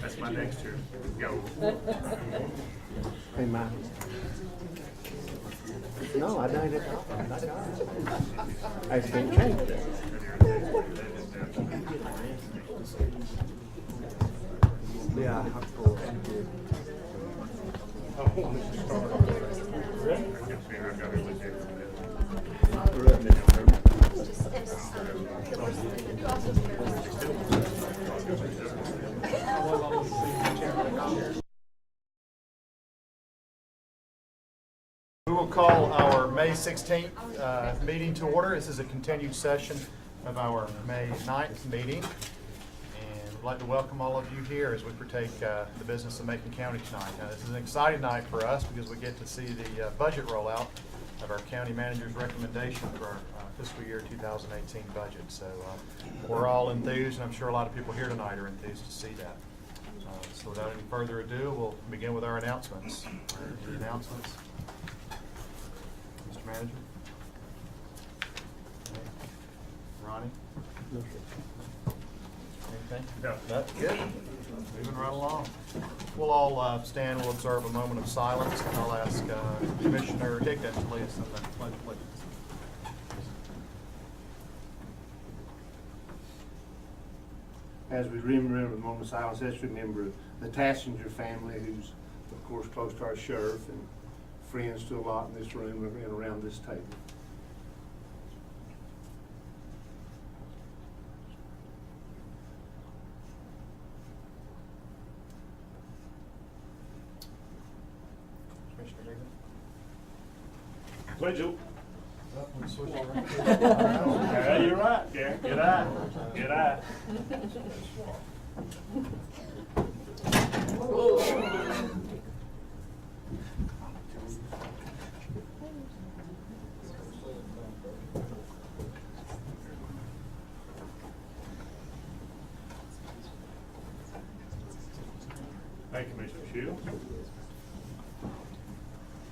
That's my next year. Go. Hey, Mike. No, I done it all. I didn't change it. Yeah, of course. We will call our May 16th meeting to order. This is a continued session of our May 9th meeting. And I'd like to welcome all of you here as we partake the business of Macon County tonight. Now, this is an exciting night for us because we get to see the budget rollout of our county manager's recommendation for our fiscal year 2018 budget. So we're all enthused, and I'm sure a lot of people here tonight are enthused to see that. So without any further ado, we'll begin with our announcements. Any announcements? Mr. Manager? Ronnie? No, Anything? No. That's good. Moving right along. We'll all stand, we'll observe a moment of silence, and I'll ask Commissioner Higdon to lead us in the pledge of allegiance. As we remember the moment of silence, let's remember the Tassinger family, who's, of course, close to our sheriff and friends to a lot in this room and around this table. Commissioner Higdon? Pledge it. Switch over. Yeah, you're right. Yeah, good eye. Good eye. Thank you, Commissioner Shields.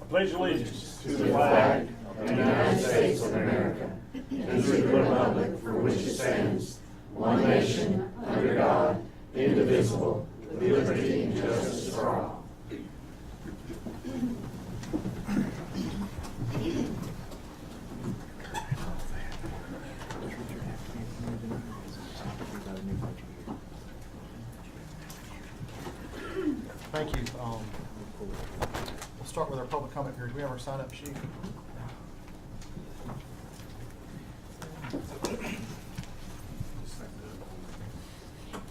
I pledge allegiance to the flag of the United States of America, and to the republic for which it stands, one nation, under God, indivisible, with liberty and justice for all. Thank you. We'll start with our public comment period. Do we have our sign-up sheet?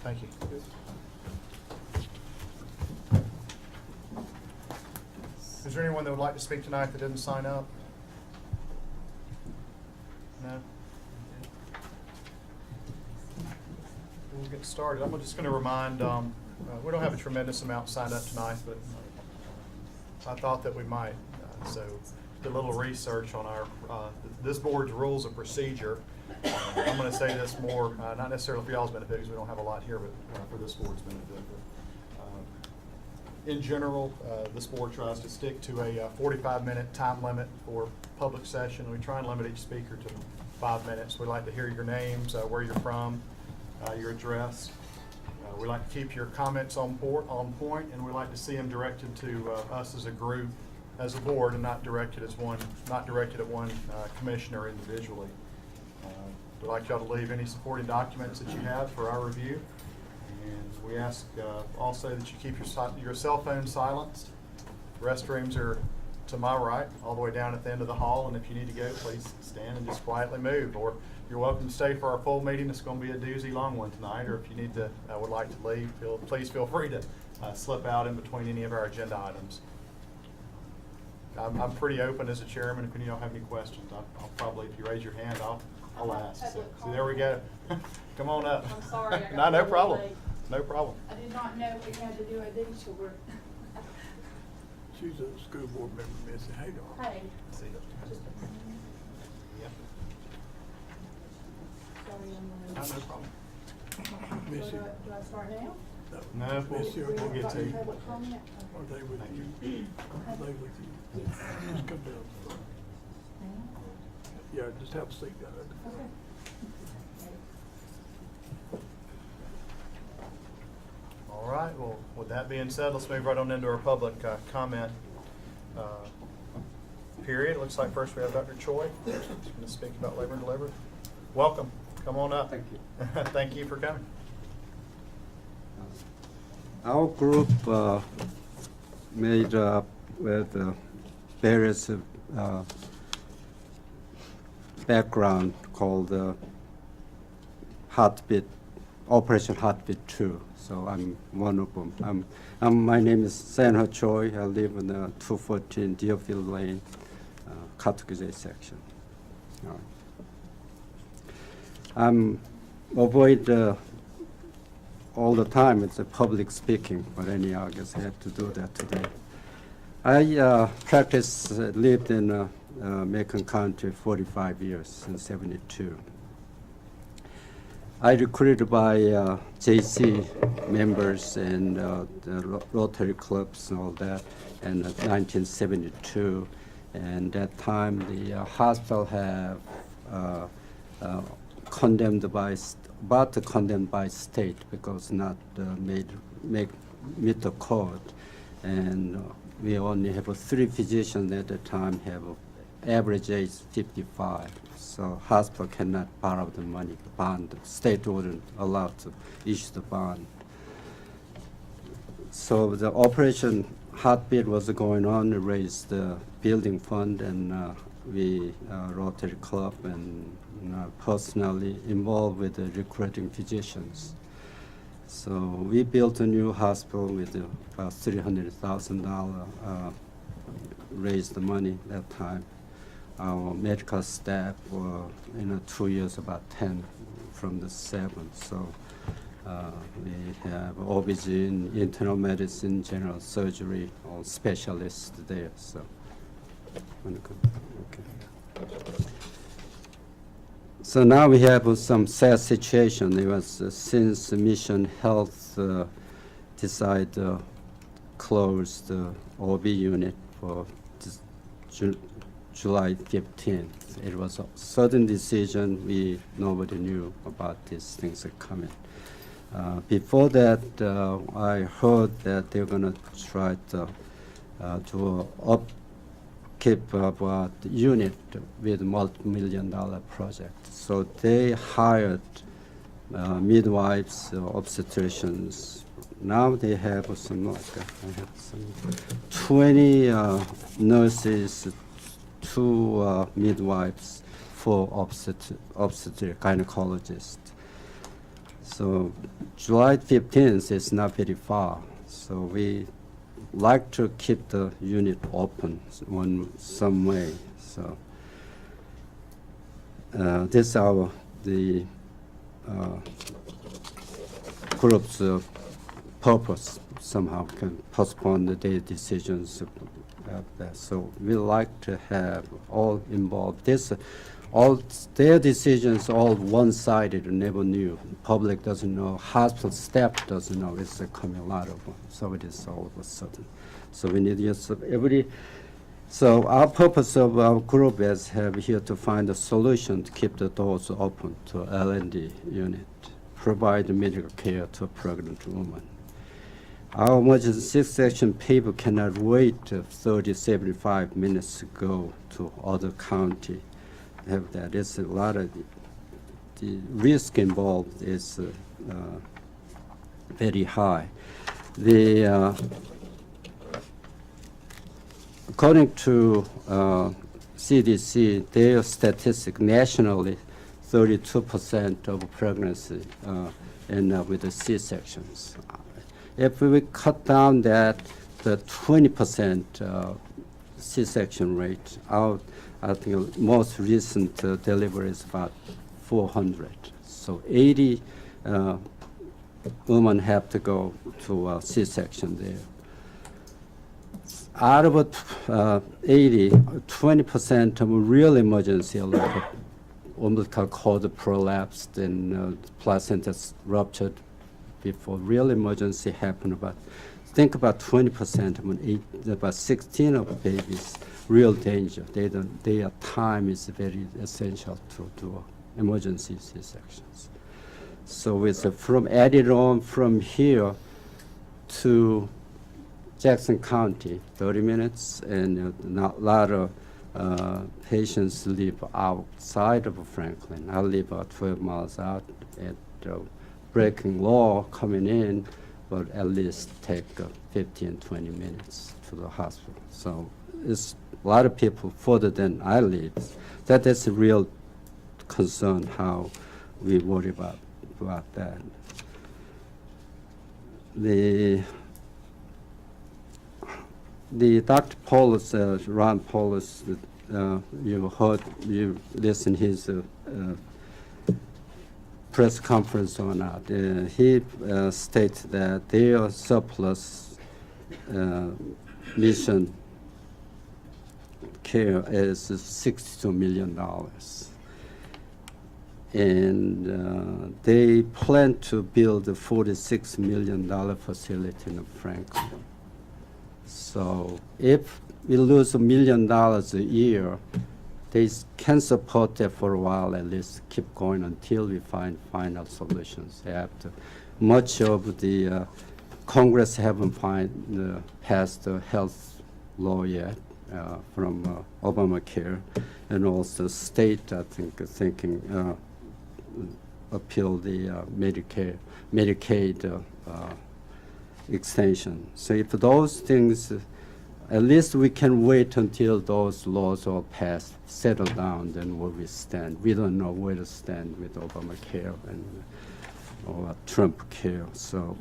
Thank you. Is there anyone that would like to speak tonight that didn't sign up? No? We'll get started. I'm just going to remind, we don't have a tremendous amount signed up tonight, but I thought that we might. So did a little research on our this board's rules of procedure. I'm going to say this more, not necessarily for y'all's benefit, because we don't have a lot here, but for this board's benefit. In general, this board tries to stick to a 45-minute time limit for public session. We try and limit each speaker to 5 minutes. We like to hear your names, where you're from, your address. We like to keep your comments on point, and we like to see them directed to us as a group, as a board, and not directed at one commissioner individually. We'd like y'all to leave any supporting documents that you have for our review, and we ask also that you keep your cell phone silenced. Restrooms are to my right, all the way down at the end of the hall, and if you need to go, please stand and just quietly move. Or you're welcome to stay for our full meeting. It's going to be a doozy long one tonight. Or if you need to, would like to leave, please feel free to slip out in between any of our agenda items. I'm pretty open as a chairman. If any of y'all have any questions, I'll probably, if you raise your hand, I'll ask. So there we go. Come on up. I'm sorry. I No, got no a little problem. late. No problem. I did not know we had to do a detour. She's a school board member, Missy Hagar. Hey. See you. Just a minute. Yep. Sorry, I'm No, late. no problem. Missy, So do I start now? No, Missy, we'll get to you. Public comment? are they with you? Are they with you? Just come down. Yeah, just have a seat down there. Okay. With that being said, let's move right on into our public comment period. It looks like first we have Dr. Choi. He's going to speak about labor and delivery. Welcome. Come on up. Thank you. Thank you for coming. Our group made up with various background called Heartbeat, Operation Heartbeat 2. So I'm one of them. My name is Sanho Choi. I live in 214 Deerfield Lane, Katukuzay section. All right. I'm avoid all the time. It's a public speaking, but anyhow, I guess I have to do that today. I lived in Macon County 45 years, since '72. I recruited by JC members and the Rotary clubs and all that in 1972. And that time the hospital have condemned by state because not meet the code. And we only have 3 physicians at the time have average age 55. So hospital cannot borrow the money, the bond. The state wouldn't allow to issue the bond. So the Operation Heartbeat was going on to raise the building fund, and we, Rotary Club, and personally involved with the recruiting physicians. So we built a new hospital with about $300,000, raised the money that time. Our medical staff were, 2 years, about 10 from the 7. So we have OBGYN, internal medicine, general surgery, all specialists there. So, okay. So now we have some sad situation. It was since Mission Health decided to close the OB unit for July 15th. It was a sudden decision. Nobody knew about these things are coming. Before that, I heard that they're going to try to keep about unit with multi-million-dollar project. So they hired midwives, obstetricians. Now they have some 20 nurses, 2 midwives, 4 obstetric gynecologists. So July 15th is not very far. So we like to keep the unit open some way. So this is the group's purpose. Somehow can postpone their decisions. So we like to have all involved. All their decisions all one-sided and never knew. The public doesn't know. Hospital staff doesn't know. It's coming a lot of them. So it is all of a sudden. So we need everybody. So our purpose of our group is here to find a solution to keep the doors open to L&D unit, provide medical care to a pregnant woman. Our emergency C-section people cannot wait 30, 75 minutes to go to other county. Have that. It's a lot of the risk involved is very high. According to CDC, their statistic nationally, 32% of pregnancy end up with the C-sections. If we cut down that, the 20% C-section rate, I think most recent delivery is about 400. So 80 women have to go to C-section there. Out of 80, 20% of real emergency, like umbilical cord prolapsed and placenta ruptured before real emergency happened. Think about 20%, about 16 of babies, real danger. Their time is very essential to do emergency C-sections. So it's from added on from here, to Jackson County, 30 minutes, and a lot of patients live outside of Franklin. I live about 12 miles out at breaking law coming in, but at least take 15, 20 minutes to the hospital. So it's a lot of people further than I live. That's a real concern, how we worry about that. The Dr. Paulus, Ron Paulus, you listen his press conference or not. He states that their surplus mission care is $62 million. And they plan to build a $46 million facility in Franklin. So if we lose $1 million a year, they can support that for a while, at least keep going until we find final solutions. After much of the Congress haven't passed the health law yet from Obamacare, and also state, I think, thinking appeal the Medicaid extension. So if those things, at least we can wait until those laws are passed, settle down, then where we stand. We don't know where to stand with Obamacare and or Trump care. So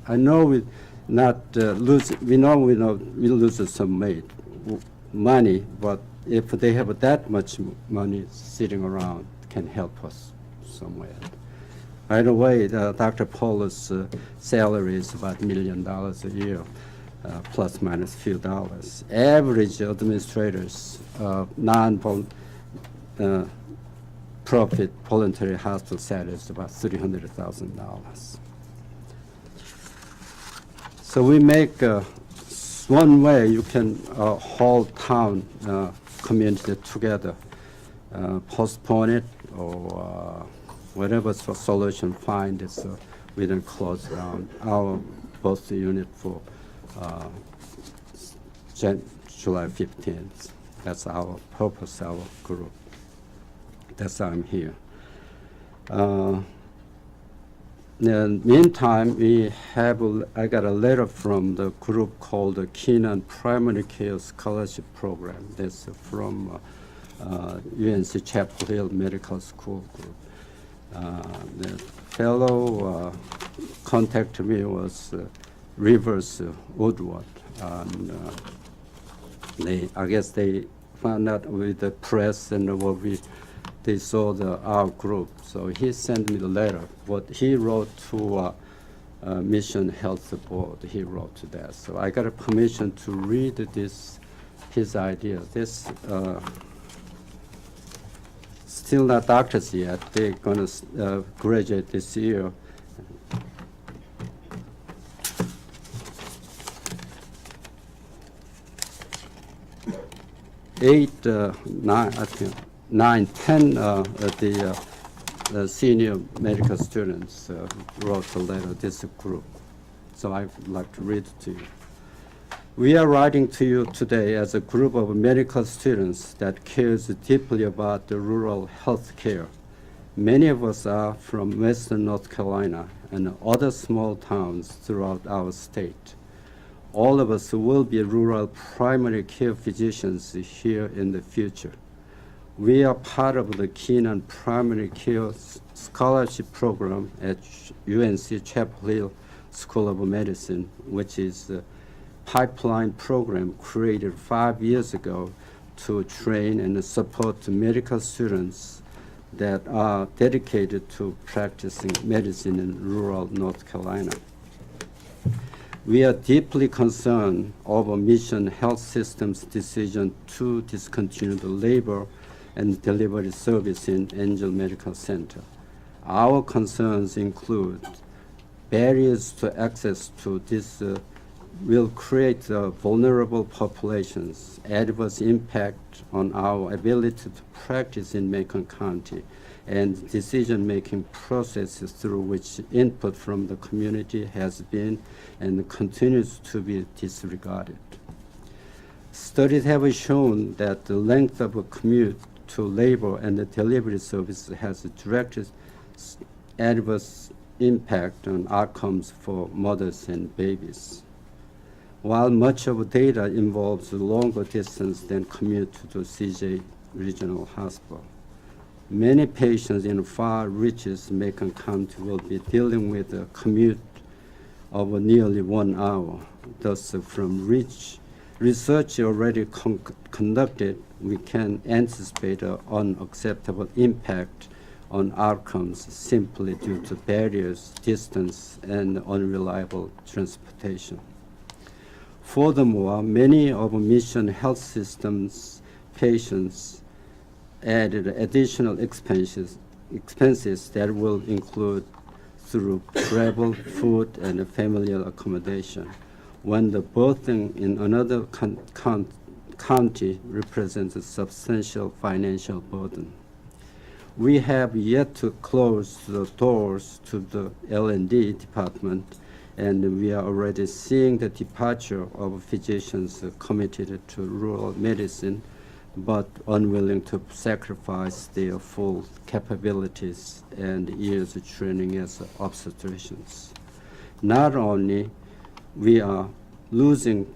I know we not lose. We know we lose some money, but if they have that much money sitting around, it can help us somewhere. By the way, Dr. Paulus' salary is about $1 million a year, plus minus few dollars. Average administrators, non-profit voluntary hospital salary is about $300,000. So we make one way you can hold town community together, postpone it or whatever solution find is we then close down our both unit for July 15th. That's our purpose, our group. That's why I'm here. In the meantime, I got a letter from the group called the Keenan Primary Care Scholarship Program. That's from UNC Chapel Hill Medical School group. The fellow contacted me was Rivers Woodward. And, I guess they found out with the press and what they saw our group. So he sent me the letter. What he wrote to Mission Health Board, he wrote to that. So I got a permission to read his idea. This still not doctors yet. They're going to graduate this year. Nine, 10 of the senior medical students wrote a letter, this group. So I'd like to read it to you. We are writing to you today as a group of medical students that cares deeply about the rural health care. Many of us are from Western North Carolina and other small towns throughout our state. All of us will be rural primary care physicians here in the future. We are part of the Keenan Primary Care Scholarship Program at UNC Chapel Hill School of Medicine, which is a pipeline program created 5 years ago to train and support medical students that are dedicated to practicing medicine in rural North Carolina. We are deeply concerned over Mission Health System's decision to discontinue the labor and delivery service in Angel Medical Center. Our concerns include barriers to access to this will create vulnerable populations, adverse impact on our ability to practice in Macon County, and decision-making process through which input from the community has been and continues to be disregarded. Studies have shown that the length of a commute to labor and the delivery service has a direct adverse impact on outcomes for mothers and babies. While much of the data involves longer distance than commute to the CJ Regional Hospital, many patients in far reaches Macon County will be dealing with a commute of nearly 1 hour. Thus, from research already conducted, we can anticipate an unacceptable impact on outcomes simply due to barriers, distance, and unreliable transportation. Furthermore, many of Mission Health System's patients added additional expenses that will include through travel, food, and familial accommodation, when the birthing in another county represents a substantial financial burden. We have yet to close the doors to the L&D department, and we are already seeing the departure of physicians committed to rural medicine, but unwilling to sacrifice their full capabilities and years of training as obstetricians. Not only we are losing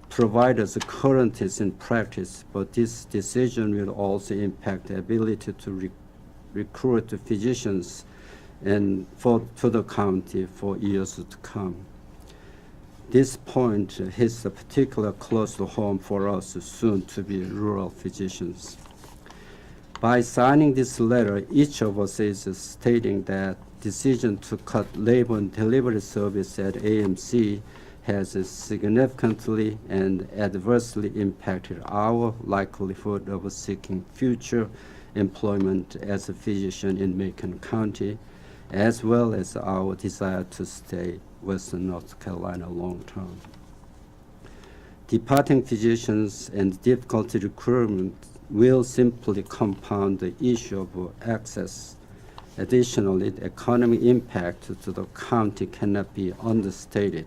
providers currently in practice, but this decision will also impact the ability to recruit physicians and to the county for years to come. This point hits a particular close to home for us soon to be rural physicians. By signing this letter, each of us is stating that decision to cut labor and delivery service at AMC has significantly and adversely impacted our likelihood of seeking future employment as a physician in Macon County, as well as our desire to stay Western North Carolina long term. Departing physicians and difficulty recruitment will simply compound the issue of access. Additionally, the economic impact to the county cannot be understated.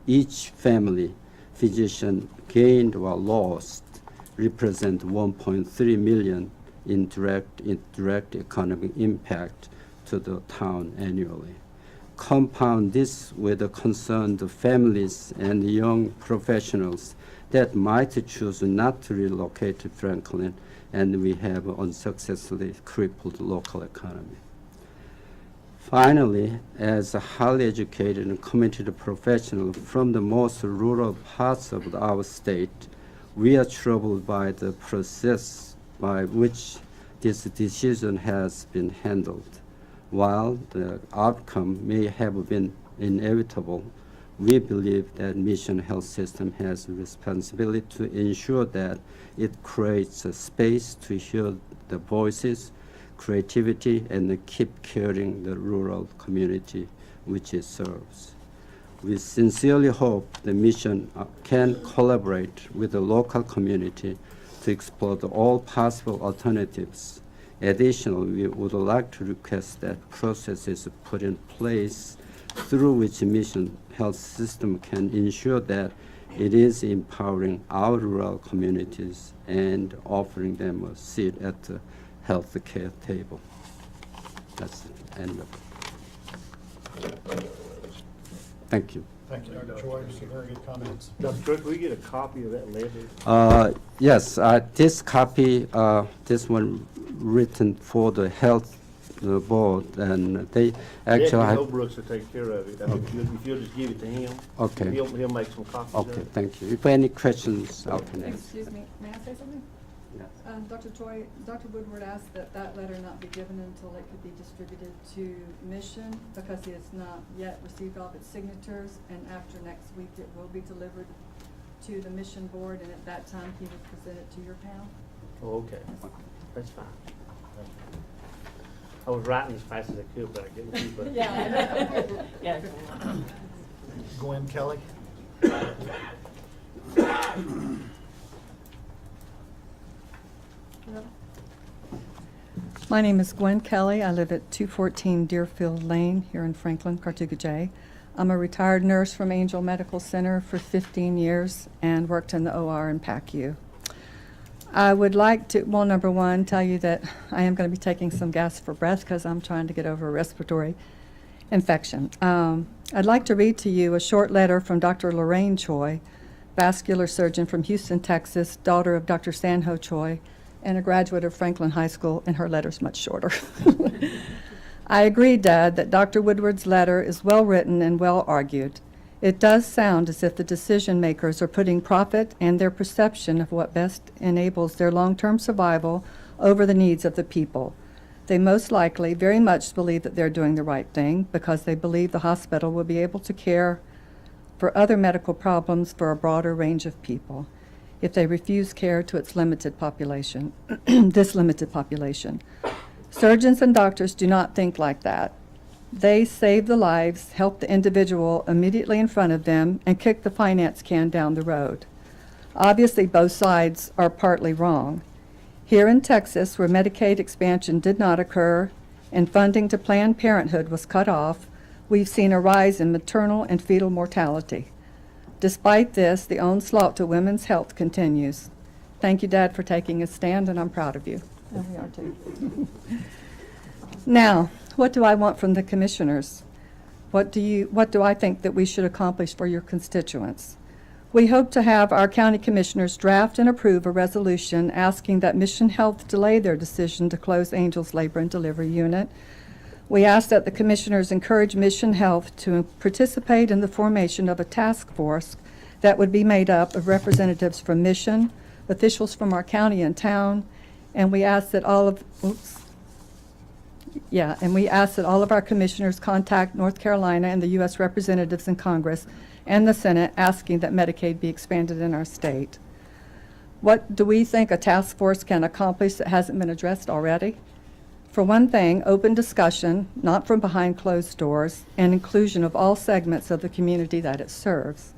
Each family physician gained or lost represent 1.3 million in direct economic impact to the town annually. Compound this with the concerned families and young professionals that might choose not to relocate to Franklin, and we have unsuccessfully crippled the local economy. Finally, as a highly educated and committed professional from the most rural parts of our state, we are troubled by the process by which this decision has been handled. While the outcome may have been inevitable, we believe that Mission Health System has a responsibility to ensure that it creates a space to hear the voices, creativity, and keep caring the rural community which it serves. We sincerely hope the mission can collaborate with the local community to explore all possible alternatives. Additionally, we would like to request that processes put in place through which Mission Health System can ensure that it is empowering our rural communities and offering them a seat at the health care table. That's the end of it. Thank you. Thank you, Dr. Choi. Some very good comments. Dr. Cook, will we get a copy of that letter? Yes, this copy, this one written for the health board, and they actually Jackie have. Holbrooks will take care of it. I mean, if you'll just give it to him. Okay. He'll make some copies of Okay, it. thank you. If any questions, I'll connect. Excuse me, may I say something? Yes. Dr. Choi, Dr. Woodward asked that that letter not be given until it could be distributed to Mission, because he has not yet received all of its signatures, and after next week it will be delivered to the Mission board, and at that time he would present it to your panel. Oh, okay. That's fine. I was writing as fast as I could, but I couldn't keep up. Yeah. Gwen Kelly? My name is Gwen Kelly. I live at 214 Deerfield Lane here in Franklin, Cartuga. I'm a retired nurse from Angel Medical Center for 15 years and worked in the OR in PACU. I would like to, well, number one, tell you that I am going to be taking some gas for breath because I'm trying to get over a respiratory infection. I'd like to read to you a short letter from Dr. Lorraine Choi, vascular surgeon from Houston, Texas, daughter of Dr. Sanho Choi, and a graduate of Franklin High School, and her letter's much shorter. I agree, Dad, that Dr. Woodward's letter is well written and well argued. It does sound as if the decision makers are putting profit and their perception of what best enables their long-term survival over the needs of the people. They most likely very much believe that they're doing the right thing because they believe the hospital will be able to care for other medical problems for a broader range of people if they refuse care to its limited population, this limited population. Surgeons and doctors do not think like that. They save the lives, help the individual immediately in front of them, and kick the finance can down the road. Obviously, both sides are partly wrong. Here in Texas, where Medicaid expansion did not occur and funding to Planned Parenthood was cut off, we've seen a rise in maternal and fetal mortality. Despite this, the onslaught to women's health continues. Thank you, Dad, for taking a stand, and I'm proud of you. And we are too. Now, what do I want from the commissioners? What do I think that we should accomplish for your constituents? We hope to have our county commissioners draft and approve a resolution asking that Mission Health delay their decision to close Angel's Labor and Delivery Unit. We ask that the commissioners encourage Mission Health to participate in the formation of a task force that would be made up of representatives from Mission, officials from our county and town, and we ask that all of our commissioners contact North Carolina and the U.S. representatives in Congress and the Senate asking that Medicaid be expanded in our state. What do we think a task force can accomplish that hasn't been addressed already? For one thing, open discussion, not from behind closed doors, and inclusion of all segments of the community that it serves.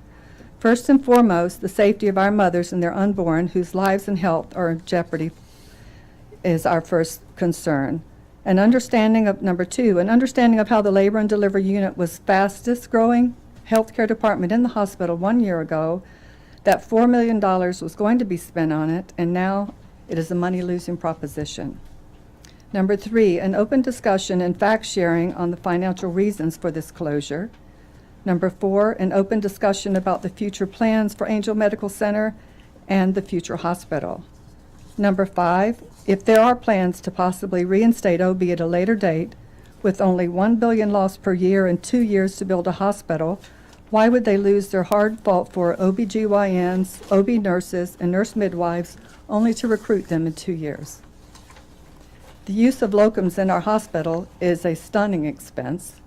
First and foremost, the safety of our mothers and their unborn whose lives and health are in jeopardy is our first concern. Number two, an understanding of how the Labor and Delivery Unit was fastest growing healthcare department in the hospital 1 year ago, that $4 million was going to be spent on it, and now it is a money-losing proposition. Number three, an open discussion and fact sharing on the financial reasons for this closure. Number four, an open discussion about the future plans for Angel Medical Center and the future hospital. Number five, if there are plans to possibly reinstate OB at a later date, with only $1 billion lost per year and 2 years to build a hospital, why would they lose their hard-fought for OBGYNs, OB nurses, and nurse midwives only to recruit them in 2 years? The use of locums in our hospital is a stunning expense.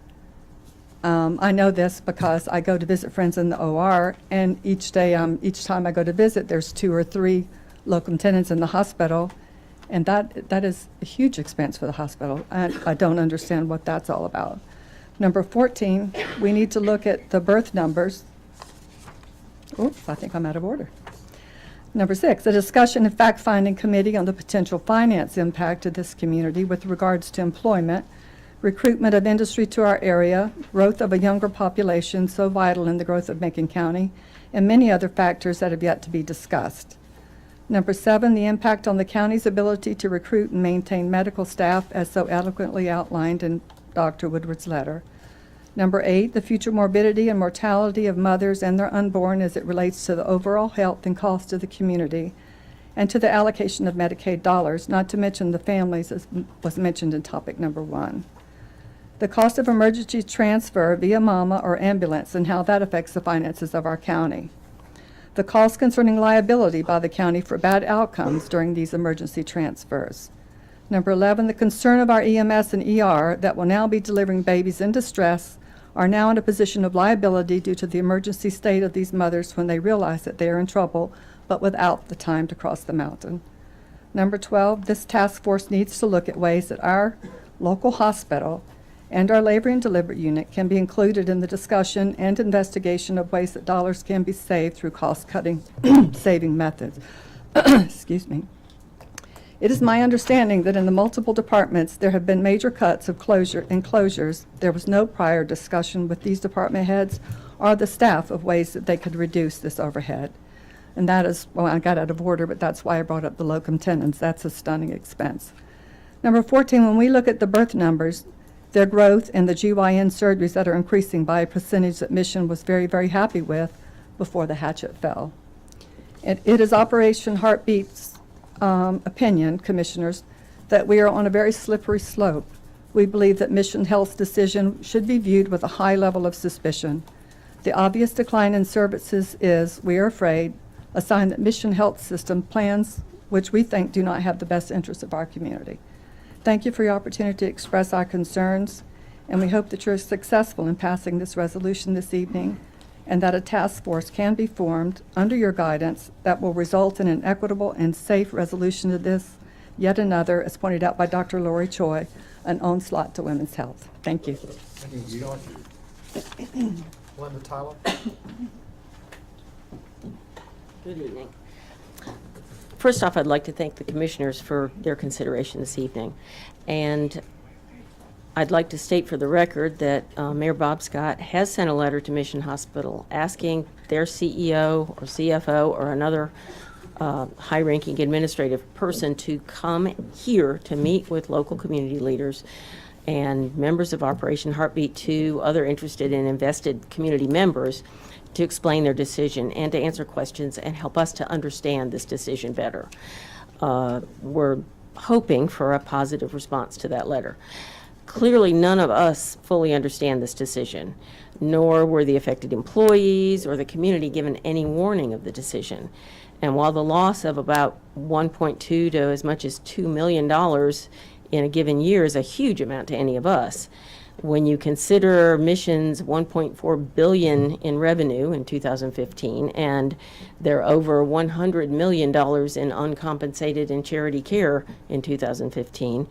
I know this because I go to visit friends in the OR, and each time I go to visit, there's 2 or 3 locum tenens in the hospital, and that is a huge expense for the hospital. I don't understand what that's all about. Number 14, we need to look at the birth numbers. Oops, I think I'm out of order. Number 6, a discussion and fact-finding committee on the potential finance impact of this community with regards to employment, recruitment of industry to our area, growth of a younger population so vital in the growth of Macon County, and many other factors that have yet to be discussed. Number 7, the impact on the county's ability to recruit and maintain medical staff as so eloquently outlined in Dr. Woodward's letter. Number 8, the future morbidity and mortality of mothers and their unborn as it relates to the overall health and cost of the community and to the allocation of Medicaid dollars, not to mention the families as was mentioned in topic number 1. The cost of emergency transfer via MAMA or ambulance and how that affects the finances of our county. The cost concerning liability by the county for bad outcomes during these emergency transfers. Number 11, the concern of our EMS and ER that will now be delivering babies in distress are now in a position of liability due to the emergency state of these mothers when they realize that they are in trouble, but without the time to cross the mountain. Number 12, this task force needs to look at ways that our local hospital and our labor and delivery unit can be included in the discussion and investigation of ways that dollars can be saved through cost-cutting saving methods. Excuse me. It is my understanding that in the multiple departments, there have been major cuts of closures. There was no prior discussion with these department heads or the staff of ways that they could reduce this overhead. And that is, well, I got out of order, but that's why I brought up the locum tenens. That's a stunning expense. Number 14, when we look at the birth numbers, their growth and the GYN surgeries that are increasing by a percentage that Mission was very, very happy with before the hatchet fell. It is Operation Heartbeat's opinion, Commissioners, that we are on a very slippery slope. We believe that Mission Health's decision should be viewed with a high level of suspicion. The obvious decline in services is, we are afraid, a sign that Mission Health System plans which we think do not have the best interests of our community. Thank you for your opportunity to express our concerns, and we hope that you're successful in passing this resolution this evening, and that a task force can be formed under your guidance that will result in an equitable and safe resolution of this, yet another, as pointed out by Dr. Lori Choi, an onslaught to women's health. Thank you. Thank you, George. Linda Tyler. Good evening. First off, I'd like to thank the commissioners for their consideration this evening. And I'd like to state for the record that Mayor Bob Scott has sent a letter to Mission Hospital asking their CEO or CFO or another high-ranking administrative person to come here to meet with local community leaders and members of Operation Heartbeat 2, other interested and invested community members, to explain their decision and to answer questions and help us to understand this decision better. We're hoping for a positive response to that letter. Clearly, none of us fully understand this decision, nor were the affected employees or the community given any warning of the decision. And while the loss of about 1.2 to as much as $2 million in a given year is a huge amount to any of us, when you consider Mission's $1.4 billion in revenue in 2015 and their over $100 million in uncompensated and charity care in 2015,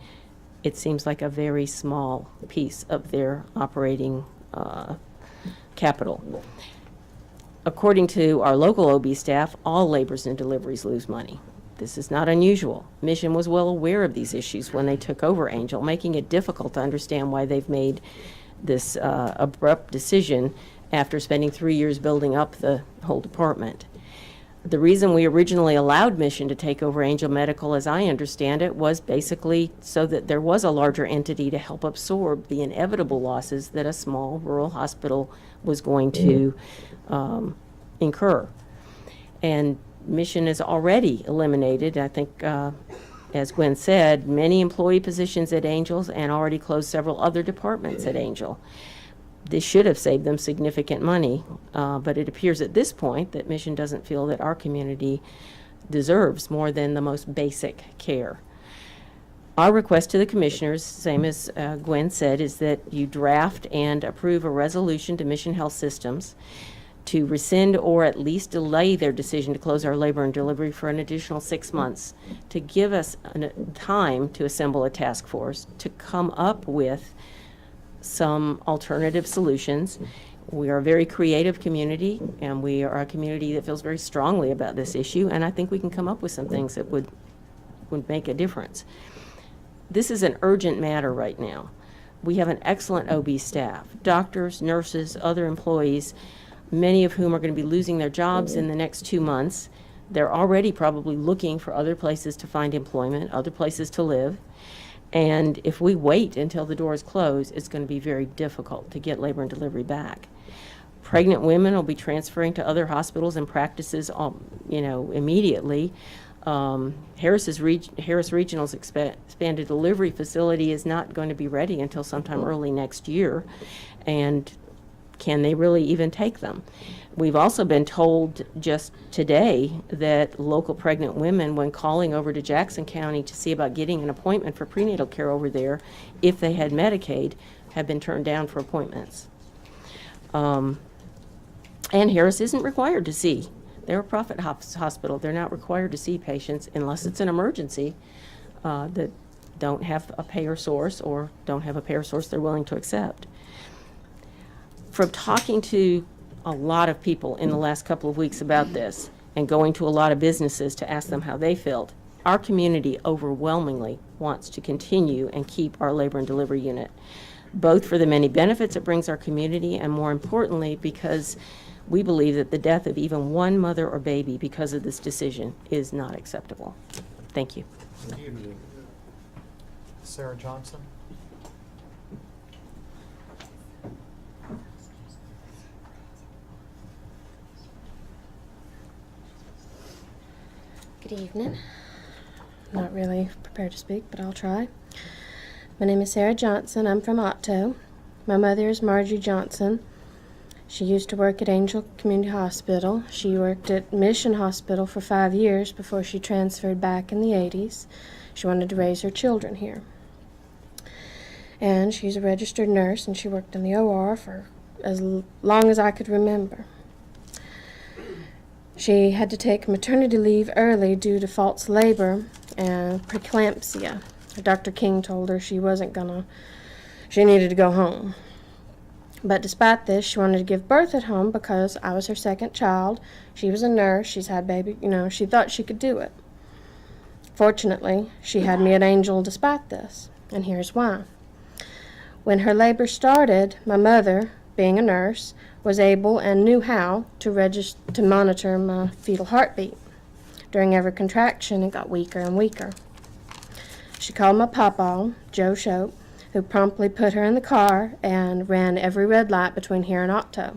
it seems like a very small piece of their operating capital. According to our local OB staff, all labors and deliveries lose money. This is not unusual. Mission was well aware of these issues when they took over Angel, making it difficult to understand why they've made this abrupt decision after spending 3 years building up the whole department. The reason we originally allowed Mission to take over Angel Medical, as I understand it, was basically so that there was a larger entity to help absorb the inevitable losses that a small rural hospital was going to incur. And Mission has already eliminated, I think, as Gwen said, many employee positions at Angels and already closed several other departments at Angel. This should have saved them significant money, but it appears at this point that Mission doesn't feel that our community deserves more than the most basic care. Our request to the commissioners, same as Gwen said, is that you draft and approve a resolution to Mission Health Systems to rescind or at least delay their decision to close our labor and delivery for an additional 6 months, to give us time to assemble a task force to come up with some alternative solutions. We are a very creative community, and we are a community that feels very strongly about this issue, and I think we can come up with some things that would make a difference. This is an urgent matter right now. We have an excellent OB staff, doctors, nurses, other employees, many of whom are going to be losing their jobs in the next 2 months. They're already probably looking for other places to find employment, other places to live. And if we wait until the doors close, it's going to be very difficult to get labor and delivery back. Pregnant women will be transferring to other hospitals and practices, immediately. Harris Regional's expanded delivery facility is not going to be ready until sometime early next year. And can they really even take them? We've also been told just today that local pregnant women, when calling over to Jackson County to see about getting an appointment for prenatal care over there, if they had Medicaid, have been turned down for appointments. And Harris isn't required to see. They're a profit hospital. They're not required to see patients unless it's an emergency that don't have a payer source or don't have a payer source they're willing to accept. From talking to a lot of people in the last couple of weeks about this and going to a lot of businesses to ask them how they felt, our community overwhelmingly wants to continue and keep our labor and delivery unit, both for the many benefits it brings our community and, more importantly, because we believe that the death of even one mother or baby because of this decision is not acceptable. Thank you. Thank you. Sarah Johnson. Good evening. I'm not really prepared to speak, but I'll try. My name is Sarah Johnson. I'm from Otto. My mother is Margie Johnson. She used to work at Angel Community Hospital. She worked at Mission Hospital for 5 years before she transferred back in the 80s. She wanted to raise her children here. And she's a registered nurse, and she worked in the OR for as long as I could remember. She had to take maternity leave early due to false labor and preeclampsia. Dr. King told her she needed to go home. But despite this, she wanted to give birth at home because I was her second child. She was a nurse. She's had baby, she thought she could do it. Fortunately, she had me at Angel despite this, and here's why. When her labor started, my mother, being a nurse, was able and knew how to monitor my fetal heartbeat. During every contraction, it got weaker and weaker. She called my papa, Joe Shope, who promptly put her in the car and ran every red light between here and Otto.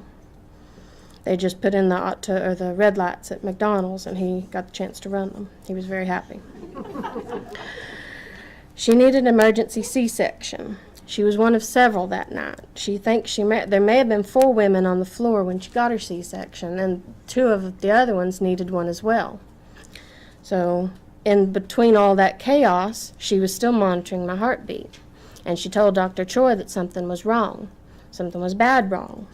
They just put in the red lights at McDonald's, and he got the chance to run them. He was very happy. She needed an emergency C-section. She was one of several that night. She thinks there may have been 4 women on the floor when she got her C-section, and 2 of the other ones needed one as well. So in between all that chaos, she was still monitoring my heartbeat. And she told Dr. Choi that something was wrong. Something was bad wrong.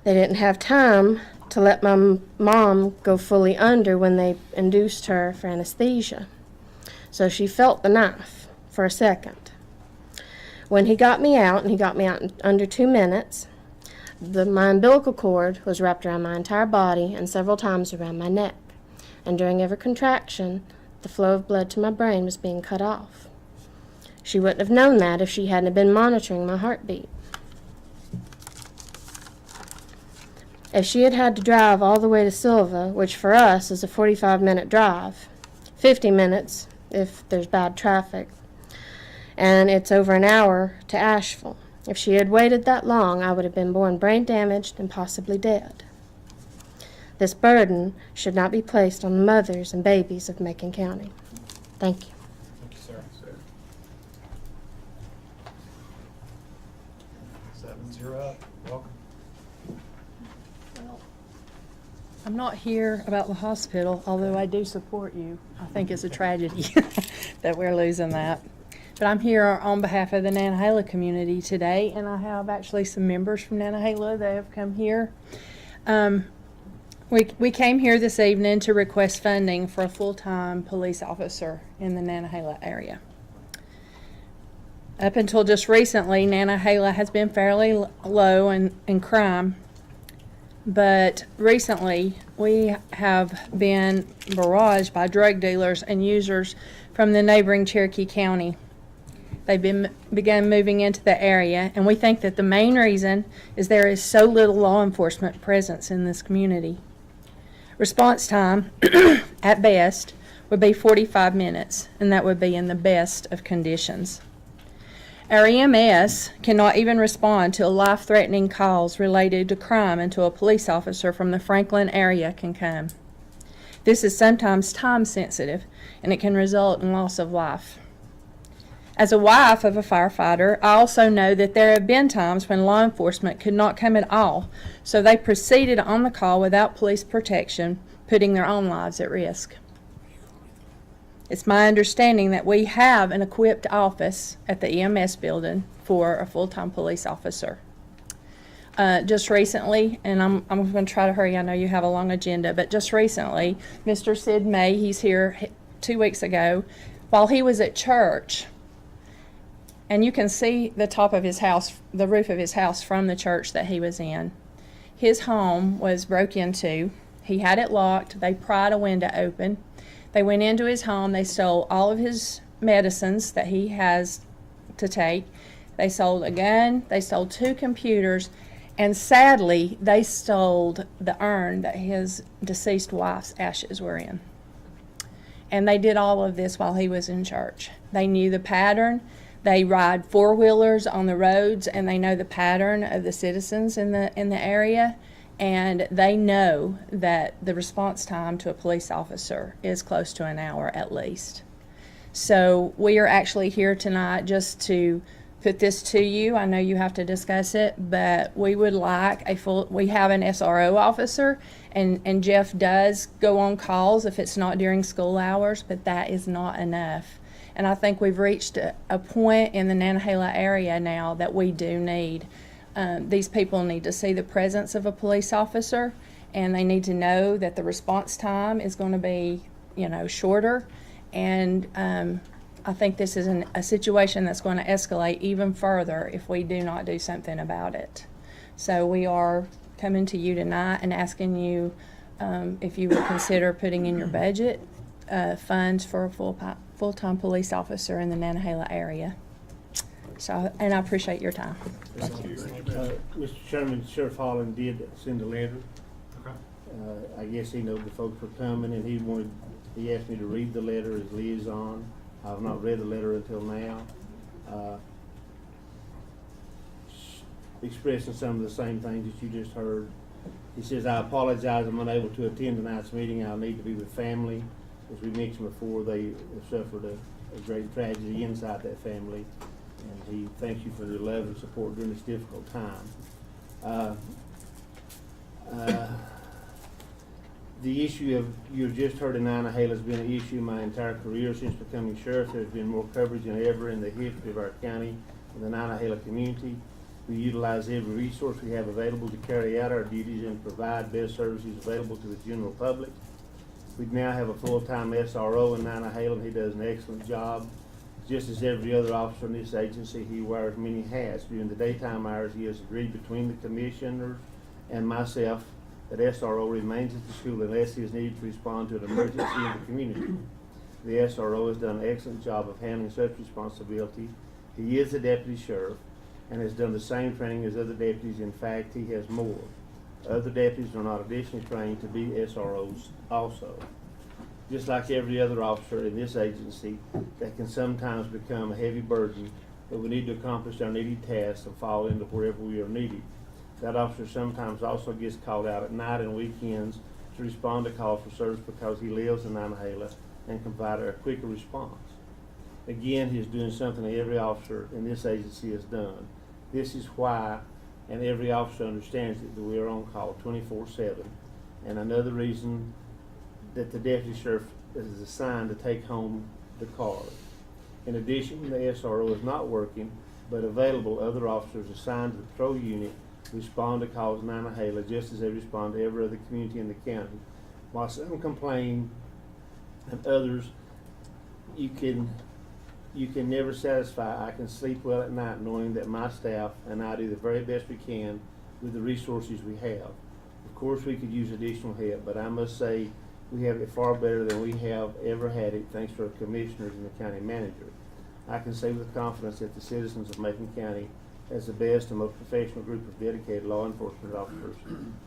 They didn't have time to let my mom go fully under when they induced her for anesthesia. So she felt the knife for a second. When he got me out, and he got me out in under 2 minutes, my umbilical cord was wrapped around my entire body and several times around my neck. And during every contraction, the flow of blood to my brain was being cut off. She wouldn't have known that if she hadn't been monitoring my heartbeat. If she had had to drive all the way to Silva, which for us is a 45-minute drive, 50 minutes if there's bad traffic, and it's over an hour to Asheville. If she had waited that long, I would have been born brain damaged and possibly dead. This burden should not be placed on the mothers and babies of Macon County. Thank you. Thank you, Sarah. 7-0 up. Welcome. Well, I'm not here about the hospital, although I do support you. I think it's a tragedy that we're losing that. But I'm here on behalf of the Nantahala community today, and I have actually some members from Nantahala that have come here. We came here this evening to request funding for a full-time police officer in the Nantahala area. Up until just recently, Nantahala has been fairly low in crime, but recently we have been barraged by drug dealers and users from the neighboring Cherokee County. They've began moving into the area, and we think that the main reason is there is so little law enforcement presence in this community. Response time, at best, would be 45 minutes, and that would be in the best of conditions. Our EMS cannot even respond to life-threatening calls related to crime until a police officer from the Franklin area can come. This is sometimes time-sensitive, and it can result in loss of life. As a wife of a firefighter, I also know that there have been times when law enforcement could not come at all, so they proceeded on the call without police protection, putting their own lives at risk. It's my understanding that we have an equipped office at the EMS building for a full-time police officer. Just recently, and I'm going to try to hurry, I know you have a long agenda, but just recently, Mr. Sid May, he's here 2 weeks ago, while he was at church, and you can see the top of his house, the roof of his house from the church that he was in. His home was broke into. He had it locked. They pried a window open. They went into his home, they stole all of his medicines that he has to take. They stole a gun, they stole 2 computers, and sadly, they stole the urn that his deceased wife's ashes were in. And they did all of this while he was in church. They knew the pattern. They ride 4-wheelers on the roads, and they know the pattern of the citizens in the area. And they know that the response time to a police officer is close to an hour at least. So we are actually here tonight just to put this to you. I know you have to discuss it, but we would like we have an SRO officer, and Jeff does go on calls if it's not during school hours, but that is not enough. And I think we've reached a point in the Nantahala area now that we do need, these people need to see the presence of a police officer, and they need to know that the response time is going to be, shorter. And I think this is a situation that's going to escalate even further if we do not do something about it. So we are coming to you tonight and asking you if you would consider putting in your budget funds for a full-time police officer in the Nantahala area. So, and I appreciate your time. Mr. Chairman, Sheriff Holland did send a letter. Okay. I guess he knew the folks were coming, and he asked me to read the letter as liaison. I've not read the letter until now. Expressing some of the same things that you just heard. He says, I apologize, I'm unable to attend tonight's meeting. I'll need to be with family. As we mentioned before, they have suffered a great tragedy inside that family. And he thanks you for your love and support during this difficult time. The issue of, you've just heard in Nantahala has been an issue my entire career since becoming sheriff. There's been more coverage than ever in the history of our county and the Nantahala community. We utilize every resource we have available to carry out our duties and provide best services available to the general public. We now have a full-time SRO in Nantahala, and he does an excellent job. Just as every other officer in this agency, he wears many hats. During the daytime hours, he has agreed between the commissioners and myself that SRO remains at the school unless he is needed to respond to an emergency in the community. The SRO has done an excellent job of handling such responsibility. He is a deputy sheriff and has done the same training as other deputies. In fact, he has more. Other deputies are not additionally trained to be SROs also. Just like every other officer in this agency, that can sometimes become a heavy burden, but we need to accomplish our needed tasks and fall into wherever we are needed. That officer sometimes also gets called out at night and weekends to respond to calls for service because he lives in Nantahala and can provide a quicker response. Again, he's doing something that every officer in this agency has done. This is why, and every officer understands it, that we are on call 24/7. And another reason that the deputy sheriff is assigned to take home the car. In addition, the SRO is not working, but available other officers assigned to the patrol unit respond to calls in Nantahala just as they respond to every other community in the county. While some complain and others you can never satisfy, I can sleep well at night knowing that my staff and I do the very best we can with the resources we have. Of course, we could use additional help, but I must say we have it far better than we have ever had it, thanks to our commissioners and the county manager. I can say with confidence that the citizens of Macon County has the best and most professional group of dedicated law enforcement officers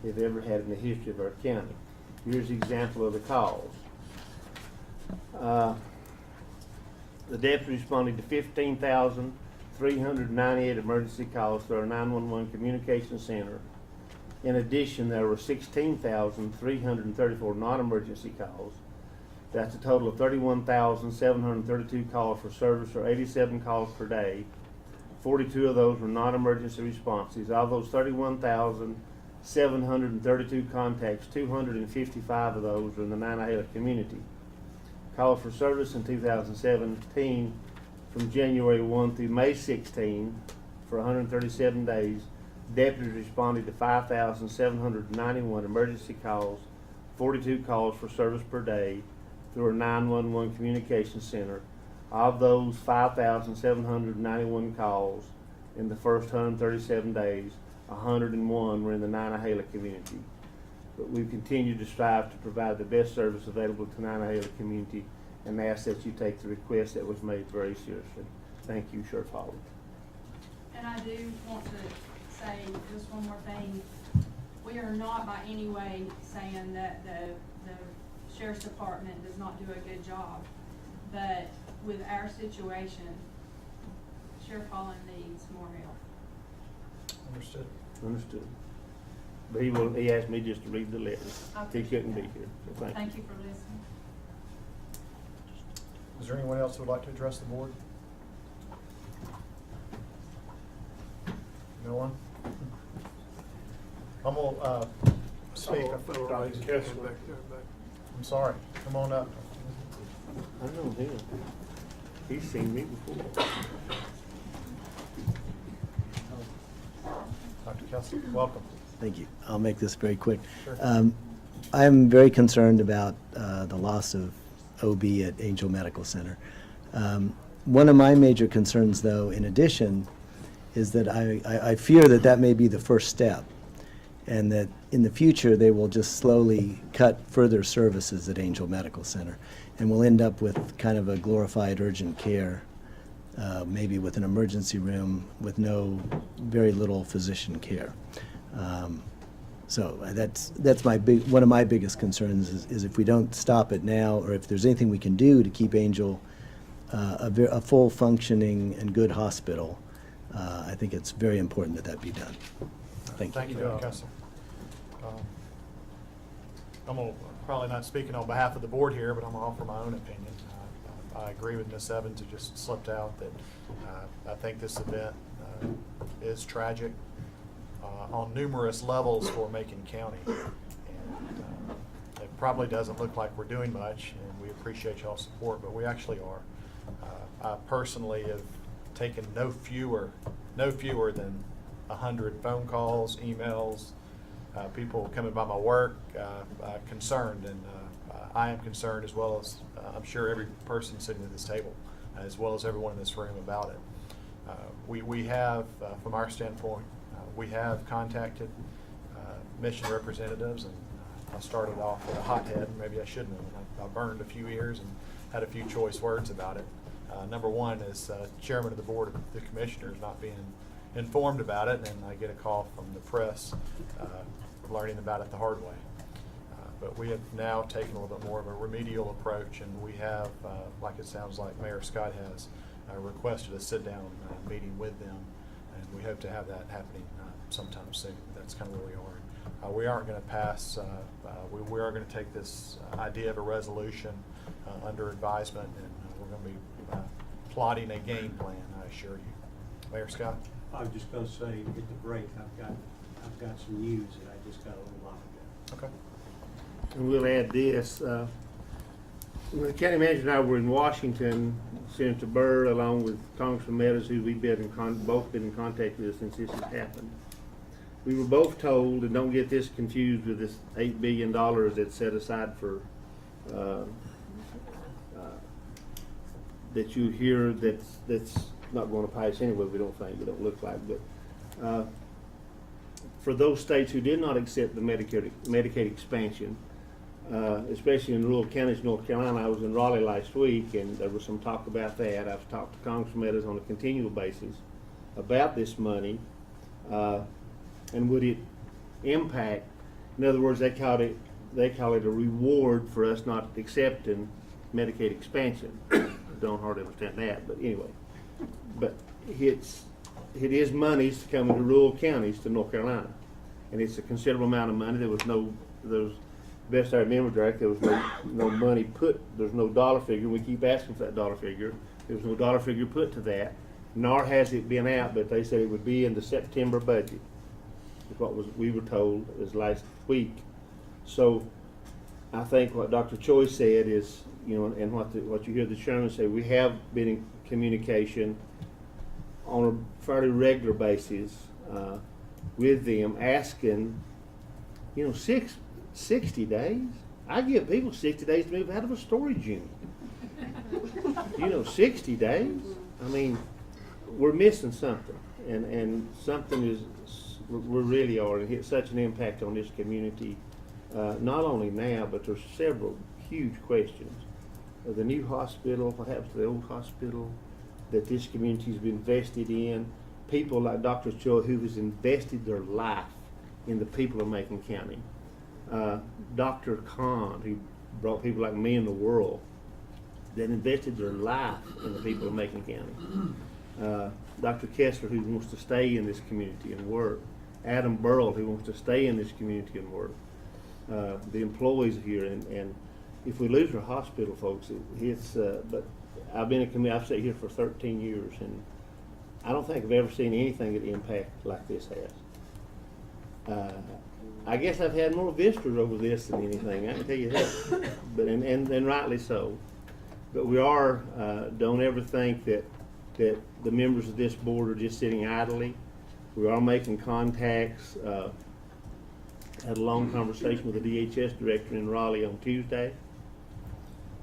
they've ever had in the history of our county. Here's an example of the calls. The deputy responded to 15,398 emergency calls through our 911 communication center. In addition, there were 16,334 non-emergency calls. That's a total of 31,732 calls for service, or 87 calls per day. 42 of those were non-emergency responses. Of those 31,732 contacts, 255 of those were in the Nantahala community. Calls for service in 2017 from January 1 through May 16 for 137 days. Deputies responded to 5,791 emergency calls, 42 calls for service per day through our 911 communication center. Of those 5,791 calls in the first 137 days, 101 were in the Nantahala community. But we continue to strive to provide the best service available to Nantahala community, and ask that you take the request that was made very seriously. Thank you, Sheriff Holland. And I do want to say just one more thing. We are not by any way saying that the Sheriff's Department does not do a good job. But with our situation, Sheriff Holland needs more help. Understood. Understood. But he asked me just to read the letter. He couldn't be here, so thank you. Thank you for listening. Is there anyone else who would like to address the board? No one? I'm gonna speak. I'm sorry. Come on up. I know him. He's seen me before. Dr. Kessler, welcome. Thank you. I'll make this very quick. Sure. I'm very concerned about the loss of OB at Angel Medical Center. One of my major concerns, though, in addition, is that I fear that that may be the first step, and that in the future they will just slowly cut further services at Angel Medical Center, and we'll end up with kind of a glorified urgent care, maybe with an emergency room with very little physician care. So that's one of my biggest concerns is if we don't stop it now, or if there's anything we can do to keep Angel a full functioning and good hospital. I think it's very important that that be done. Thank you. Thank you, Dr. Kessler. I'm probably not speaking on behalf of the board here, but I'm gonna offer my own opinion. I agree with Ms. Evans, who just slipped out, that I think this event is tragic on numerous levels for Macon County. And it probably doesn't look like we're doing much, and we appreciate y'all's support, but we actually are. I personally have taken no fewer than 100 phone calls, emails, people coming by my work, concerned, and I am concerned, as well as I'm sure every person sitting at this table, as well as everyone in this room, about it. We have, from our standpoint, we have contacted mission representatives, and I started off with a hothead, and maybe I shouldn't have. I burned a few ears and had a few choice words about it. Number one is chairman of the board of the commissioners not being informed about it, and I get a call from the press learning about it the hard way. But we have now taken a little bit more of a remedial approach, and we have, like it sounds like Mayor Scott has, requested a sit-down meeting with them, and we hope to have that happening sometime soon. That's kind of where we are. We aren't going to pass, we are going to take this idea of a resolution under advisement, and we're going to be plotting a game plan, I assure you. Mayor Scott? I was just going to say, at the break, I've got some news that I just got a little while ago. Okay. And we'll add this. When the county manager and I were in Washington, Senator Burr, along with Congressman Meadows, who we've both been in contact with since this has happened, we were both told, and don't get this confused with this $8 billion that's set aside for that you hear that's not going to pass anyway. We don't think, it don't look like, but for those states who did not accept the Medicaid expansion, especially in rural counties of North Carolina. I was in Raleigh last week, and there was some talk about that. I've talked to Congressman Meadows on a continual basis about this money, and would it impact. In other words, they call it a reward for us not accepting Medicaid expansion. I don't hardly understand that, but anyway. But it is monies coming to rural counties to North Carolina, and it's a considerable amount of money. There was best I remember, Derek, there was no money put. There's no dollar figure. We keep asking for that dollar figure. There was no dollar figure put to that, nor has it been out. But they said it would be in the September budget. Is what we were told as last week. So I think what Dr. Choi said is, and what you hear the chairman say, we have been in communication on a fairly regular basis with them, asking, 60 days. I give people 60 days to move out of a storage unit. 60 days. I mean, we're missing something, and something is. We really are, and it's such an impact on this community. not only now, but there's several huge questions. The new hospital, what happens to the old hospital that this community's been invested in, people like Dr. Choi who has invested their life in the people of Macon County. Dr. Khan, who brought people like me in the world, that invested their life in the people of Macon County. Dr. Kessler, who wants to stay in this community and work. Adam Burrell, who wants to stay in this community and work. The employees here, and if we lose our hospital, folks, but I've been a committee, I've sat here for 13 years, and I don't think I've ever seen anything that impact like this has. I guess I've had more visitors over this than anything, I can tell you that, but, and rightly so. But we are, don't ever think that the members of this board are just sitting idly. We are making contacts. Had a long conversation with the DHS director in Raleigh on Tuesday.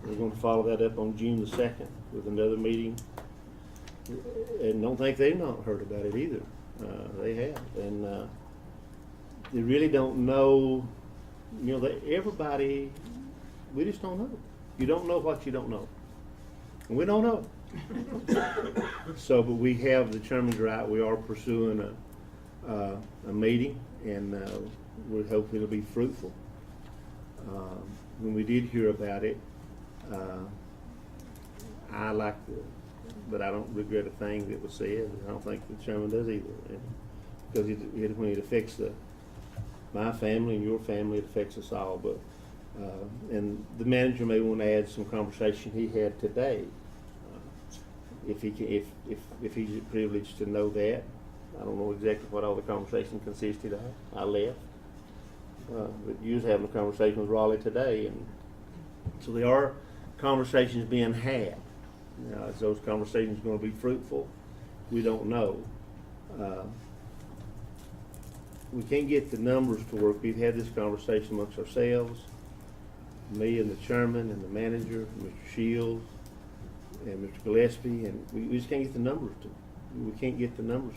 We're going to follow that up on June the 2nd with another meeting. And don't think they've not heard about it either. They have. And they really don't know, you know, everybody, we just don't know. You don't know what you don't know. And we don't know. So, but we have the chairman's right. We are pursuing a meeting, and we're hoping it'll be fruitful. When we did hear about it, I liked it, but I don't regret a thing that was said. I don't think the chairman does either, because when it affects my family and your family, it affects us all. But and the manager may want to add some conversation he had today. If he's privileged to know that. I don't know exactly what all the conversation consisted of. I left. But you was having a conversation with Raleigh today, and so there are conversations being had. Now, is those conversations going to be fruitful? We don't know. We can't get the numbers to work. We've had this conversation amongst ourselves, me and the chairman and the manager, Mr. Shields, and Mr. Gillespie, and we just can't get the numbers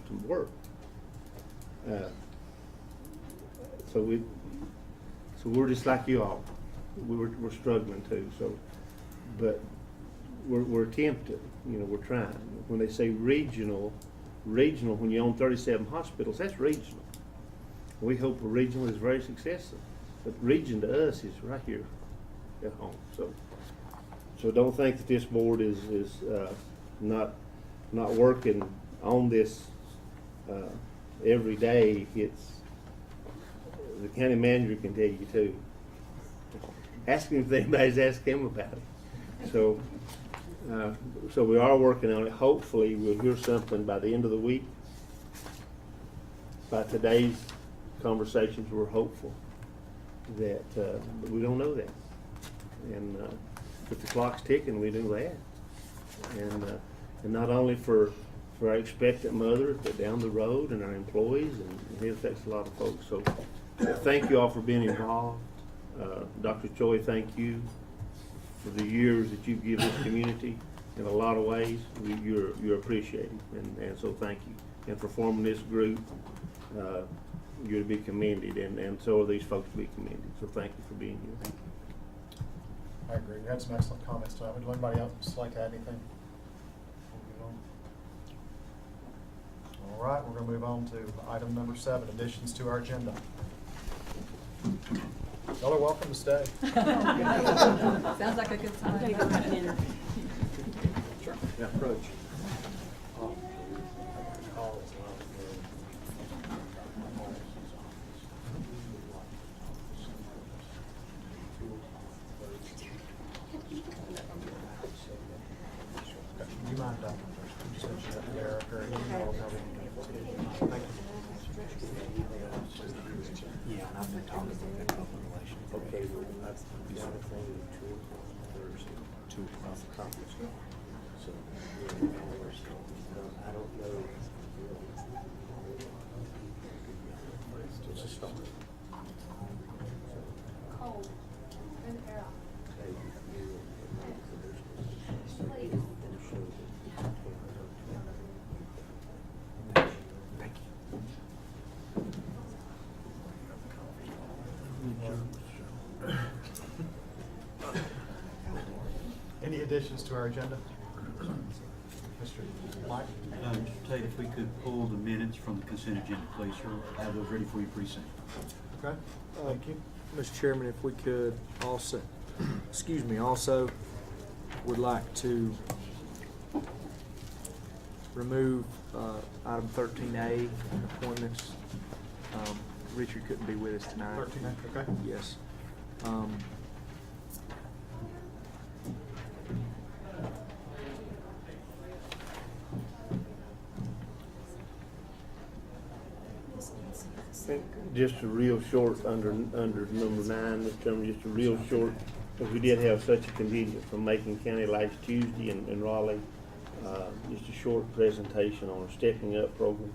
to work. So we're just like you all. We're struggling too. So, but we're attempting. You know, we're trying. When they say regional, when you own 37 hospitals, that's regional. We hope a regional is very successful, but region to us is right here at home. So don't think that this board is not working on this every day. It's the county manager can tell you too. Ask him if anybody's asked him about it. So we are working on it. Hopefully we'll hear something by the end of the week. By today's conversations, we're hopeful that, but we don't know that. And but the clock's ticking, we do that. And not only for our expectant mothers, but down the road, and our employees, and it affects a lot of folks. So thank you all for being involved. Dr. Choi, thank you for the years that you've given this community in a lot of ways. You're appreciated, and so thank you. And for forming this group, you're to be commended, and so are these folks to be commended. So thank you for being here. I agree. You had some excellent comments tonight. Would anybody else like to add anything? All right, we're going to move on to item number 7, additions to our agenda. Y'all are welcome to stay. Sounds like a good time. Sure. Yeah, approach. Do you mind, just mention that to Eric or email how we can do it? Thank you. Yeah, and I've been talking to public relations. Okay, well, that's the other thing, Thursday, 2 o'clock conference call. So, I don't know. It's a start. Cold. Turn the air off. Thank you. Any additions to our agenda? Mr. Mike? Mr. Tate, if we could pull the minutes from the consent agenda, please, sir. Have those ready for you precinct. Okay, thank you. Mr. Chairman, if we could also, also would like to remove item 13A, appointments. Richard couldn't be with us tonight. 13A, okay. Yes. Just a real short, under number 9, Mr. Chairman, just a real short, because we did have such a contingent from Macon County last Tuesday in Raleigh. Just a short presentation on our Stepping Up program.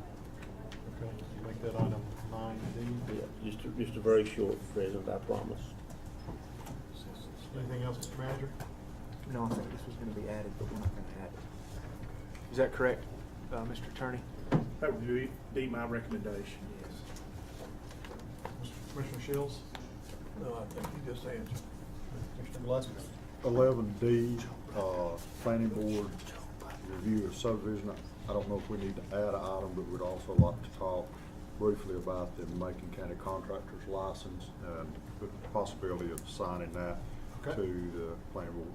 Okay, you make that item 9D. Yeah, just a very short present, I promise. Anything else, Mr. Manager? No, I think this was going to be added, but we're not going to add it. Is that correct, Mr. Attorney? That would be my recommendation, yes. Commissioner Shields? No, I think you just answered. Commissioner Gillespie? 11D, planning board review of subdivision. I don't know if we need to add an item, but we'd also like to talk briefly about the Macon County Contractor's License and the possibility of signing that Okay. to the planning board.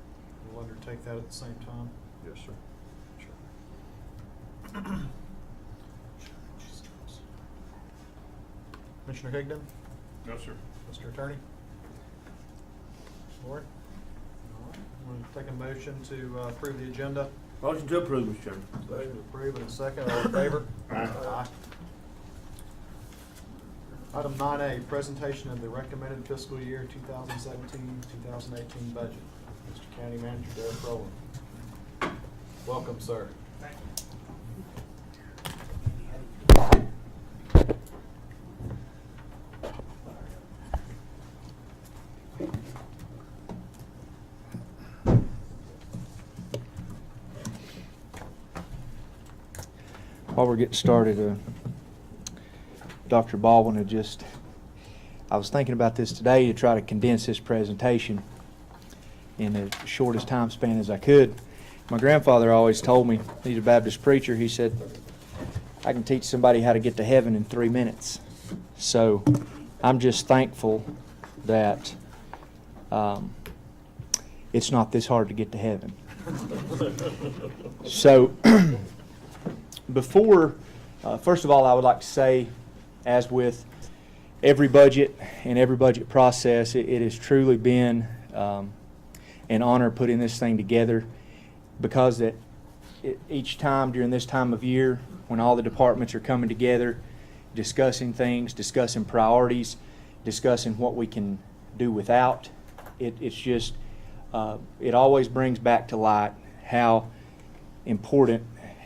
We'll undertake that at the same time. Yes, sir. Commissioner Higdon? No, sir. Mr. Attorney? Lord? All right, I'm going to take a motion to approve the agenda. Motion to approve, Mr. Chairman. Motion to approve in a second. All in favor? Aye. Item 9A, presentation of the recommended fiscal year 2017-2018 budget. Mr. County Manager Derek Rowland. Welcome, sir. Thank you. While we're getting started, Dr. Baldwin I was thinking about this today to try to condense this presentation in the shortest time span as I could. My grandfather always told me, he's a Baptist preacher, he said, I can teach somebody how to get to heaven in 3 minutes. So I'm just thankful that it's not this hard to get to heaven. So before, first of all, I would like to say, as with every budget and every budget process, it has truly been an honor putting this thing together, because each time during this time of year, when all the departments are coming together, discussing things, discussing priorities, discussing what we can do without, it's just, it always brings back to light how important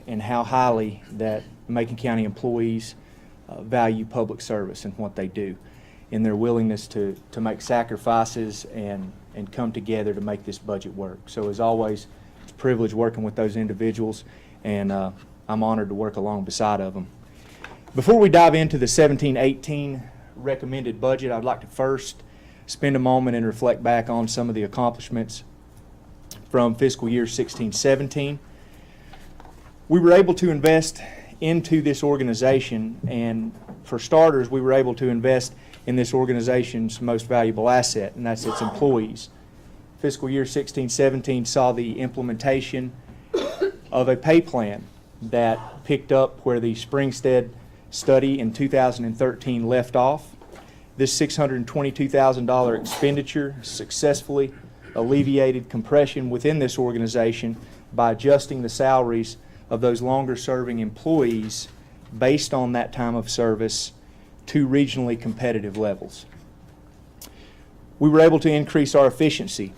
and how highly that Macon County employees value public service and what they do, in their willingness to make sacrifices and come together to make this budget work. So as always, it's a privilege working with those individuals, and I'm honored to work along beside of them. Before we dive into the 17-18 recommended budget, I'd like to first spend a moment and reflect back on some of the accomplishments from fiscal year 16-17. We were able to invest into this organization, and for starters, we were able to invest in this organization's most valuable asset, and that's its employees. Fiscal year 16-17 saw the implementation of a pay plan that picked up where the Springstead study in 2013 left off. This $622,000 expenditure successfully alleviated compression within this organization by adjusting the salaries of those longer-serving employees based on that time of service to regionally competitive levels. We were able to increase our efficiency.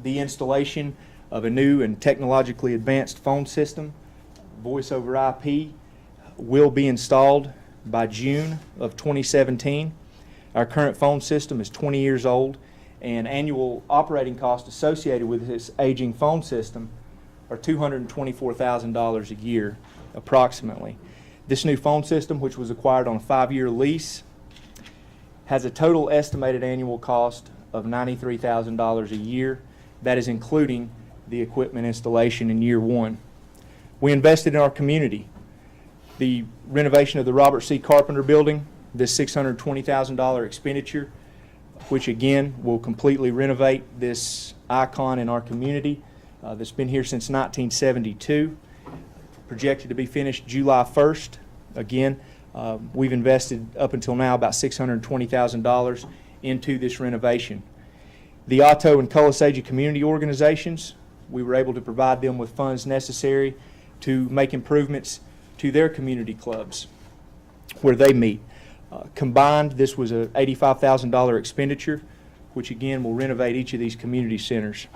The installation of a new and technologically advanced phone system, voice over IP, will be installed by June of 2017. Our current phone system is 20 years old, and annual operating costs associated with this aging phone system are $224,000 a year, approximately. This new phone system, which was acquired on a 5-year lease, has a total estimated annual cost of $93,000 a year. That is including the equipment installation in year one. We invested in our community. The renovation of the Robert C. Carpenter building, this $620,000 expenditure, which again will completely renovate this icon in our community that's been here since 1972, projected to be finished July 1st. Again, we've invested up until now about $620,000 into this renovation. The Otto and Colasaja community organizations, we were able to provide them with funds necessary to make improvements to their community clubs where they meet. Combined, this was an $85,000 expenditure, which again will renovate each of these community centers.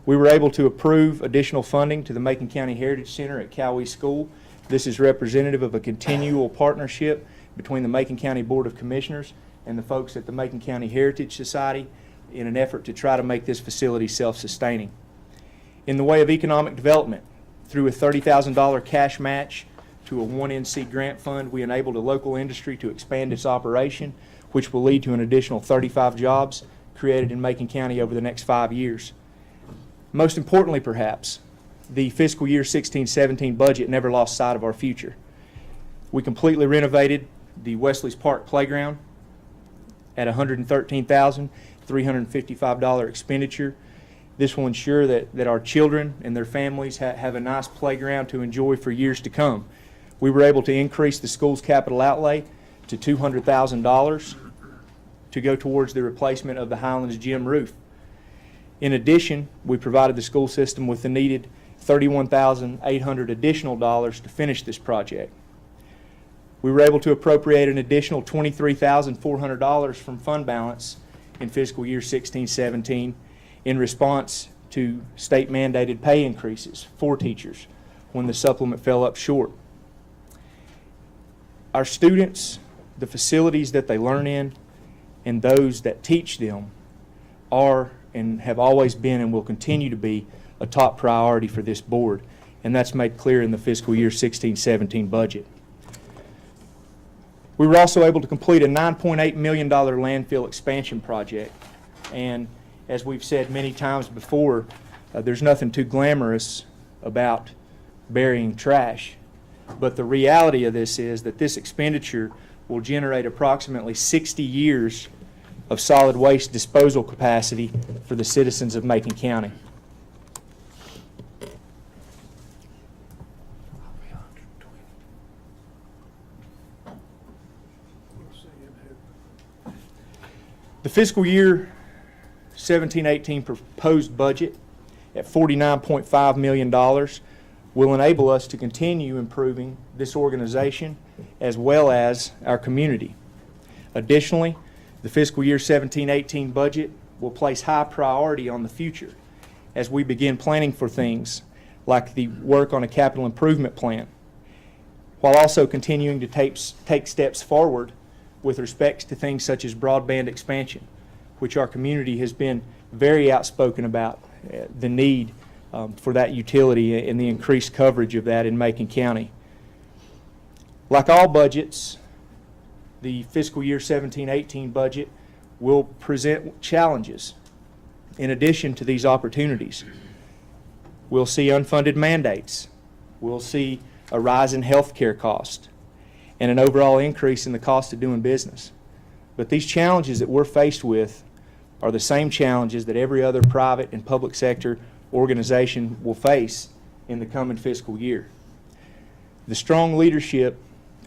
We were able to approve additional funding to the Macon County Heritage Center at Cowee School. This is representative of a continual partnership between the Macon County Board of Commissioners and the folks at the Macon County Heritage Society in an effort to try to make this facility self-sustaining. In the way of economic development, through a $30,000 cash match to a 1NC grant fund, we enabled a local industry to expand its operation, which will lead to an additional 35 jobs created in Macon County over the next 5 years. Most importantly, perhaps, the fiscal year 16-17 budget never lost sight of our future. We completely renovated the Wesley's Park Playground at $113,355 expenditure. This will ensure that our children and their families have a nice playground to enjoy for years to come. We were able to increase the school's capital outlay to $200,000 to go towards the replacement of the Highlands gym roof. In addition, we provided the school system with the needed $31,800 additional dollars to finish this project. We were able to appropriate an additional $23,400 from fund balance in fiscal year 16-17 in response to state mandated pay increases for teachers when the supplement fell up short. Our students, the facilities that they learn in, and those that teach them are and have always been and will continue to be a top priority for this board, and that's made clear in the fiscal year 16-17 budget. We were also able to complete a $9.8 million landfill expansion project, and as we've said many times before, there's nothing too glamorous about burying trash, but the reality of this is that this expenditure will generate approximately 60 years of solid waste disposal capacity for the citizens of Macon County. The fiscal year 17-18 proposed budget at $49.5 million will enable us to continue improving this organization as well as our community. Additionally, the fiscal year 17-18 budget will place high priority on the future as we begin planning for things like the work on a capital improvement plan, while also continuing to take steps forward with respect to things such as broadband expansion, which our community has been very outspoken about the need for that utility and the increased coverage of that in Macon County. Like all budgets, the fiscal year 17-18 budget will present challenges in addition to these opportunities. We'll see unfunded mandates. We'll see a rise in health care cost and an overall increase in the cost of doing business. But these challenges that we're faced with are the same challenges that every other private and public sector organization will face in the coming fiscal year. The strong leadership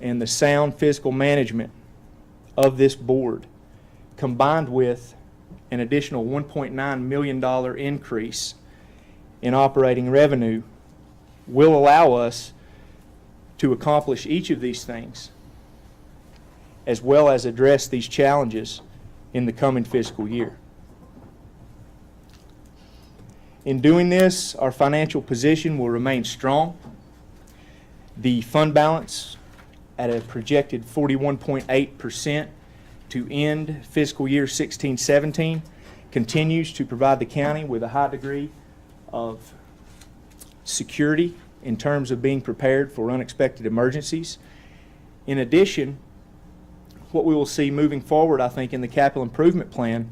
and the sound fiscal management of this board, combined with an additional $1.9 million increase in operating revenue, will allow us to accomplish each of these things, as well as address these challenges in the coming fiscal year. In doing this, our financial position will remain strong. The fund balance at a projected 41.8% to end fiscal year 16-17 continues to provide the county with a high degree of security in terms of being prepared for unexpected emergencies. In addition, what we will see moving forward, I think, in the capital improvement plan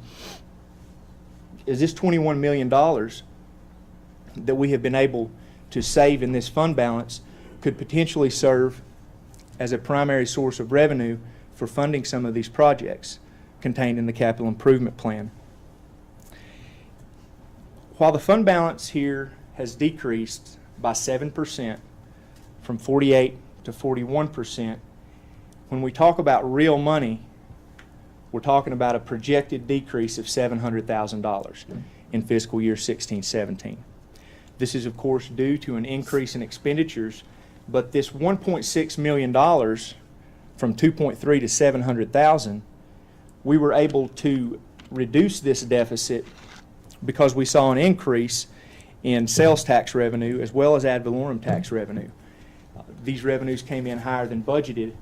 is this $21 million that we have been able to save in this fund balance could potentially serve as a primary source of revenue for funding some of these projects contained in the capital improvement plan. While the fund balance here has decreased by 7% from 48 to 41%, when we talk about real money, we're talking about a projected decrease of $700,000 in fiscal year 16-17. This is, of course, due to an increase in expenditures, but this $1.6 million from 2.3 to 700,000, we were able to reduce this deficit because we saw an increase in sales tax revenue as well as ad valorem tax revenue. These revenues came in higher than budgeted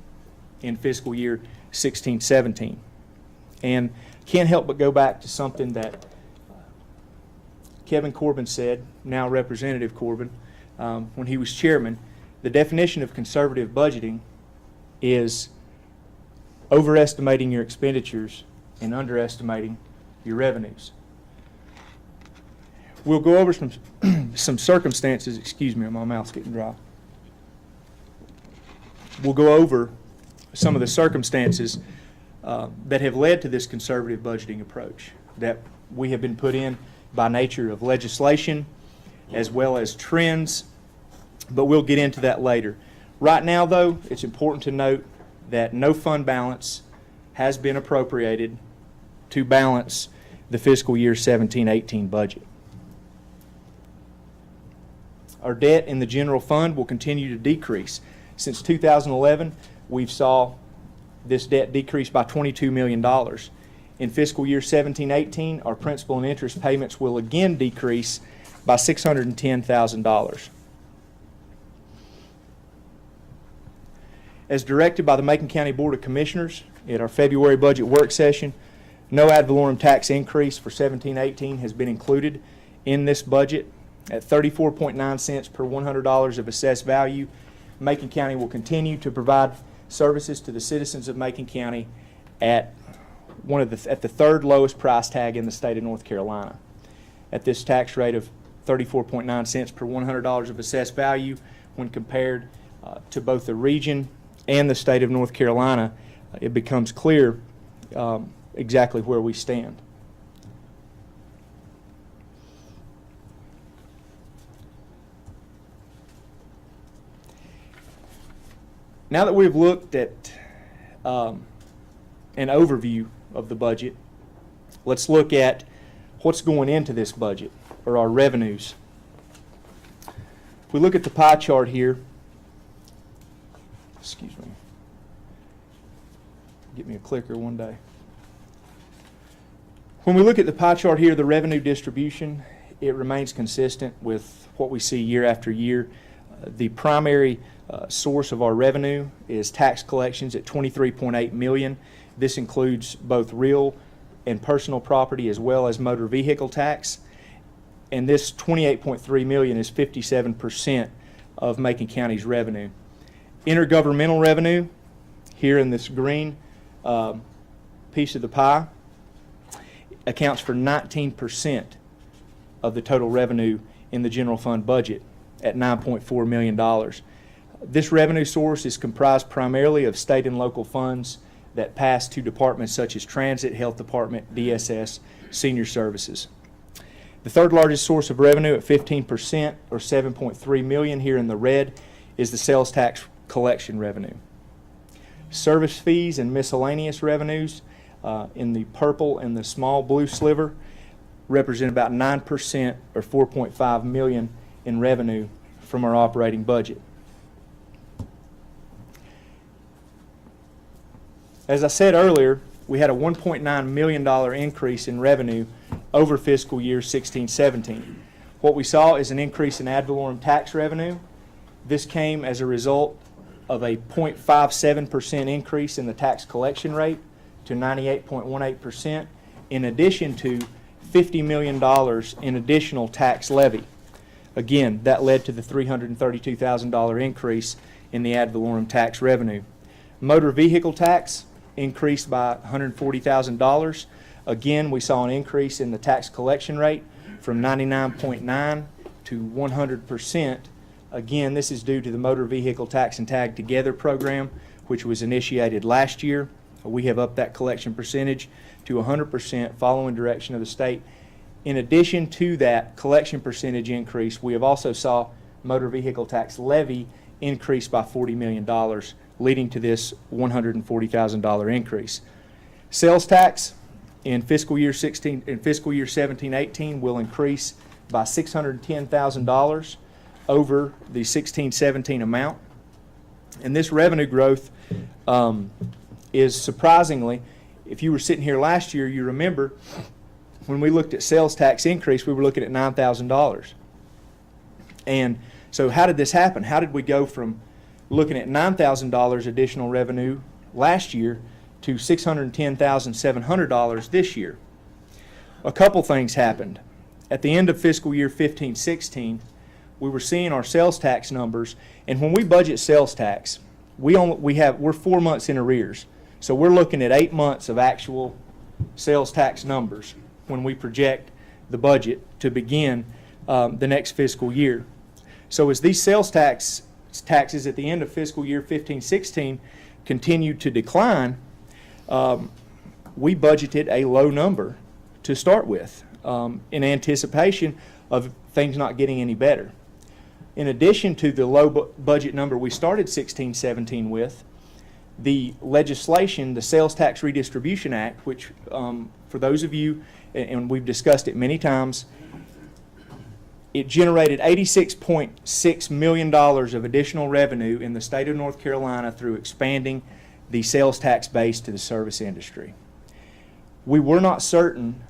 in fiscal year 16-17. And can't help but go back to something that Kevin Corbin said, now Representative Corbin, when he was chairman. The definition of conservative budgeting is overestimating your expenditures and underestimating your revenues. We'll go over some circumstances. Excuse me, my mouth's getting dry. We'll go over some of the circumstances that have led to this conservative budgeting approach that we have been put in by nature of legislation as well as trends, but we'll get into that later. Right now, though, it's important to note that no fund balance has been appropriated to balance the fiscal year 17-18 budget. Our debt in the general fund will continue to decrease. Since 2011, we've saw this debt decrease by $22 million. In fiscal year 17-18, our principal and interest payments will again decrease by $610,000. As directed by the Macon County Board of Commissioners at our February budget work session, no ad valorem tax increase for 17-18 has been included in this budget. At 34.9 cents per $100 of assessed value, Macon County will continue to provide services to the citizens of Macon County at the third lowest price tag in the state of North Carolina. At this tax rate of 34.9 cents per $100 of assessed value, when compared to both the region and the state of North Carolina, it becomes clear exactly where we stand. Now that we've looked at an overview of the budget, let's look at what's going into this budget, or our revenues. If we look at the pie chart here, excuse me, get me a clicker one day. When we look at the pie chart here, the revenue distribution, it remains consistent with what we see year after year. The primary source of our revenue is tax collections at $23.8 million. This includes both real and personal property as well as motor vehicle tax. And this $28.3 million is 57% of Macon County's revenue. Intergovernmental revenue, here in this green piece of the pie, accounts for 19% of the total revenue in the general fund budget at $9.4 million. This revenue source is comprised primarily of state and local funds that pass to departments such as Transit, Health Department, DSS, Senior Services. The third largest source of revenue at 15%, or $7.3 million here in the red, is the sales tax collection revenue. Service fees and miscellaneous revenues in the purple and the small blue sliver represent about 9%, or $4.5 million in revenue from our operating budget. As I said earlier, we had a $1.9 million increase in revenue over fiscal year 16-17. What we saw is an increase in ad valorem tax revenue. This came as a result of a 0.57% increase in the tax collection rate to 98.18%, in addition to $50 million in additional tax levy. Again, that led to the $332,000 increase in the ad valorem tax revenue. Motor vehicle tax increased by $140,000. Again, we saw an increase in the tax collection rate from 99.9 to 100%. Again, this is due to the Motor Vehicle Tax and Tag Together program, which was initiated last year. We have upped that collection percentage to 100% following direction of the state. In addition to that collection percentage increase, we have also saw motor vehicle tax levy increase by $40 million, leading to this $140,000 increase. Sales tax in fiscal year 17-18 will increase by $610,000 over the 16-17 amount. And this revenue growth is surprisingly, if you were sitting here last year, you remember when we looked at sales tax increase, we were looking at $9,000. And so how did this happen? How did we go from looking at $9,000 additional revenue last year to $610,700 this year? A couple things happened. At the end of fiscal year 15-16, we were seeing our sales tax numbers, and when we budget sales tax, we're 4 months in arrears. So we're looking at 8 months of actual sales tax numbers when we project the budget to begin the next fiscal year. So as these sales taxes at the end of fiscal year 15-16 continued to decline, we budgeted a low number to start with in anticipation of things not getting any better. In addition to the low budget number we started 16-17 with, the legislation, the Sales Tax Redistribution Act, which for those of you, and we've discussed it many times, it generated $86.6 million of additional revenue in the state of North Carolina through expanding the sales tax base to the service industry. We were not certain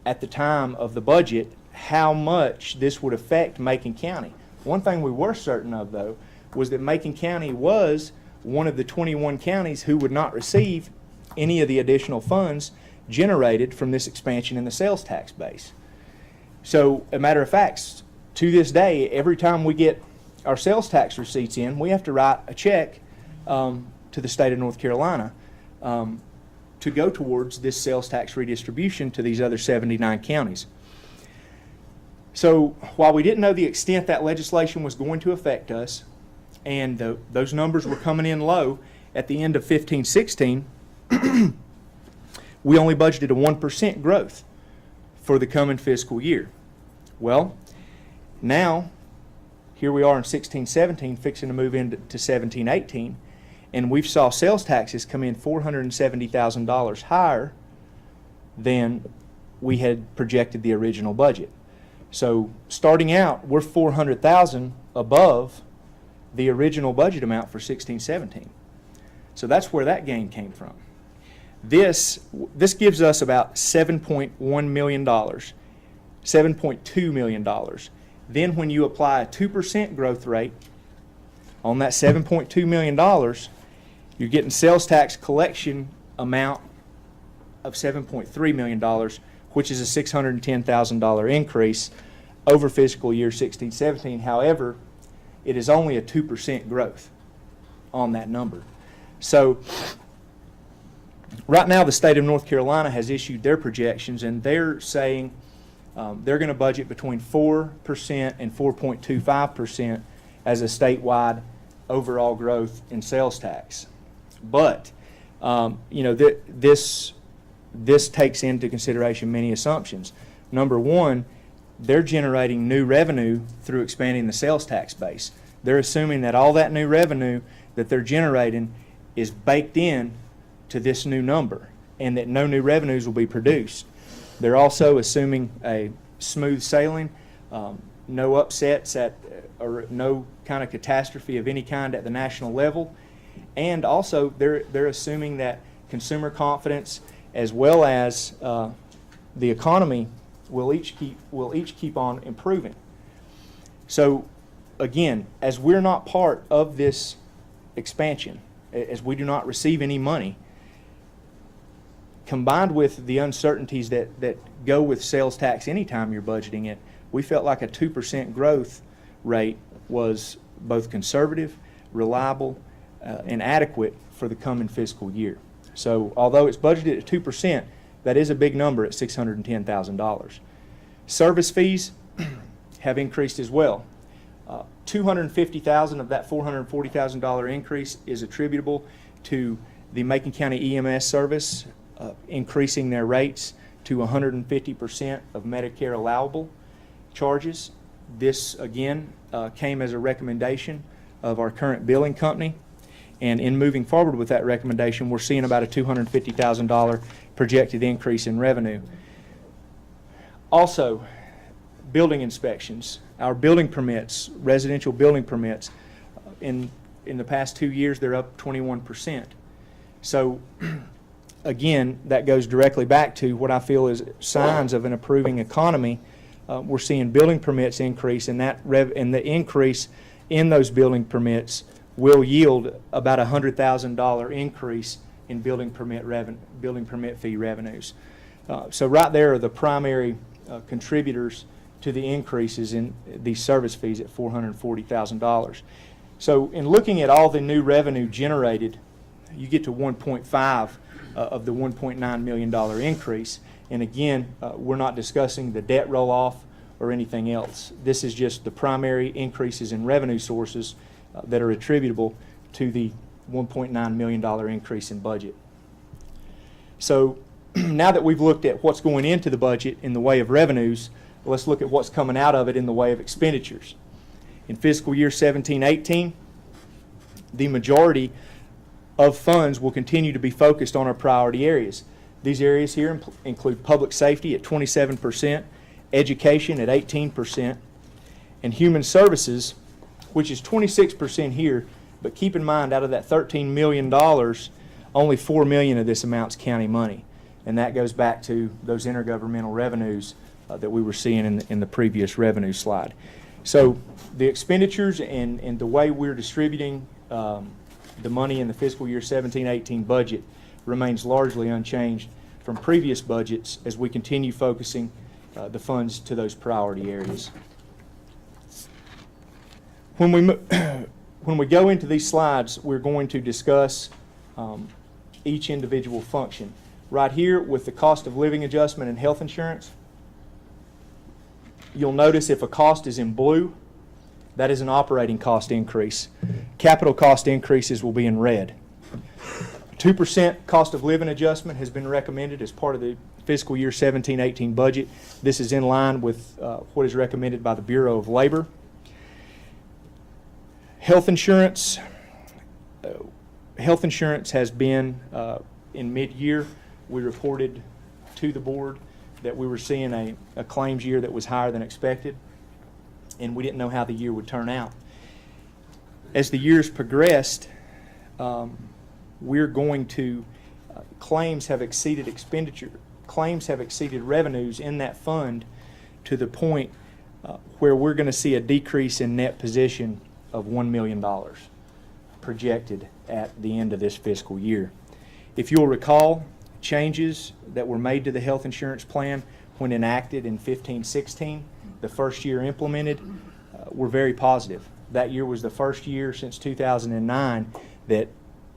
at the time of the budget how much this would affect Macon County. One thing we were certain of, though, was that Macon County was one of the 21 counties who would not receive any of the additional funds generated from this expansion in the sales tax base. So, a matter of fact, to this day, every time we get our sales tax receipts in, we have to write a check to the state of North Carolina to go towards this sales tax redistribution to these other 79 counties. So, while we didn't know the extent that legislation was going to affect us, and those numbers were coming in low at the end of 15-16, we only budgeted a 1% growth for the coming fiscal year. Well, now, here we are in 16-17, fixing to move into 17-18, and we've saw sales taxes come in $470,000 higher than we had projected the original budget. So, starting out, we're $400,000 above the original budget amount for 16-17. So that's where that gain came from. This gives us about $7.1 million, $7.2 million. Then when you apply a 2% growth rate on that $7.2 million, you're getting sales tax collection amount of $7.3 million, which is a $610,000 increase over fiscal year 16-17. However, it is only a 2% growth on that number. So right now the state of North Carolina has issued their projections, and they're saying they're going to budget between 4% and 4.25% as a statewide overall growth in sales tax. But this takes into consideration many assumptions. Number one, they're generating new revenue through expanding the sales tax base. They're assuming that all that new revenue that they're generating is baked in to this new number, and that no new revenues will be produced. They're also assuming a smooth sailing, no upsets or no kind of catastrophe of any kind at the national level, and also they're assuming that consumer confidence as well as the economy will each keep on improving. So again, as we're not part of this expansion, as we do not receive any money, combined with the uncertainties that go with sales tax anytime you're budgeting it, we felt like a 2% growth rate was both conservative, reliable, and adequate for the coming fiscal year. So although it's budgeted at 2%, that is a big number at $610,000. Service fees have increased as well. $250,000 of that $440,000 increase is attributable to the Macon County EMS service increasing their rates to 150% of Medicare allowable charges. This, again, came as a recommendation of our current billing company. And in moving forward with that recommendation, we're seeing about a $250,000 projected increase in revenue. Also, building inspections. Our building permits, residential building permits, in the past 2 years, they're up 21%. So, again, that goes directly back to what I feel is signs of an improving economy. We're seeing building permits increase, and the increase in those building permits will yield about a $100,000 increase in building permit fee revenues. So right there are the primary contributors to the increases in these service fees at $440,000. So in looking at all the new revenue generated, you get to 1.5 of the $1.9 million increase. And again, we're not discussing the debt roll-off or anything else. This is just the primary increases in revenue sources that are attributable to the $1.9 million increase in budget. So now that we've looked at what's going into the budget in the way of revenues, let's look at what's coming out of it in the way of expenditures. In fiscal year 17-18, the majority of funds will continue to be focused on our priority areas. These areas here include public safety at 27%, education at 18%, and human services, which is 26% here, but keep in mind, out of that $13 million, only $4 million of this amount's county money. And that goes back to those intergovernmental revenues that we were seeing in the previous revenue slide. So the expenditures and the way we're distributing the money in the fiscal year 17-18 budget remains largely unchanged from previous budgets as we continue focusing the funds to those priority areas. When we go into these slides, we're going to discuss each individual function. Right here with the cost of living adjustment and health insurance, you'll notice if a cost is in blue, that is an operating cost increase. Capital cost increases will be in red. 2% cost of living adjustment has been recommended as part of the fiscal year 17-18 budget. This is in line with what is recommended by the Bureau of Labor. Health insurance has been in mid-year. We reported to the board that we were seeing a claims year that was higher than expected, and we didn't know how the year would turn out. As the years progressed, we're going to claims have exceeded expenditure. Claims have exceeded revenues in that fund to the point where we're going to see a decrease in net position of $1 million projected at the end of this fiscal year. If you'll recall, changes that were made to the health insurance plan when enacted in 15-16, the first year implemented, were very positive. That year was the first year since 2009 that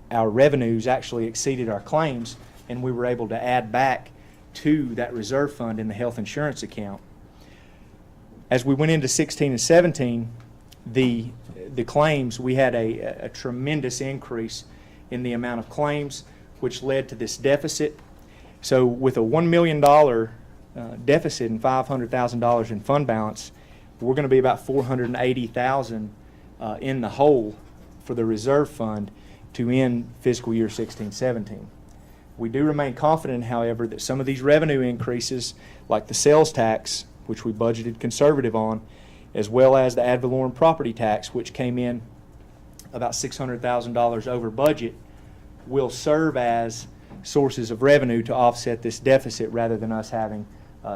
our revenues actually exceeded our claims, and we were able to add back to that reserve fund in the health insurance account. As we went into 16 and 17, the claims, we had a tremendous increase in the amount of claims, which led to this deficit. So with a $1 million deficit and $500,000 in fund balance, we're going to be about $480,000 in the hole for the reserve fund to end fiscal year 16-17. We do remain confident, however, that some of these revenue increases, like the sales tax, which we budgeted conservative on, as well as the ad valorem property tax, which came in about $600,000 over budget, will serve as sources of revenue to offset this deficit rather than us having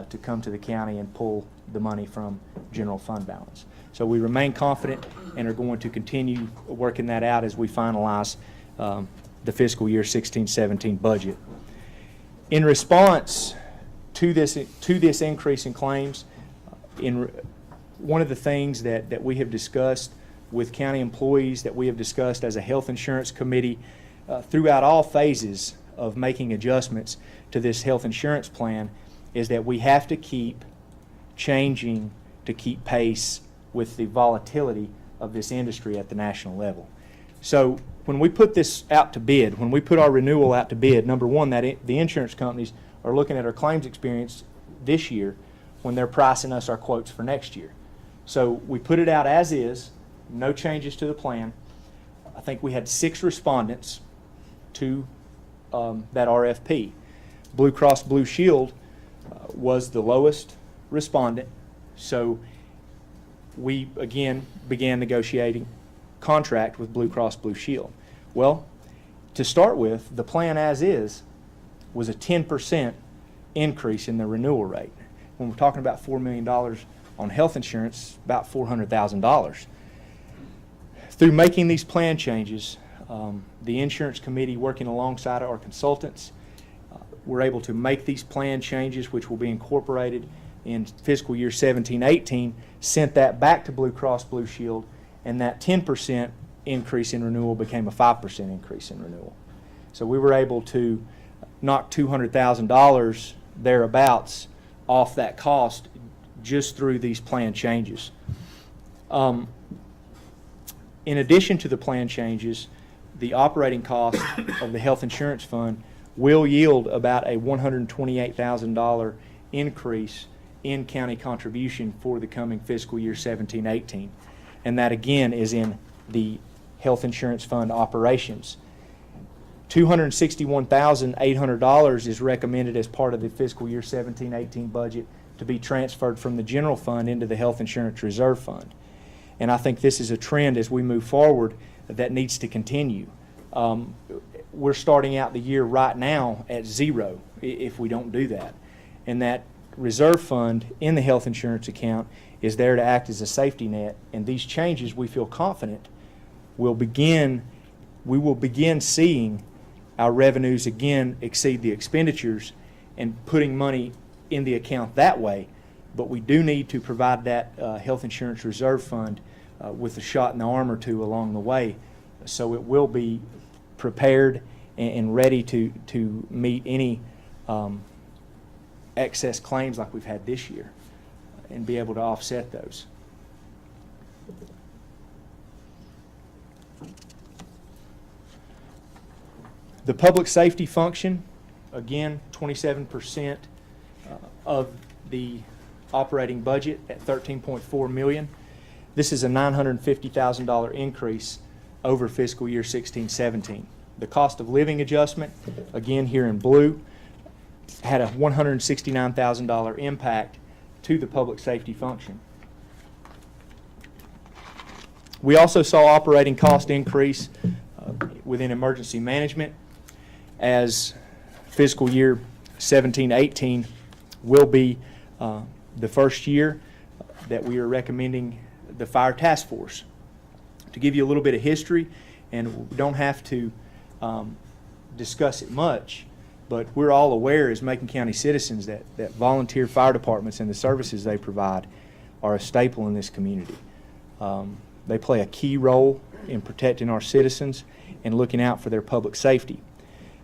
to come to the county and pull the money from general fund balance. So we remain confident and are going to continue working that out as we finalize the fiscal year 16-17 budget. In response to this increase in claims, one of the things that we have discussed with county employees, that we have discussed as a health insurance committee throughout all phases of making adjustments to this health insurance plan is that we have to keep changing to keep pace with the volatility of this industry at the national level. So when we put this out to bid, when we put our renewal out to bid, number one, the insurance companies are looking at our claims experience this year when they're pricing us our quotes for next year. So we put it out as is, no changes to the plan. I think we had 6 respondents to that RFP. Blue Cross Blue Shield was the lowest respondent, so we again began negotiating contract with Blue Cross Blue Shield. Well, to start with, the plan as is was a 10% increase in the renewal rate. When we're talking about $4 million on health insurance, about $400,000. Through making these plan changes, the insurance committee working alongside our consultants, we're able to make these plan changes, which will be incorporated in fiscal year 17-18, sent that back to Blue Cross Blue Shield, and that 10% increase in renewal became a 5% increase in renewal. So we were able to knock $200,000 thereabouts off that cost just through these plan changes. In addition to the plan changes, the operating cost of the health insurance fund will yield about a $128,000 increase in county contribution for the coming fiscal year 17-18. And that again is in the health insurance fund operations. $261,800 is recommended as part of the fiscal year 17-18 budget to be transferred from the general fund into the health insurance reserve fund. And I think this is a trend as we move forward that needs to continue. We're starting out the year right now at 0 if we don't do that. And that reserve fund in the health insurance account is there to act as a safety net. And these changes, we feel confident, we will begin seeing our revenues again exceed the expenditures and putting money in the account that way. But we do need to provide that health insurance reserve fund with a shot in the arm or two along the way, so it will be prepared and ready to meet any excess claims like we've had this year and be able to offset those. The public safety function, again, 27% of the operating budget at $13.4 million. This is a $950,000 increase over fiscal year 16-17. The cost of living adjustment, again here in blue, had a $169,000 impact to the public safety function. We also saw operating cost increase within emergency management, as fiscal year 17-18 will be the first year that we are recommending the fire task force. To give you a little bit of history, and we don't have to discuss it much, but we're all aware as Macon County citizens that volunteer fire departments and the services they provide are a staple in this community. They play a key role in protecting our citizens and looking out for their public safety.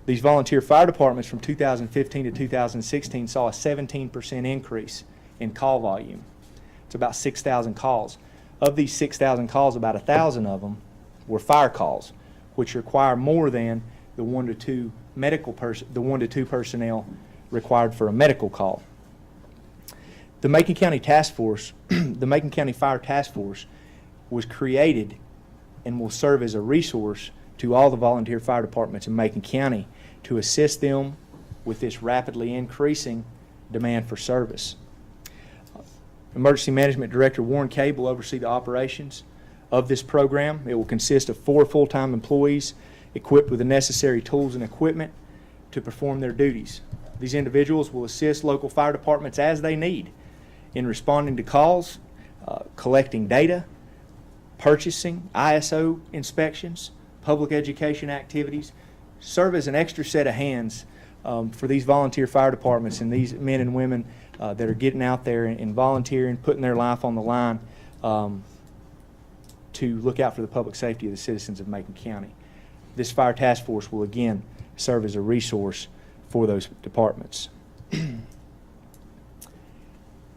These volunteer fire departments from 2015 to 2016 saw a 17% increase in call volume. It's about 6,000 calls. Of these 6,000 calls, about 1,000 of them were fire calls, which require more than the 1 to 2 personnel required for a medical call. The Macon County Task Force, the Macon County Fire Task Force, was created and will serve as a resource to all the volunteer fire departments in Macon County to assist them with this rapidly increasing demand for service. Emergency Management Director Warren Cable will oversee the operations of this program. It will consist of 4 full-time employees equipped with the necessary tools and equipment to perform their duties. These individuals will assist local fire departments as they need in responding to calls, collecting data, purchasing, ISO inspections, public education activities, serve as an extra set of hands for these volunteer fire departments and these men and women that are getting out there and volunteering, putting their life on the line to look out for the public safety of the citizens of Macon County. This fire task force will again serve as a resource for those departments.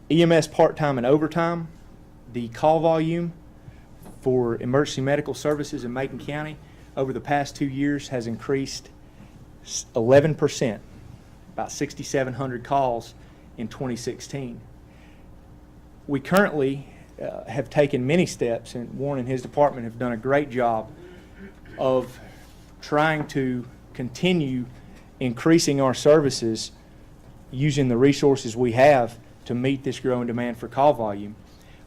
EMS part-time and overtime, the call volume for emergency medical services in Macon County over the past 2 years has increased 11%, about 6,700 calls in 2016. We currently have taken many steps, and Warren and his department have done a great job of trying to continue increasing our services using the resources we have to meet this growing demand for call volume.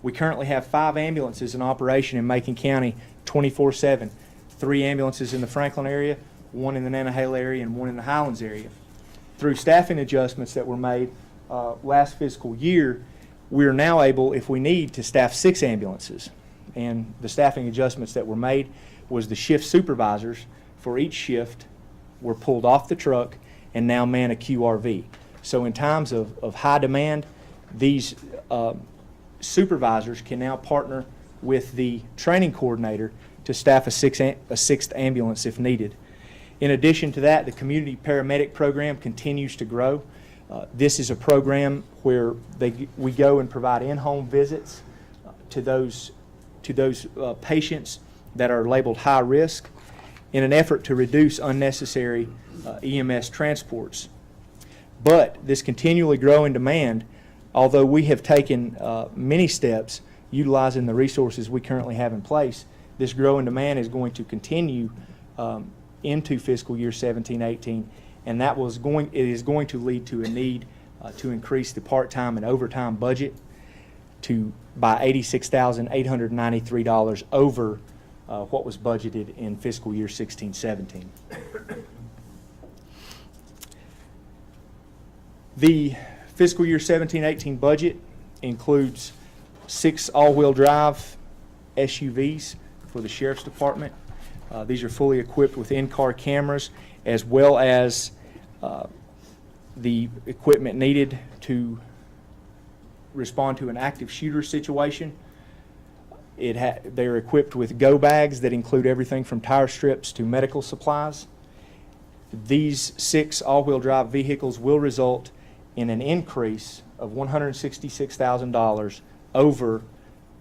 We currently have 5 ambulances in operation in Macon County 24/7, 3 ambulances in the Franklin area, 1 in the Nantahala area, and 1 in the Highlands area. Through staffing adjustments that were made last fiscal year, we are now able, if we need, to staff 6 ambulances. And the staffing adjustments that were made was the shift supervisors for each shift were pulled off the truck and now man a QRV. So in times of high demand, these supervisors can now partner with the training coordinator to staff a 6th ambulance if needed. In addition to that, the community paramedic program continues to grow. This is a program where we go and provide in-home visits to those patients that are labeled high risk in an effort to reduce unnecessary EMS transports. But this continually growing demand, although we have taken many steps utilizing the resources we currently have in place, this growing demand is going to continue into fiscal year 17-18, and it is going to lead to a need to increase the part-time and overtime budget by $86,893 over what was budgeted in fiscal year 16-17. The fiscal year 17-18 budget includes 6 all-wheel drive SUVs for the Sheriff's Department. These are fully equipped with in-car cameras as well as the equipment needed to respond to an active shooter situation. They're equipped with go bags that include everything from tire strips to medical supplies. These 6 all-wheel drive vehicles will result in an increase of $166,000 over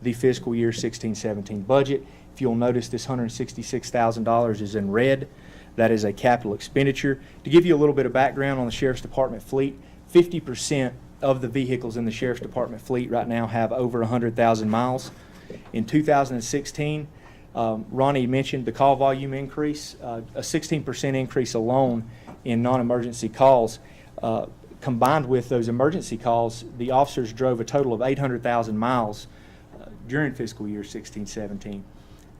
the fiscal year 16-17 budget. If you'll notice, this $166,000 is in red. That is a capital expenditure. To give you a little bit of background on the Sheriff's Department fleet, 50% of the vehicles in the Sheriff's Department fleet right now have over 100,000 miles. In 2016, Ronnie mentioned the call volume increase, a 16% increase alone in non-emergency calls. Combined with those emergency calls, the officers drove a total of 800,000 miles during fiscal year 16-17.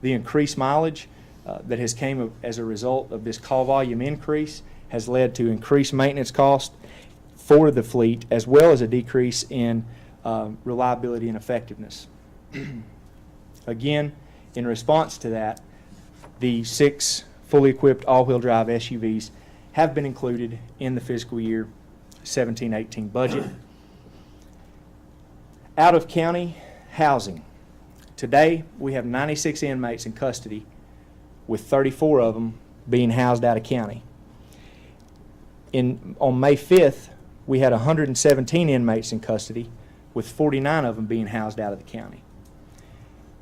The increased mileage that has came as a result of this call volume increase has led to increased maintenance costs for the fleet, as well as a decrease in reliability and effectiveness. Again, in response to that, the 6 fully equipped all-wheel drive SUVs have been included in the fiscal year 17-18 budget. Out of county housing. Today, we have 96 inmates in custody, with 34 of them being housed out of county. On May 5th, we had 117 inmates in custody, with 49 of them being housed out of the county.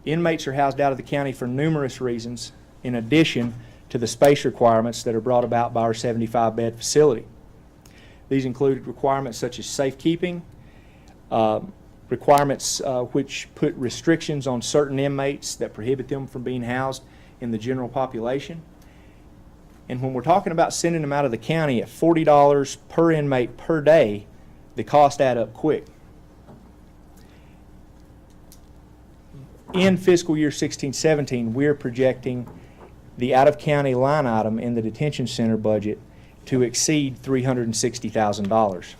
Inmates are housed out of the county for numerous reasons, in addition to the space requirements that are brought about by our 75-bed facility. These include requirements such as safekeeping, requirements which put restrictions on certain inmates that prohibit them from being housed in the general population. And when we're talking about sending them out of the county at $40 per inmate per day, the costs add up quick. In fiscal year 16-17, we're projecting the out-of-county line item in the detention center budget to exceed $360,000.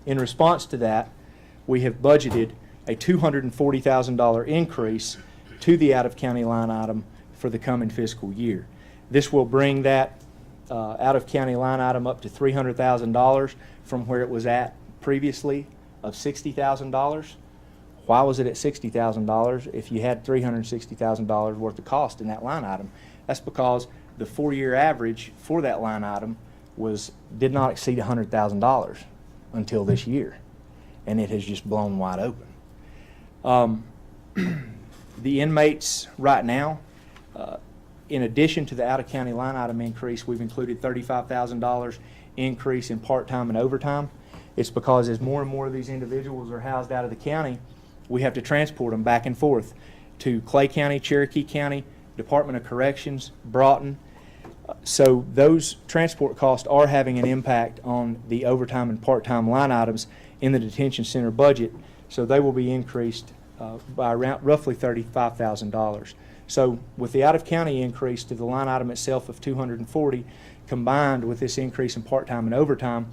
In response to that, we have budgeted a $240,000 increase to the out-of-county line item for the coming fiscal year. This will bring that out-of-county line item up to $300,000 from where it was at previously of $60,000. Why was it at $60,000 if you had $360,000 worth of cost in that line item? That's because the 4-year average for that line item did not exceed $100,000 until this year, and it has just blown wide open. The inmates right now, in addition to the out-of-county line item increase, we've included $35,000 increase in part-time and overtime. It's because as more and more of these individuals are housed out of the county, we have to transport them back and forth to Clay County, Cherokee County, Department of Corrections, Broughton. So those transport costs are having an impact on the overtime and part-time line items in the detention center budget. So they will be increased by around roughly $35,000. So with the out-of-county increase to the line item itself of $240, combined with this increase in part-time and overtime,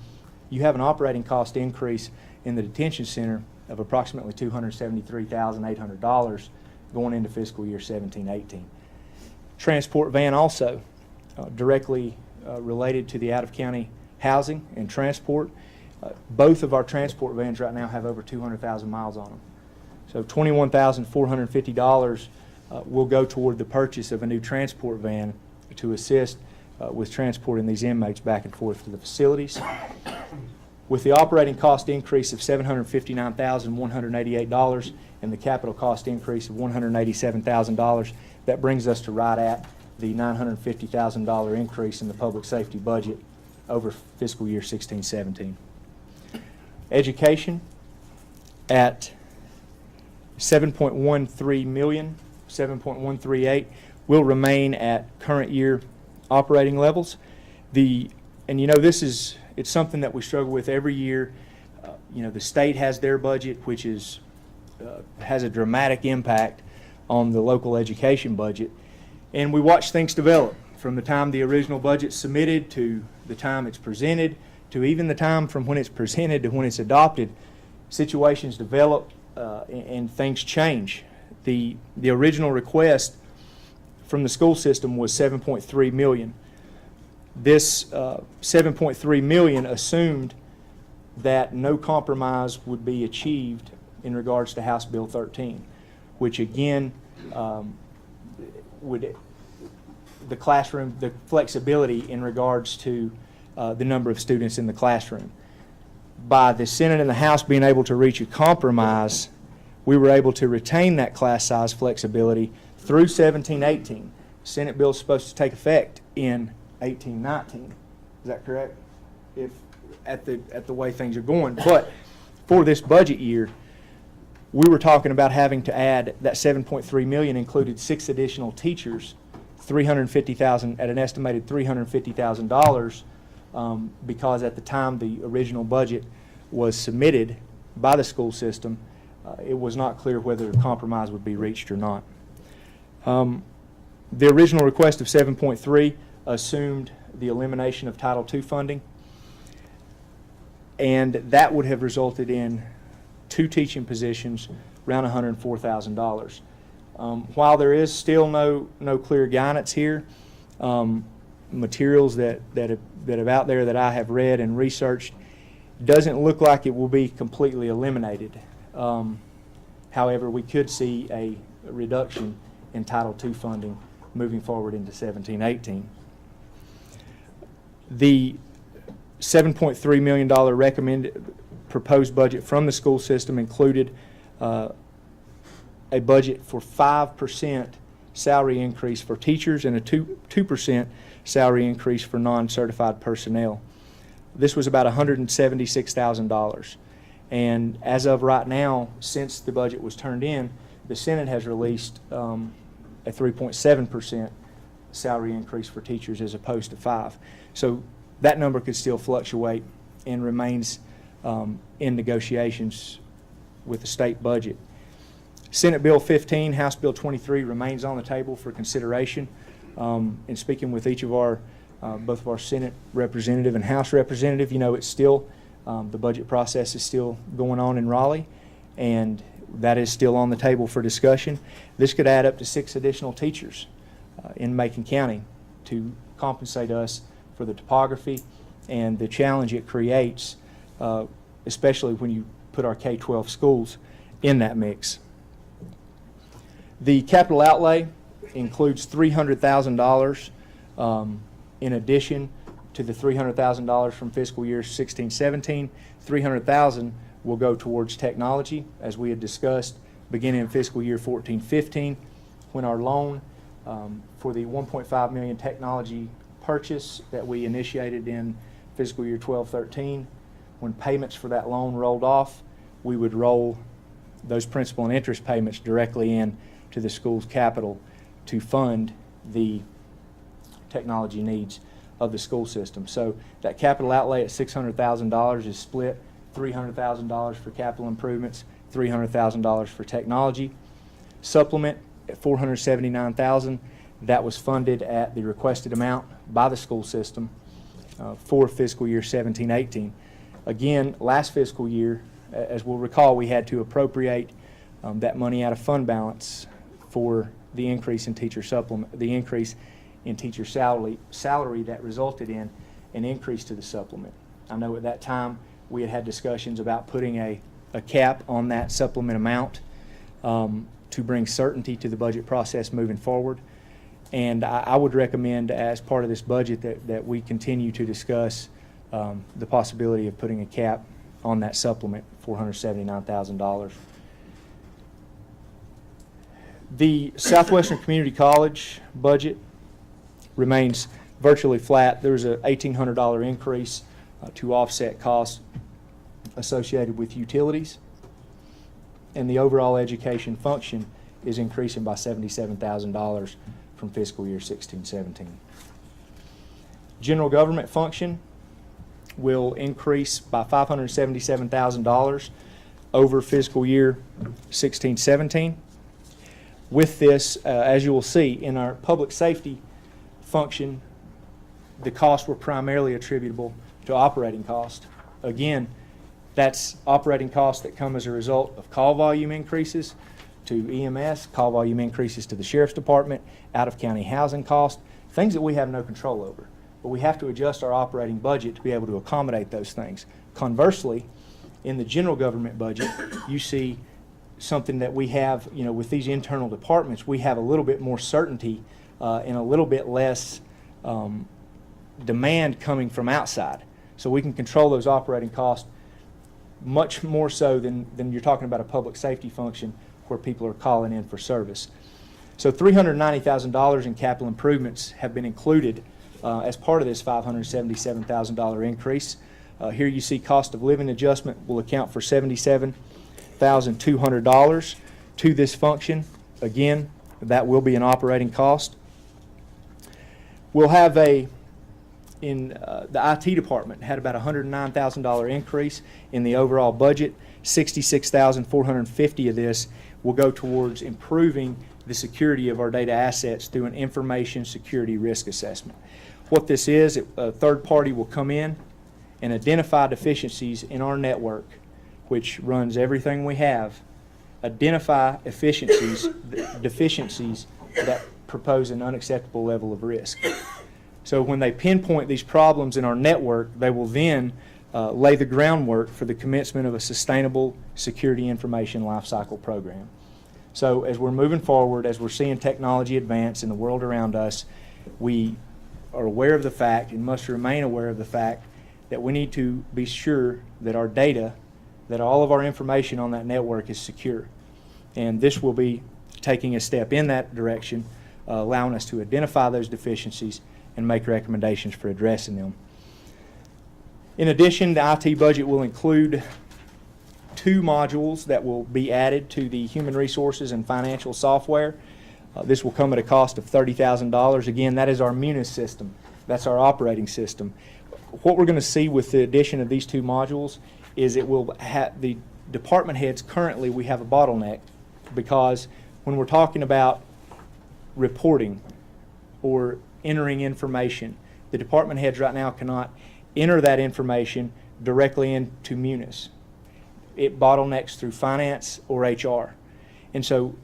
you have an operating cost increase in the detention center of approximately $273,800 going into fiscal year 17-18. Transport van also directly related to the out-of-county housing and transport. Both of our transport vans right now have over 200,000 miles on them. So $21,450 will go toward the purchase of a new transport van to assist with transporting these inmates back and forth to the facilities. With the operating cost increase of $759,188 and the capital cost increase of $187,000, that brings us to right at the $950,000 increase in the public safety budget over fiscal year 16-17. Education at $7.13 million, $7.138 will remain at current year operating levels. And you know, it's something that we struggle with every year. You know, the state has their budget, which has a dramatic impact on the local education budget. And we watch things develop from the time the original budget's submitted to the time it's presented to even the time from when it's presented to when it's adopted. Situations develop and things change. The original request from the school system was $7.3 million. This $7.3 million assumed that no compromise would be achieved in regards to House Bill 13, which again would the flexibility in regards to the number of students in the classroom. By the Senate and the House being able to reach a compromise, we were able to retain that class size flexibility through 17-18. Senate bill is supposed to take effect in 18-19. Is that correct? If at the way things are going. But for this budget year, we were talking about having to add that $7.3 million included 6 additional teachers, $350,000 at an estimated $350,000, because at the time the original budget was submitted by the school system, it was not clear whether a compromise would be reached or not. The original request of 7.3 assumed the elimination of Title II funding, and that would have resulted in 2 teaching positions, around $104,000. While there is still no clear guidance here, materials that have out there that I have read and researched, doesn't look like it will be completely eliminated. However, we could see a reduction in Title II funding moving forward into 17-18. The $7.3 million recommended proposed budget from the school system included a budget for 5% salary increase for teachers and a 2% salary increase for non-certified personnel. This was about $176,000. And as of right now, since the budget was turned in, the Senate has released a 3.7% salary increase for teachers as opposed to 5%. So that number could still fluctuate and remains in negotiations with the state budget. Senate Bill 15, House Bill 23 remains on the table for consideration. In speaking with each of both of our Senate representative and House representative, you know, it's still, the budget process is still going on in Raleigh, and that is still on the table for discussion. This could add up to 6 additional teachers in Macon County to compensate us for the topography and the challenge it creates, especially when you put our K-12 schools in that mix. The capital outlay includes $300,000 In addition to the $300,000 from fiscal year 16-17, $300,000 will go towards technology, as we had discussed, beginning in fiscal year 14-15, when our loan for the $1.5 million technology purchase that we initiated in fiscal year 12-13, when payments for that loan rolled off, we would roll those principal and interest payments directly in to the school's capital to fund the technology needs of the school system. So that capital outlay at $600,000 is split $300,000 for capital improvements, $300,000 for technology. Supplement at $479,000, that was funded at the requested amount by the school system for fiscal year 17-18. Again, last fiscal year, as we'll recall, we had to appropriate that money out of fund balance for the increase in teacher supplement, the increase in teacher salary that resulted in an increase to the supplement. I know at that time we had discussions about putting a cap on that supplement amount to bring certainty to the budget process moving forward. And I would recommend, as part of this budget, that we continue to discuss the possibility of putting a cap on that supplement, $479,000. The Southwestern Community College budget remains virtually flat. There's an $1,800 increase to offset costs associated with utilities, and the overall education function is increasing by $77,000 from fiscal year 16-17. General government function will increase by $577,000 over fiscal year 16-17. With this, as you will see, in our public safety function, the costs were primarily attributable to operating costs. Again, that's operating costs that come as a result of call volume increases to EMS, call volume increases to the Sheriff's Department, out-of-county housing costs, things that we have no control over. But we have to adjust our operating budget to be able to accommodate those things. Conversely, in the general government budget, you see something that we have, with these internal departments, we have a little bit more certainty and a little bit less demand coming from outside. So we can control those operating costs much more so than you're talking about a public safety function where people are calling in for service. So $390,000 in capital improvements have been included as part of this $577,000 increase. Here you see cost of living adjustment will account for $77,200 to this function. Again, that will be an operating cost. We'll have the IT department had about $109,000 increase in the overall budget. $66,450 of this will go towards improving the security of our data assets through an information security risk assessment. What this is, a third party will come in and identify deficiencies in our network, which runs everything we have, identify deficiencies that propose an unacceptable level of risk. So when they pinpoint these problems in our network, they will then lay the groundwork for the commencement of a sustainable security information lifecycle program. So as we're moving forward, as we're seeing technology advance in the world around us, we are aware of the fact and must remain aware of the fact that we need to be sure that our data, that all of our information on that network is secure. And this will be taking a step in that direction, allowing us to identify those deficiencies and make recommendations for addressing them. In addition, the IT budget will include 2 modules that will be added to the human resources and financial software. This will come at a cost of $30,000. Again, that is our Munis system. That's our operating system. What we're going to see with the addition of these 2 modules is it will have the department heads. Currently, we have a bottleneck because when we're talking about reporting or entering information, the department heads right now cannot enter that information directly into Munis. It bottlenecks through finance or HR. And so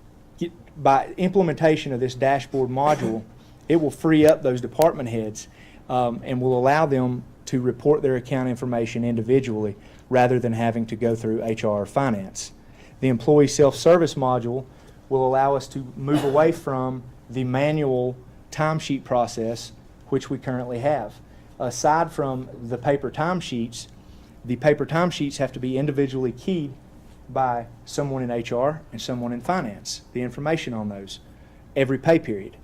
by implementation of this dashboard module, it will free up those department heads and will allow them to report their account information individually rather than having to go through HR or finance. The employee self-service module will allow us to move away from the manual timesheet process which we currently have. Aside from the paper timesheets, the paper timesheets have to be individually keyed by someone in HR and someone in finance, the information on those, every pay period.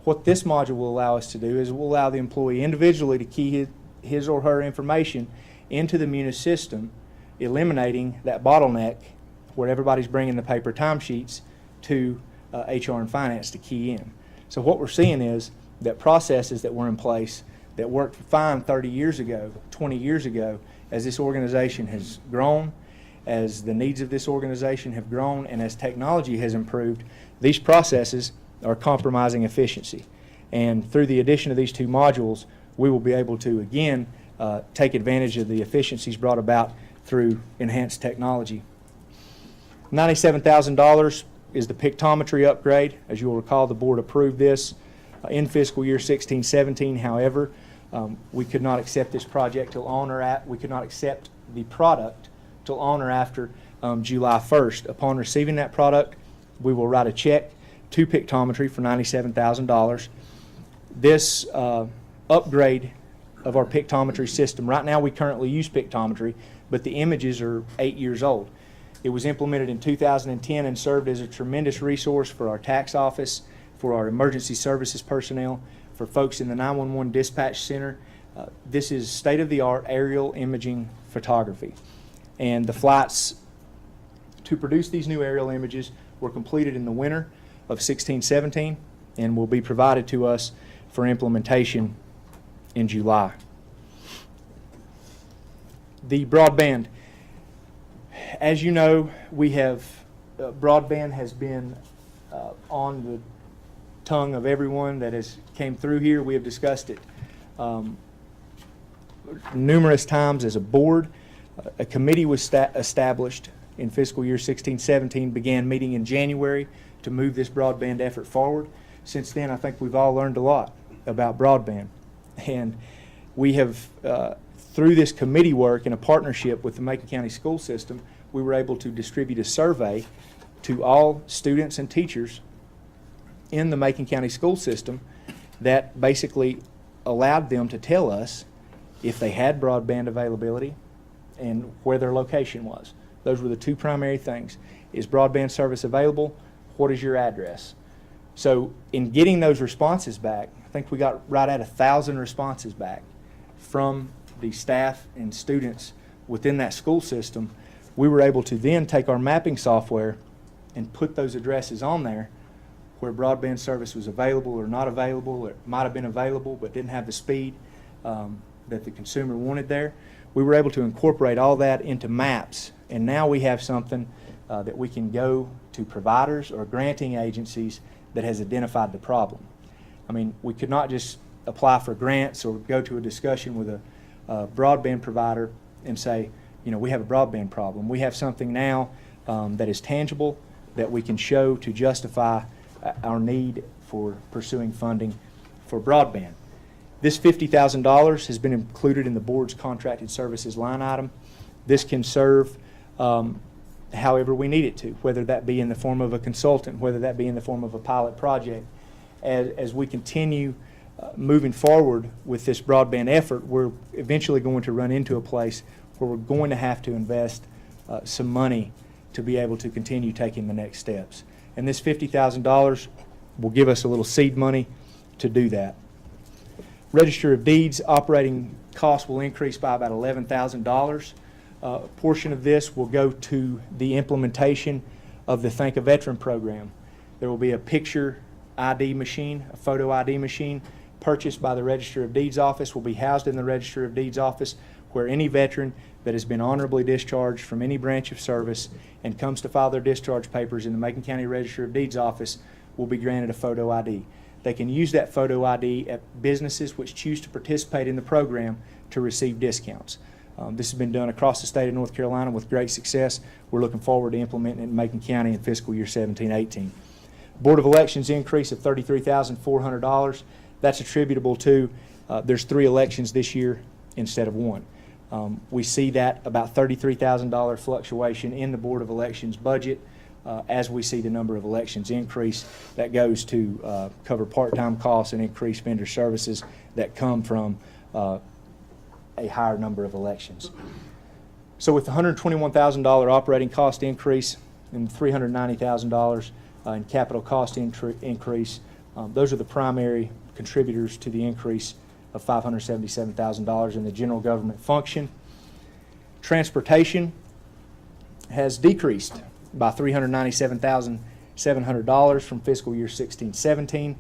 What this module will allow us to do is it will allow the employee individually to key his or her information into the Munis system, eliminating that bottleneck where everybody's bringing the paper timesheets to HR and finance to key in. So what we're seeing is that processes that were in place that worked fine 30 years ago, 20 years ago, as this organization has grown, as the needs of this organization have grown, and as technology has improved, these processes are compromising efficiency. And through the addition of these two modules, we will be able to, again, take advantage of the efficiencies brought about through enhanced technology. $97,000 is the pictometry upgrade. As you will recall, the board approved this in fiscal year 16-17. However, we could not accept this project till on or at, we could not accept the product till on or after July 1st. Upon receiving that product, we will write a check to Pictometry for $97,000. This upgrade of our Pictometry system, right now we currently use Pictometry, but the images are 8 years old. It was implemented in 2010 and served as a tremendous resource for our tax office, for our emergency services personnel, for folks in the 911 dispatch center. This is state-of-the-art aerial imaging photography. And the flights to produce these new aerial images were completed in the winter of 16-17 and will be provided to us for implementation in July. The broadband. As you know, we have, broadband has been on the tongue of everyone that has came through here. We have discussed it numerous times as a board. A committee was established in fiscal year 16-17, began meeting in January to move this broadband effort forward. Since then, I think we've all learned a lot about broadband. And we have, through this committee work in a partnership with the Macon County School System, we were able to distribute a survey to all students and teachers in the Macon County School System that basically allowed them to tell us if they had broadband availability and where their location was. Those were the two primary things. Is broadband service available? What is your address? So in getting those responses back, I think we got right at 1,000 responses back from the staff and students within that school system. We were able to then take our mapping software and put those addresses on there where broadband service was available or not available, or it might have been available but didn't have the speed that the consumer wanted there. We were able to incorporate all that into maps, and now we have something that we can go to providers or granting agencies that has identified the problem. I mean, we could not just apply for grants or go to a discussion with a broadband provider and say, you know, we have a broadband problem. We have something now that is tangible that we can show to justify our need for pursuing funding for broadband. This $50,000 has been included in the board's contracted services line item. This can serve however we need it to, whether that be in the form of a consultant, whether that be in the form of a pilot project. As we continue moving forward with this broadband effort, we're eventually going to run into a place where we're going to have to invest some money to be able to continue taking the next steps. And this $50,000 will give us a little seed money to do that. Register of Deeds operating costs will increase by about $11,000. A portion of this will go to the implementation of the Thank a Veteran program. There will be a picture ID machine, a photo ID machine, purchased by the Register of Deeds office, will be housed in the Register of Deeds office, where any veteran that has been honorably discharged from any branch of service and comes to file their discharge papers in the Macon County Register of Deeds office will be granted a photo ID. They can use that photo ID at businesses which choose to participate in the program to receive discounts. This has been done across the state of North Carolina with great success. We're looking forward to implementing it in Macon County in fiscal year 17-18. Board of Elections increase of $33,400. That's attributable to there's 3 elections this year instead of 1. We see that about $33,000 fluctuation in the Board of Elections budget as we see the number of elections increase. That goes to cover part-time costs and increase vendor services that come from a higher number of elections. So with the $121,000 operating cost increase and $390,000 in capital cost increase, those are the primary contributors to the increase of $577,000 in the general government function. Transportation has decreased by $397,700 from fiscal year 16-17.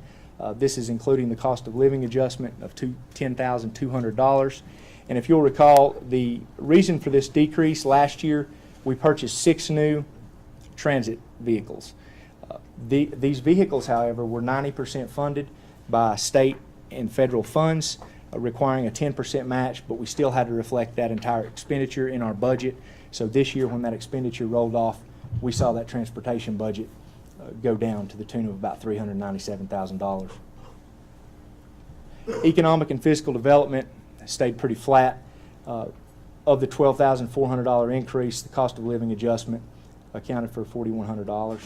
This is including the cost of living adjustment of $10,200. And if you'll recall, the reason for this decrease last year, we purchased 6 new transit vehicles. These vehicles, however, were 90% funded by state and federal funds, requiring a 10% match, but we still had to reflect that entire expenditure in our budget. So this year, when that expenditure rolled off, we saw that transportation budget go down to the tune of about $397,000. Economic and fiscal development stayed pretty flat. Of the $12,400 increase, the cost of living adjustment accounted for $4,100.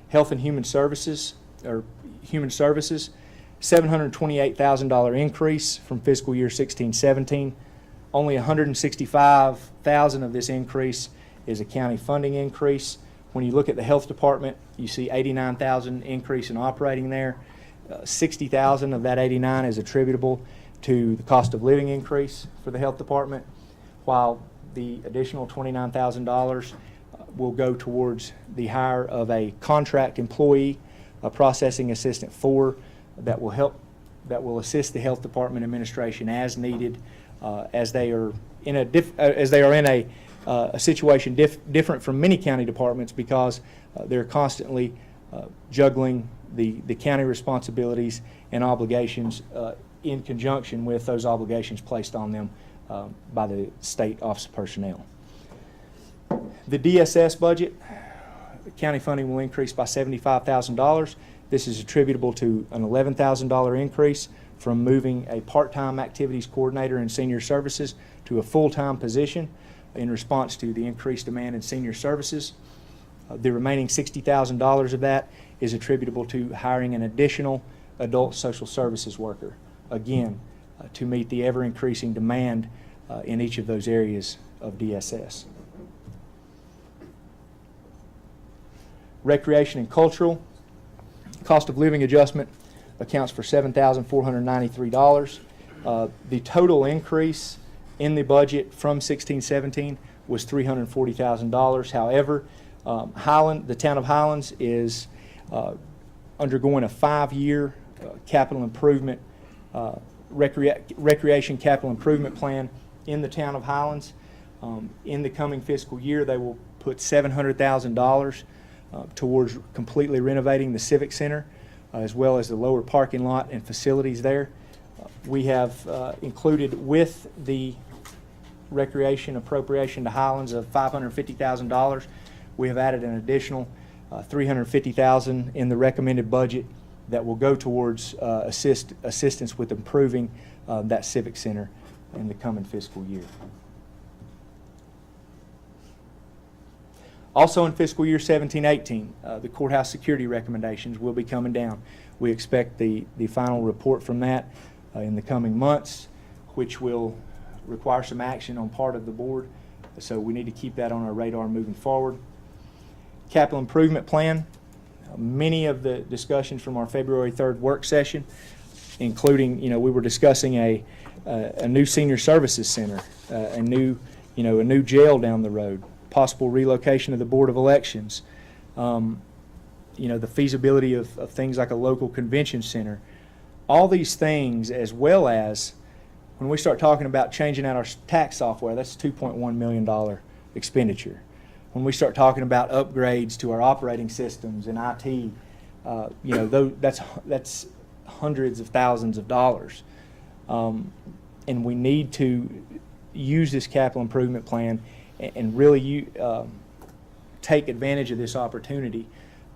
Health and Human Services, $728,000 increase from fiscal year 16-17. Only $165,000 of this increase is a county funding increase. When you look at the health department, you see $89,000 increase in operating there. $60,000 of that $89,000 is attributable to the cost of living increase for the health department, while the additional $29,000 will go towards the hire of a contract employee, a processing assistant 4, that will assist the health department administration as needed, as they are in a situation different from many county departments, because they're constantly juggling the county responsibilities and obligations in conjunction with those obligations placed on them by the state Office of Personnel. The DSS budget, county funding will increase by $75,000. This is attributable to an $11,000 increase from moving a part-time activities coordinator in senior services to a full-time position in response to the increased demand in senior services. The remaining $60,000 of that is attributable to hiring an additional adult social services worker, again, to meet the ever-increasing demand in each of those areas of DSS. Recreation and cultural, cost of living adjustment accounts for $7,493. The total increase in the budget from 16-17 was $340,000. However, the town of Highlands is undergoing a 5-year capital improvement, recreation capital improvement plan in the town of Highlands. In the coming fiscal year, they will put $700,000 towards completely renovating the Civic Center, as well as the lower parking lot and facilities there. We have included with the recreation appropriation to Highlands of $550,000. We have added an additional $350,000 in the recommended budget that will go towards assistance with improving that Civic Center in the coming fiscal year. Also in fiscal year 17-18, the courthouse security recommendations will be coming down. We expect the final report from that in the coming months, which will require some action on part of the board. So we need to keep that on our radar moving forward. Capital improvement plan. Many of the discussions from our February 3rd work session, including, we were discussing a new senior services center, a new jail down the road, possible relocation of the Board of Elections, the feasibility of things like a local convention center. All these things, as well as when we start talking about changing out our tax software, that's a $2.1 million expenditure. When we start talking about upgrades to our operating systems and IT, that's hundreds of thousands of dollars. And we need to use this capital improvement plan and really take advantage of this opportunity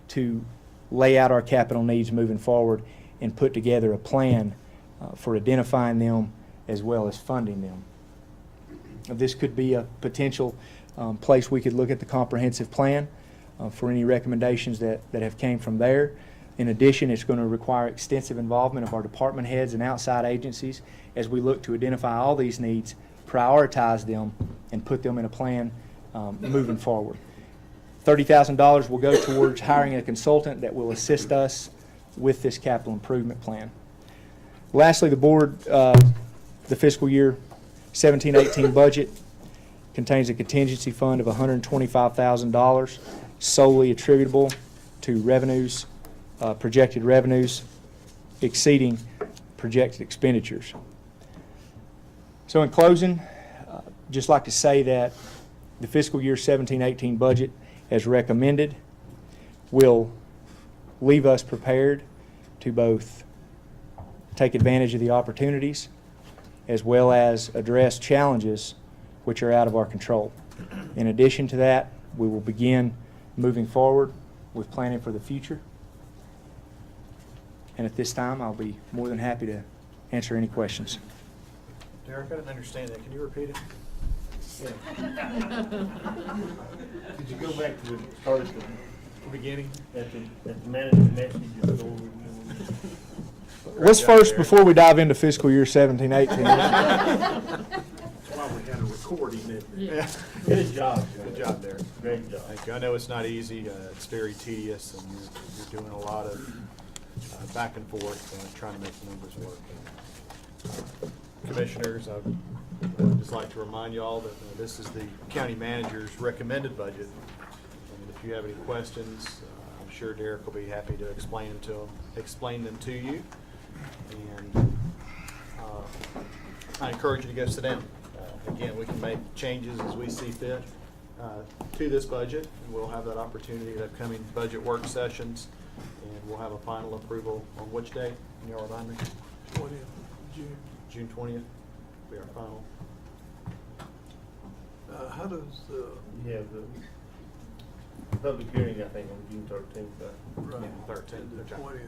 to lay out our capital needs moving forward and put together a plan for identifying them as well as funding them. This could be a potential place we could look at the comprehensive plan for any recommendations that have came from there. In addition, it's going to require extensive involvement of our department heads and outside agencies as we look to identify all these needs, prioritize them, and put them in a plan moving forward. $30,000 will go towards hiring a consultant that will assist us with this capital improvement plan. Lastly, the board, the fiscal year 17-18 budget contains a contingency fund of $125,000 solely attributable to revenues, projected revenues exceeding projected expenditures. So in closing, just like to say that the fiscal year 17-18 budget as recommended will leave us prepared to both take advantage of the opportunities as well as address challenges which are out of our control. In addition to that, we will begin moving forward with planning for the future. And at this time, I'll be more than happy to answer any questions. Derek, I didn't understand that. Can you repeat it? Could you go back to the start of the Beginning? at the management message and go over again? Let's first, before we dive into fiscal year 17-18. That's why we had a recording, isn't it? Yeah. Good job. Good job, Derek. Great job. Thank you. I know it's not easy. It's very tedious, and you're doing a lot of back and forth, trying to make the numbers work. Commissioners, I'd just like to remind you all that this is the county manager's recommended budget. And if you have any questions, I'm sure Derek will be happy to explain them to you. And I encourage you to go sit down. Again, we can make changes as we see fit to this budget, and we'll have that opportunity at upcoming budget work sessions, and we'll have a final approval on which day? Can you all remind me? 20th June. June 20th will be our final. How does, You have the public hearing, I think, on June 13th. right, Yeah, 13th, and the okay. 20th is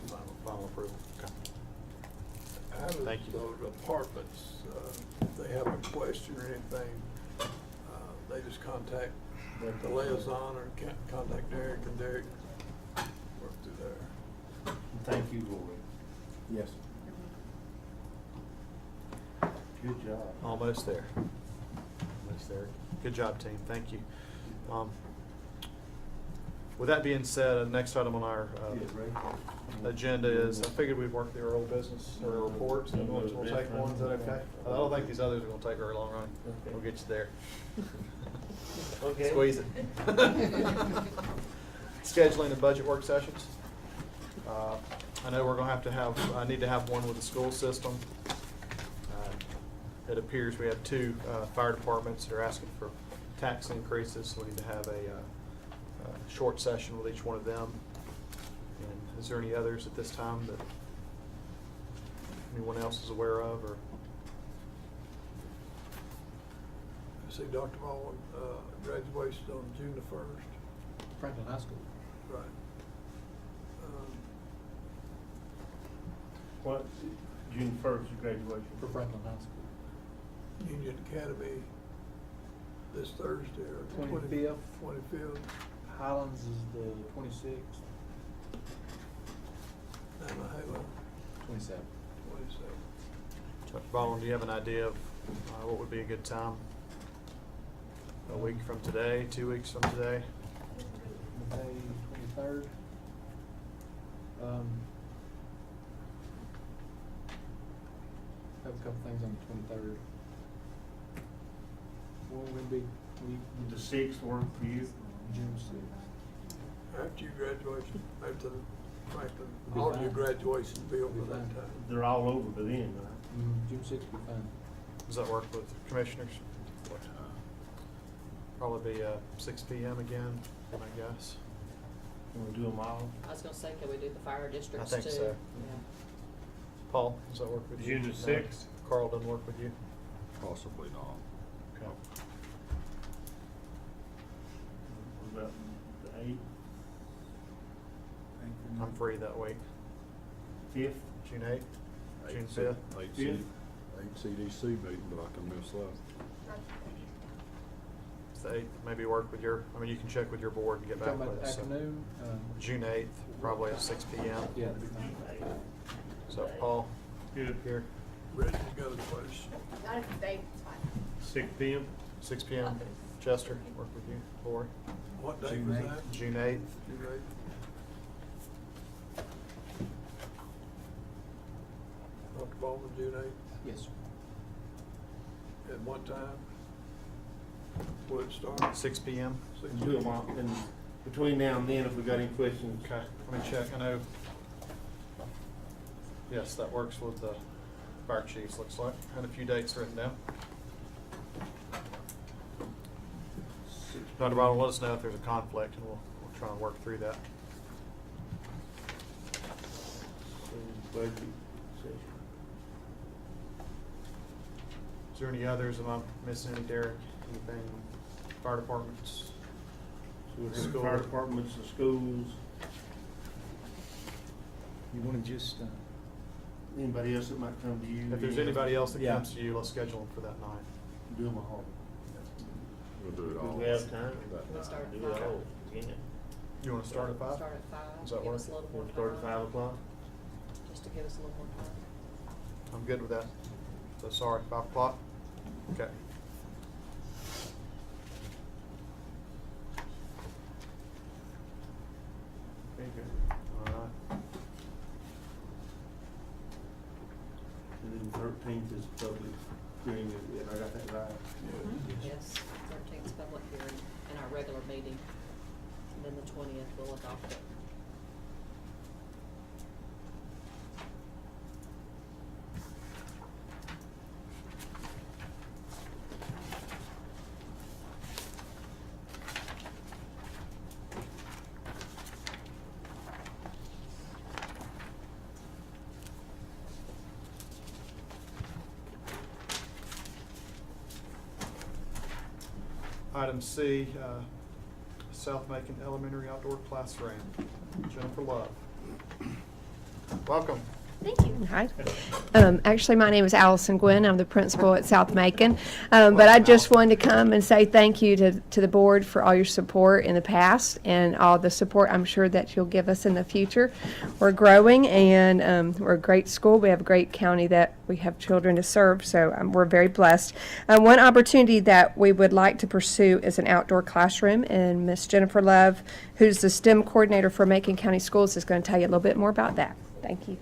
the Final approval. Okay. How does Thank you. those apartments, if they have a question or anything, they just contact the liaison or contact Derek, and Derek work through there? Thank you, Lori. Yes. Good job. Almost there. Almost there. Good job, team. Thank you. With that being said, the next item on our agenda is, I figured we'd work through our old business or our reports. And we'll take one. Is that okay? I don't think these others are going to take very long, right? Okay. We'll get you there. Okay. Squeeze it. Scheduling the budget work sessions. I know we're going to have, I need to have one with the school system. It appears we have two fire departments that are asking for tax increases, so we need to have a short session with each one of them. And is there any others at this time that anyone else is aware of, or? I see Dr. Baldwin, graduation on June the 1st. Franklin High School. Right. What, June 1st, graduation? For Franklin High School. Union Academy this Thursday or 25th. 25th. Highlands is the 26th. Nantahala, 27th. 27th. Dr. Baldwin, do you have an idea of what would be a good time? A week from today, 2 weeks from today? May 23rd. Have a couple things on the 23rd. What would be The 6th work for you? June 6th? After your graduation, after the Franklin, Be all fine. your graduations be over Be that fine. time. They're all over by then, right? June 6th would be fine. Does that work with commissioners? Probably be 6 p.m. again, I guess. You wanna do them all? I was gonna say, can we do the fire districts I think so. Paul, does that work with you? June the No. 6th? Carl, doesn't work with you? Possibly not. Okay. What about the 8th, I'm free that week. 5th? June 8th? June 5th? 8 CDC meeting, but I can miss that. the 8th, maybe work with your, I mean, you can check with your board and get back Talking with about us. So, afternoon? June 8th, probably at 6 p.m. Yeah. So, Paul? Good. Here, Ready to go to the place. Not if they, it's fine. 6 p.m.? 6 p.m. Chester, work with you. Lori? What date June was 8th. that? June 8th. June 8th. Dr. Baldwin, June 8th. Yes, sir. At what time? Will it start? 6 p.m. Do them all, and between now and then, if we got any questions. Okay, let me check. I know. Yes, that works with the fire chiefs, looks like. And a few dates written down. Dr. Baldwin, let us know if there's a conflict, and we'll try and work through that. Budget session. Is there any others? Am I missing any, Derek? Anything? Fire departments? So we have School. fire departments and schools. You want to just, Anybody else that might come to you? If there's anybody else that Yeah. comes to you, let's schedule them for that night. Do them all. We'll do it all. Do we have time? We'll start at Do it 5. all. Yeah. You want to start at 5? Start at 5. Does that Give work? us a little more We'll start at time. 5 o'clock. Just to give us a little more time. I'm good with that. So sorry, 5 o'clock? Okay. Very good. All right. And then 13th is public hearing, and I got that right. Yes, 13th is public hearing and our regular meeting. And then the 20th we'll adopt it. Item C, South Macon Elementary Outdoor Classroom. Jennifer Love. Welcome. Thank you. Hi. Actually, my name is Allison Gwynn. I'm the principal at South Macon. But I just wanted to come and say thank you to the board for all your support in the past and all the support I'm sure that you'll give us in the future. We're growing and we're a great school. We have a great county that we have children to serve, so we're very blessed. One opportunity that we would like to pursue is an outdoor classroom, and Miss Jennifer Love, who's the STEM coordinator for Macon County Schools, is going to tell you a little bit more about that. Thank you.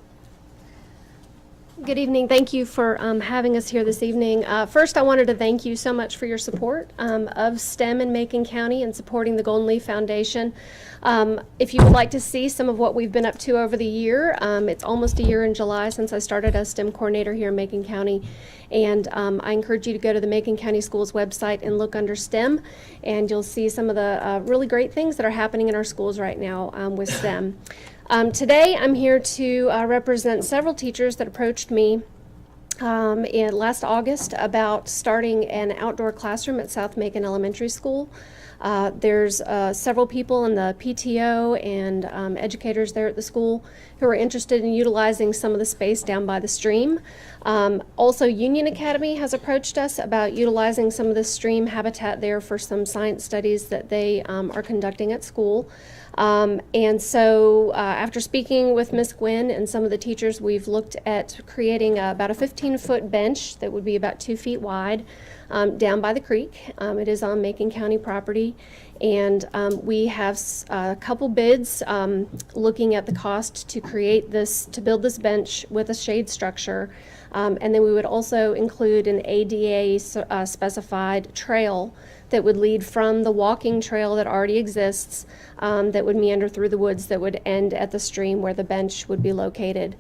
Good evening. Thank you for having us here this evening. First, I wanted to thank you so much for your support of STEM in Macon County and supporting the Golden Leaf Foundation. If you would like to see some of what we've been up to over the year, it's almost a year in July since I started as STEM coordinator here in Macon County. And I encourage you to go to the Macon County Schools website and look under STEM, and you'll see some of the really great things that are happening in our schools right now with STEM. Today, I'm here to represent several teachers that approached me in last August about starting an outdoor classroom at South Macon Elementary School. There's several people in the PTO and educators there at the school who are interested in utilizing some of the space down by the stream. Also, Union Academy has approached us about utilizing some of the stream habitat there for some science studies that they are conducting at school. And so after speaking with Ms. Gwynn and some of the teachers, we've looked at creating about a 15-foot bench that would be about 2 feet wide down by the creek. It is on Macon County property. And we have a couple bids looking at the cost to create this, to build this bench with a shade structure. And then we would also include an ADA specified trail that would lead from the walking trail that already exists, that would meander through the woods, that would end at the stream where the bench would be located.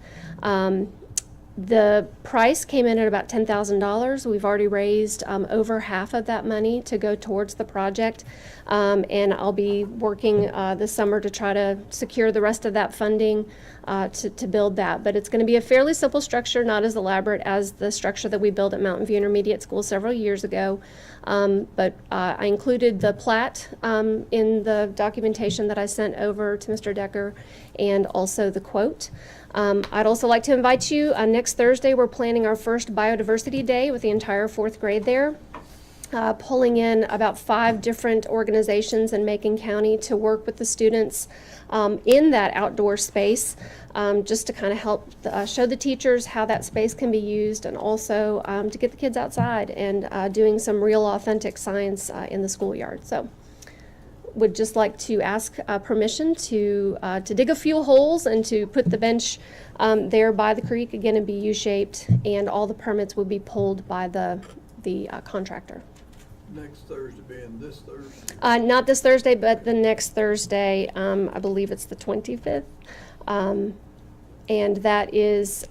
The price came in at about $10,000. We've already raised over half of that money to go towards the project, and I'll be working this summer to try to secure the rest of that funding to build that. But it's going to be a fairly simple structure, not as elaborate as the structure that we built at Mountain View Intermediate School several years ago. But I included the plat in the documentation that I sent over to Mr. Decker, and also the quote. I'd also like to invite you, next Thursday we're planning our first biodiversity day with the entire 4th grade there. pulling in about 5 different organizations in Macon County to work with the students in that outdoor space, just to kind of help show the teachers how that space can be used, and also to get the kids outside and doing some real authentic science in the schoolyard. So would just like to ask permission to dig a few holes and to put the bench there by the creek. Again, it'd be U-shaped, and all the permits would be pulled by the contractor. Next Thursday being this Thursday. Not this Thursday, but the next Thursday. I believe it's the 25th. And that is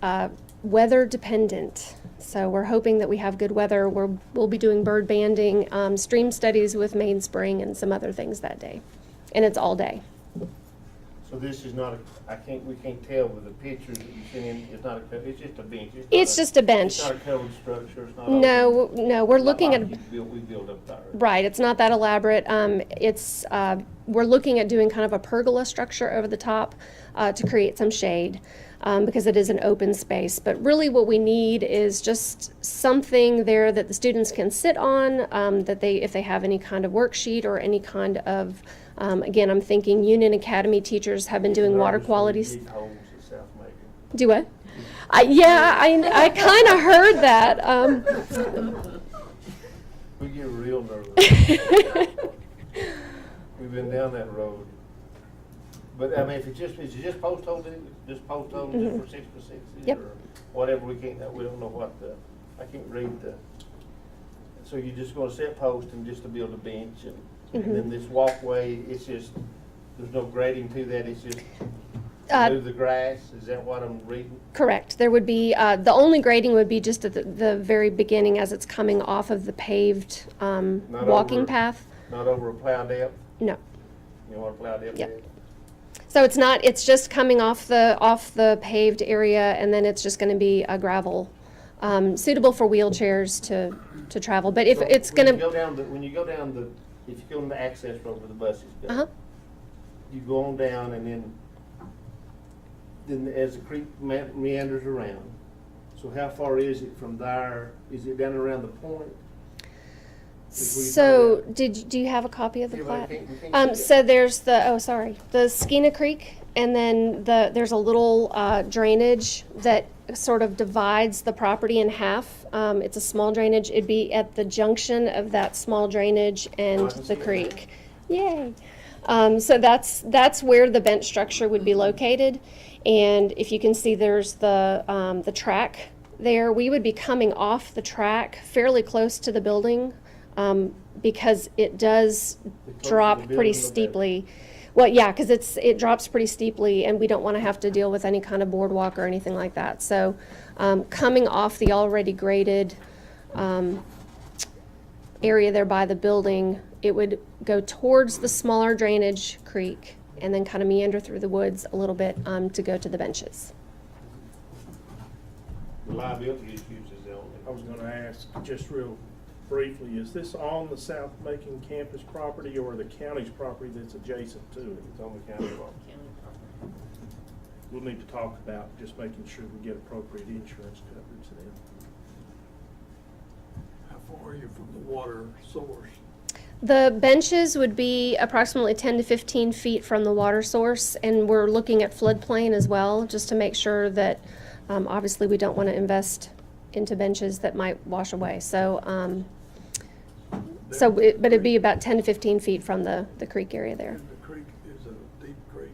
weather dependent. So we're hoping that we have good weather. We'll be doing bird banding, stream studies with Mainspring, and some other things that day. And it's all day. So this is not we can't tell with the pictures that you sent in, it's not it's just a bench. It's just a bench. It's not a covered structure, it's not. No, we're looking at. We build up there. Right, it's not that elaborate. We're looking at doing kind of a pergola structure over the top to create some shade, because it is an open space. But really what we need is just something there that the students can sit on, if they have any kind of worksheet or any kind of, again, I'm thinking Union Academy teachers have been doing water qualities. Do what? Yeah, I kind of heard that. We get real nervous. We've been down that road. But I mean, if it's just post holes, just post holes just for 6x6s, Yep. or whatever, we don't know what I can't read so you're just gonna set post and just to build a bench, and then this walkway, it's just, there's no grading to that, it's just move the grass, is that what I'm reading? Correct. There would be, the only grading would be just at the very beginning as it's coming off of the paved walking path. Not over a plow depth? No. You know what a plow depth is? Yep. So it's just coming off the paved area, and then it's just going to be a gravel, suitable for wheelchairs to travel. But if it's going to when you go down if you go on the access road where the buses go, you go on down, and then as the creek meanders around. So how far is it from there? Is it down around the point? So, do you have a copy of the plat? So there's the Skeena Creek, and then there's a little drainage that sort of divides the property in half. It's a small drainage. It'd be at the junction of that small drainage and the creek. Yay! So that's where the bench structure would be located. And if you can see, there's the track there. We would be coming off the track fairly close to the building. Because it does drop pretty steeply. Well, yeah, because it drops pretty steeply, and we don't want to have to deal with any kind of boardwalk or anything like that. So coming off the already graded area there by the building, it would go towards the smaller drainage creek and then kind of meander through the woods a little bit to go to the benches. Reliability issues is the only. I was gonna ask, just real briefly, is this on the South Macon campus property or the county's property that's adjacent to it? It's on the county property. We'll need to talk about just making sure we get appropriate insurance coverage then. How far are you from the water source? The benches would be approximately 10 to 15 feet from the water source, and we're looking at floodplain as well, just to make sure that obviously we don't want to invest into benches that might wash away. So, but it'd be about 10 to 15 feet from the creek area there. And the creek is a deep creek,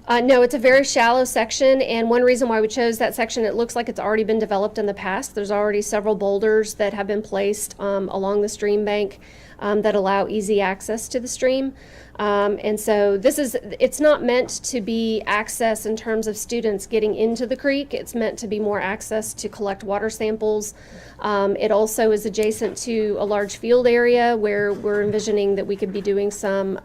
No, it's a very shallow section, and one reason why we chose that section, it looks like it's already been developed in the past. There's already several boulders that have been placed along the stream bank that allow easy access to the stream. And so it's not meant to be access in terms of students getting into the creek. It's meant to be more access to collect water samples. It also is adjacent to a large field area where we're envisioning that we could be doing some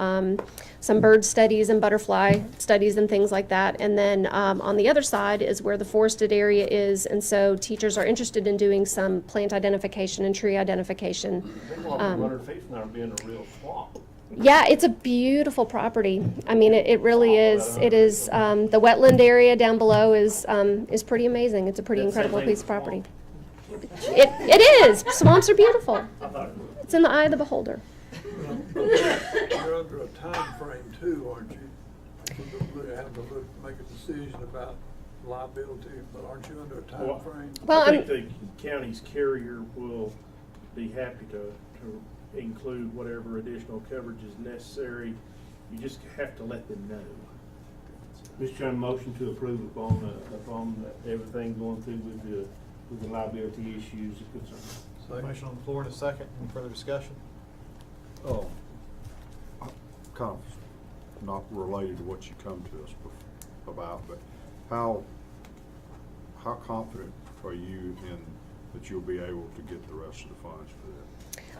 bird studies and butterfly studies and things like that. And then on the other side is where the forested area is, and so teachers are interested in doing some plant identification and tree identification. They walk 100 feet from there being a real swamp. Yeah, it's a beautiful property. I mean, it really is. It is, the wetland area down below is pretty amazing. It's a pretty incredible piece of property. It is. Swamps are beautiful. It's in the eye of the beholder. You're under a time frame too, aren't you? You have to make a decision about liability, but aren't you under a Well, time frame? Well, I think the county's carrier will be happy to include whatever additional coverage is necessary. You just have to let them know. Mr. Chairman, motion to approve upon everything going through with the liability issues and concerns. Motion on the floor in a second. Any further discussion? Oh, kind of not related to what you come to us about, but how confident are you in that you'll be able to get the rest of the funds for that?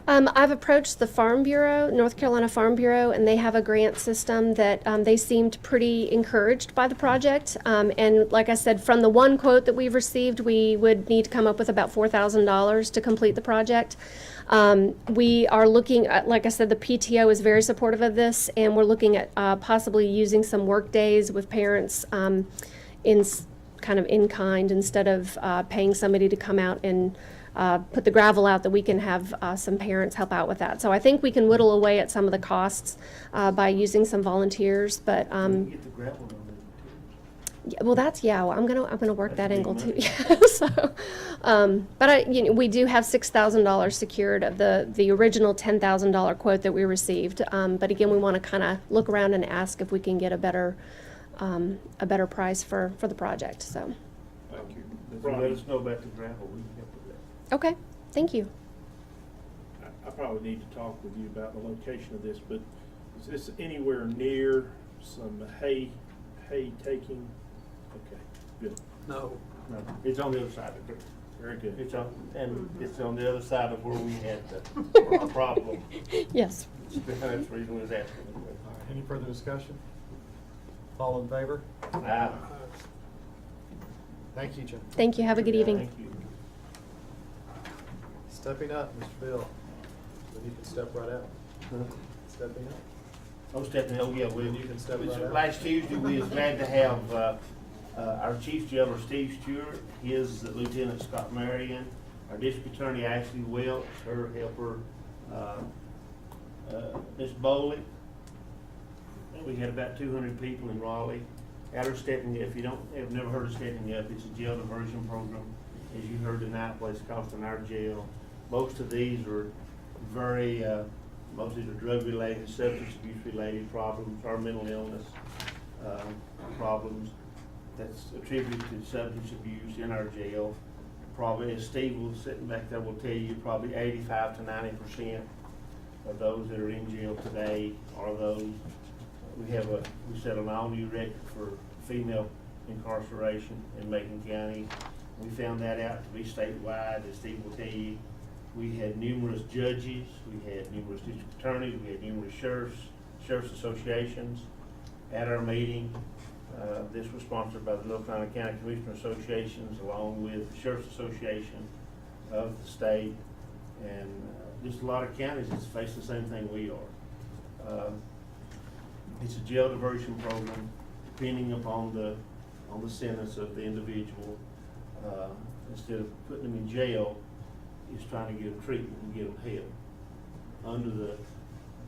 I've approached the Farm Bureau, North Carolina Farm Bureau, and they have a grant system that they seemed pretty encouraged by the project. And like I said, from the one quote that we've received, we would need to come up with about $4,000 to complete the project. We are looking at, like I said, the PTO is very supportive of this, and we're looking at possibly using some work days with parents kind of in kind instead of paying somebody to come out and put the gravel out, that we can have some parents help out with that. So I think we can whittle away at some of the costs by using some volunteers, but Get the gravel on yeah, well, I'm gonna work that That's angle big too. money. So, but we do have $6,000 secured of the original $10,000 quote that we received. But again, we want to kind of look around and ask if we can get a better price for the project. So, Thank you. If you let us know about the gravel, we can help with that. okay, thank you. I probably need to talk with you about the location of this, but is this anywhere near some hay taking? Okay, good. No. No, it's on the other side of it. Very good. It's on the other side of where we had the problem. Yes. That's the reason we was asking. Any further discussion? All in favor? Thank you, Jim. Thank you. Have a good evening. Thank you. Stepping up, Mr. Bill. Then you can step right out. Stepping up. Oh, Stephanie, oh, yeah, You can step right out. last Tuesday, we was glad to have, our Chief Jailer Steve Stewart, his Lieutenant Scott Marion, our District Attorney Ashley Welch, her helper, Ms. Bowley. And we had about 200 people in Raleigh. At our Stepping Up, if you have never heard of Stepping Up, it's a jail diversion program. As you heard tonight, what it's costing our jail. Most of these are very, most of these are drug-related, substance abuse-related problems, or mental illness problems that's attributed to substance abuse in our jail. Probably, as Steve was sitting back there, will tell you, probably 85 to 90% of those that are in jail today are those. We set an all-new record for female incarceration in Macon County. We found that out to be statewide, as Steve will tell you. We had numerous judges, we had numerous district attorneys, we had numerous sheriff's associations at our meeting. This was sponsored by the North Carolina County Commissioner Associations, along with the Sheriff's Association of the state, and just a lot of counties that's facing the same thing we are. It's a jail diversion program, depending upon the sentence of the individual. Instead of putting them in jail, is trying to get them treatment and get them help. Under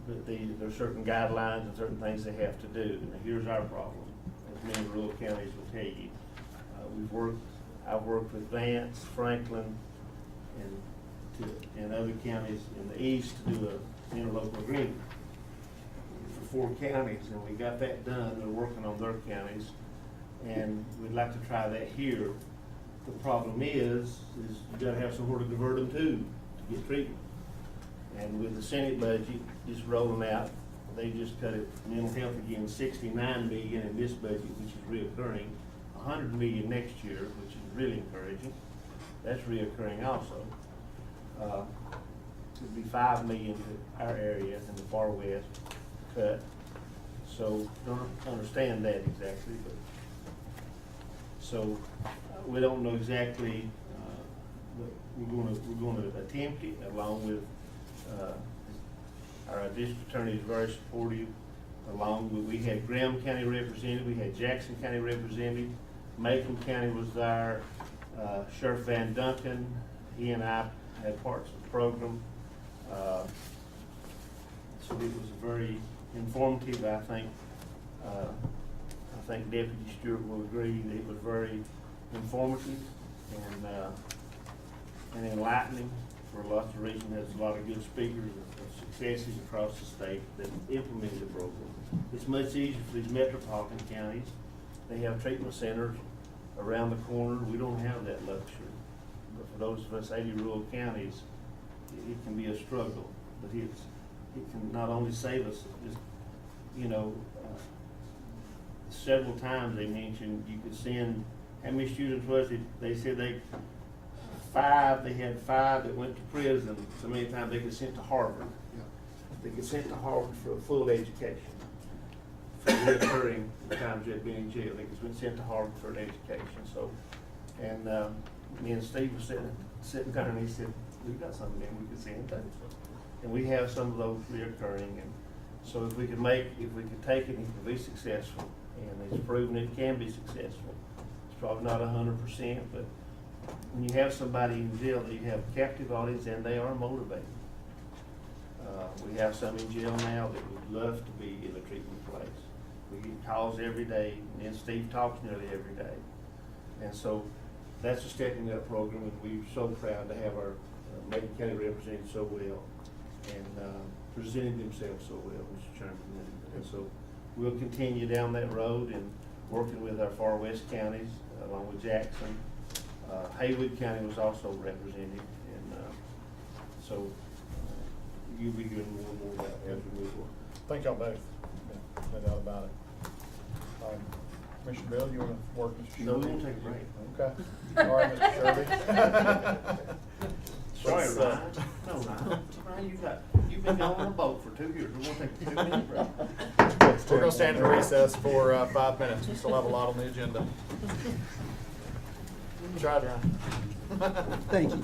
there are certain guidelines and certain things they have to do. Now, here's our problem, as many rural counties will tell you. I've worked with Vance, Franklin, and other counties in the east to do an interlocal agreement for 4 counties, and we got that done. They're working on their counties, and we'd like to try that here. The problem is you gotta have somewhere to divert them to get treatment. And with the Senate budget just rolling out, they just cut it, mental health again, $69 million in this budget, which is reoccurring, $100 million next year, which is really encouraging. That's reoccurring also. It'd be $5 million to our area in the far west cut. So don't understand that exactly, but so we don't know exactly. We're going to attempt it, along with our district attorney is very supportive. Along with, we had Graham County represented, we had Jackson County represented, Macon County was there, Sheriff Van Duncan, he and I had parts of the program. So it was very informative, I think. I think Deputy Stewart will agree that it was very informative and enlightening for lots of reasons. There's a lot of good speakers of successes across the state that implemented the program. It's much easier for these metropolitan counties. They have treatment centers around the corner. We don't have that luxury. But for those of us 80 rural counties, it can be a struggle. But it can not only save us, just, you know, several times they mentioned you could send, how many students was it? They said they had five that went to prison so many times they could send to Harvard. They could send to Harvard for a full education. For reoccurring times they'd been in jail, they could send to Harvard for an education. So, and me and Steve were sitting there and he said, we got something there we could send to. And we have some of those reoccurring. And so if we could take it and it could be successful, and it's proven it can be successful. It's probably not 100%, but when you have somebody in jail, you have captive audience and they are motivated. We have some in jail now that would love to be in a treatment place. We get calls every day, and Steve talks nearly every day. And so that's a stepping up program, and we're so proud to have our Macon County represented so well and presented themselves so well, Mr. Chairman. And so we'll continue down that road and working with our far west counties, along with Jackson. Haywood County was also represented, and so you'll be doing more and more of that as we move forward. Thank y'all both. Yeah, no doubt about it. Commissioner Bill, you want to work Mr. No, Sherby? we won't take a break. Okay. All right, Mr. Sherby. Sorry, Let's, Ryan. No, Ryan, you've been gone on a boat for 2 years. We're gonna take a 2-minute break. We're going to stand in recess for 5 minutes. We still have a lot on the agenda. Try it, Ryan. Thank you.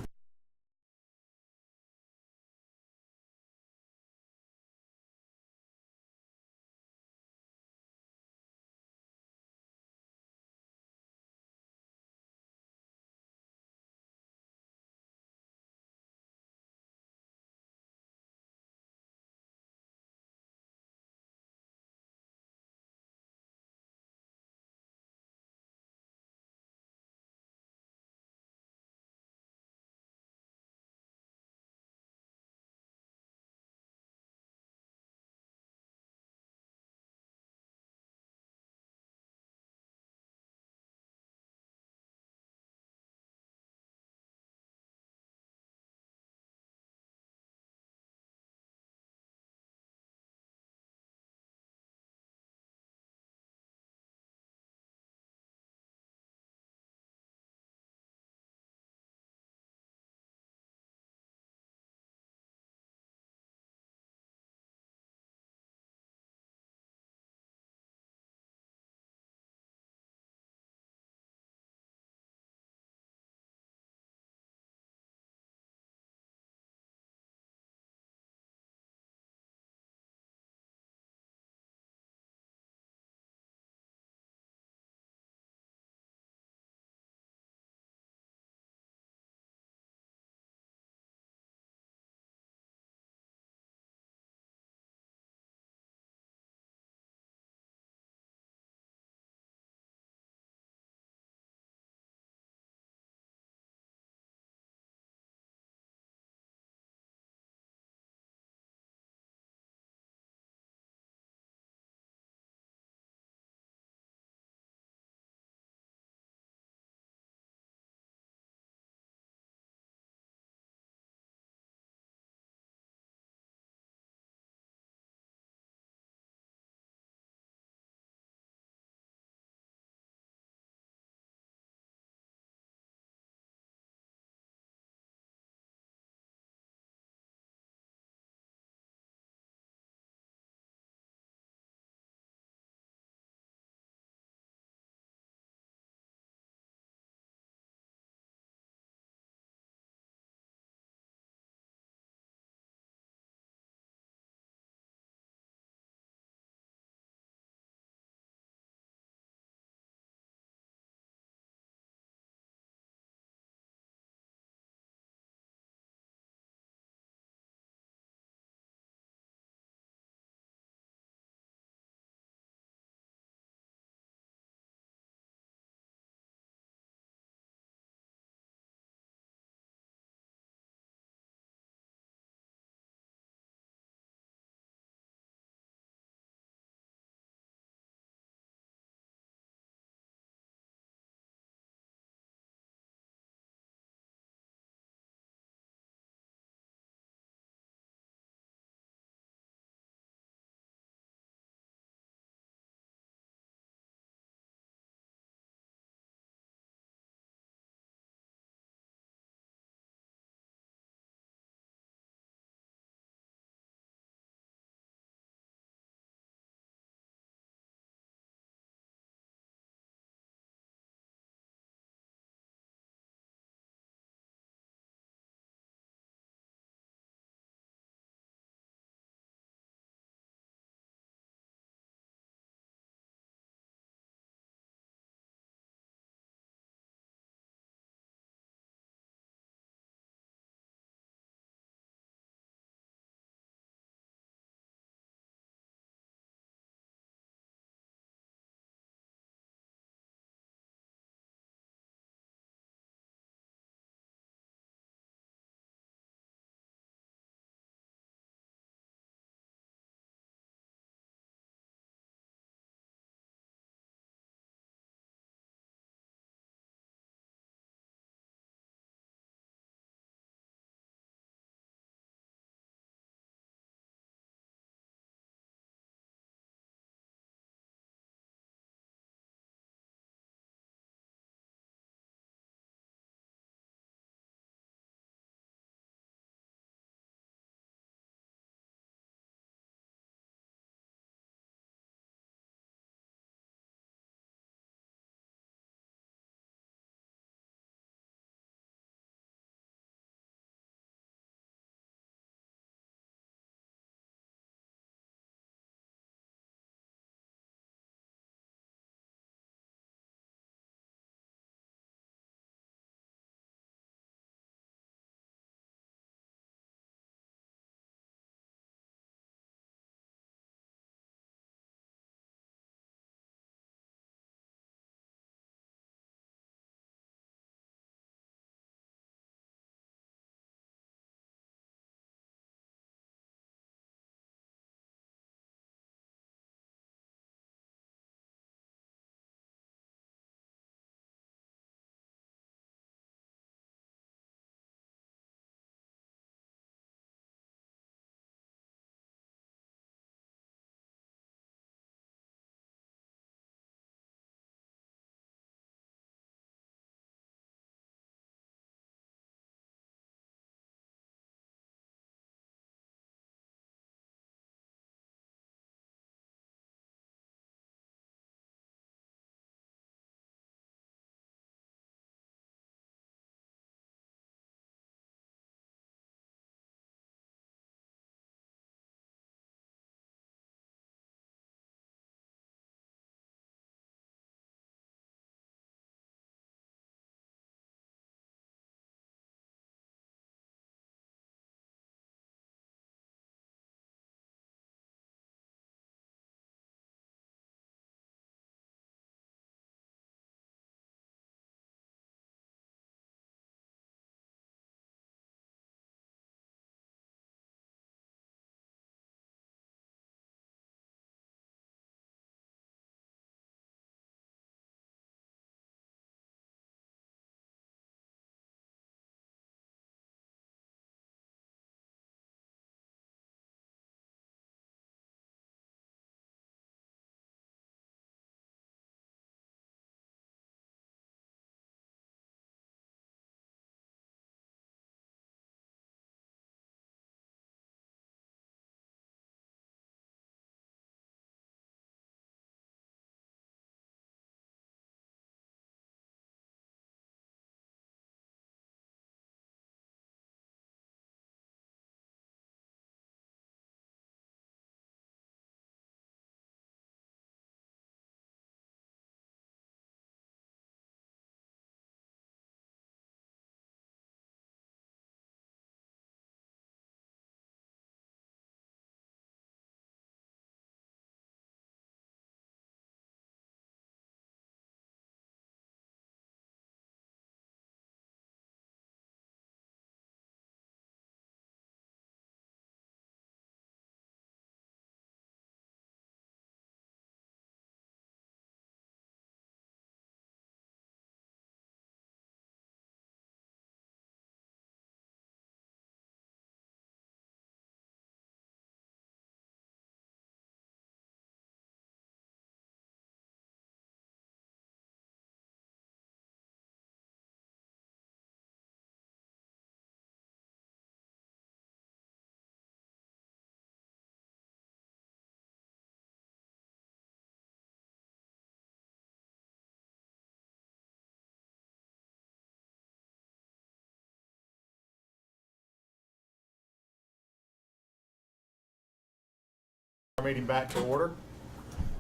Our meeting back to order.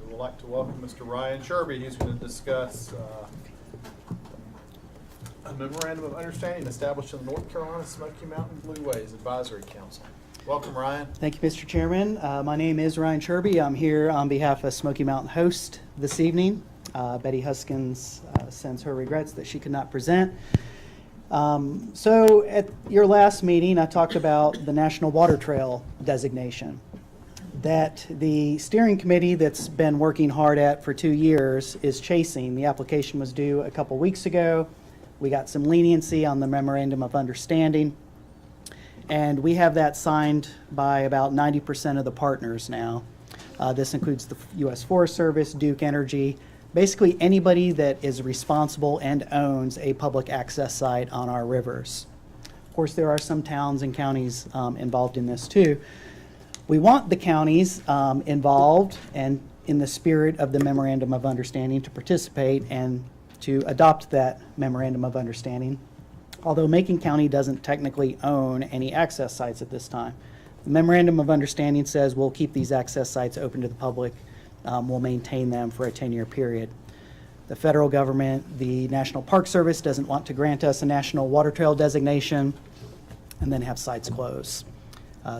We would like to welcome Mr. Ryan Sherby, who's going to discuss a memorandum of understanding establishing the North Carolina Smoky Mountain Blueways Advisory Council. Welcome, Ryan. Thank you, Mr. Chairman. My name is Ryan Sherby. I'm here on behalf of Smoky Mountain Host this evening. Betty Huskins sends her regrets that she could not present. So at your last meeting, I talked about the National Water Trail designation that the steering committee that's been working hard at for 2 years is chasing. The application was due a couple weeks ago. We got some leniency on the memorandum of understanding, and we have that signed by about 90% of the partners now. This includes the U.S. Forest Service, Duke Energy, basically anybody that is responsible and owns a public access site on our rivers. Of course, there are some towns and counties involved in this too. We want the counties involved and in the spirit of the memorandum of understanding to participate and to adopt that memorandum of understanding. Although Macon County doesn't technically own any access sites at this time. The memorandum of understanding says we'll keep these access sites open to the public. We'll maintain them for a 10-year period. The federal government, the National Park Service doesn't want to grant us a National Water Trail designation and then have sites close.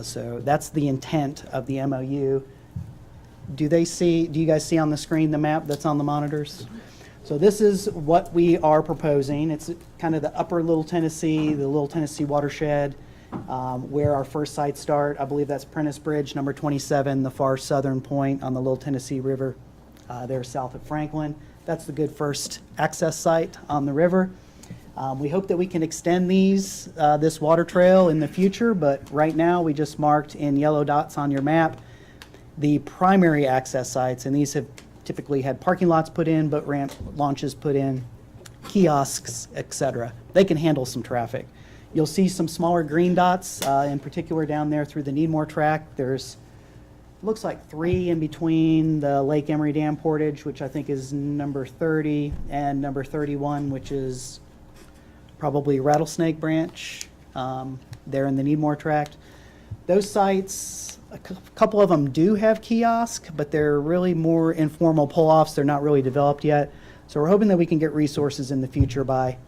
So that's the intent of the MOU. Do you guys see on the screen the map that's on the monitors? So this is what we are proposing. It's kind of the upper Little Tennessee, the Little Tennessee watershed, where our first sites start. I believe that's Prentice Bridge, number 27, the far southern point on the Little Tennessee River, there south of Franklin. That's the good first access site on the river. We hope that we can extend this water trail in the future, but right now we just marked in yellow dots on your map the primary access sites, and these have typically had parking lots put in, boat ramp launches put in, kiosks, etc. They can handle some traffic. You'll see some smaller green dots, in particular down there through the Needmore tract. There's, looks like 3 in between the Lake Emery Dam portage, which I think is number 30, and number 31, which is probably Rattlesnake Branch, there in the Needmore tract. Those sites, a couple of them do have kiosks, but they're really more informal pull-offs. They're not really developed yet. So we're hoping that we can get resources in the future by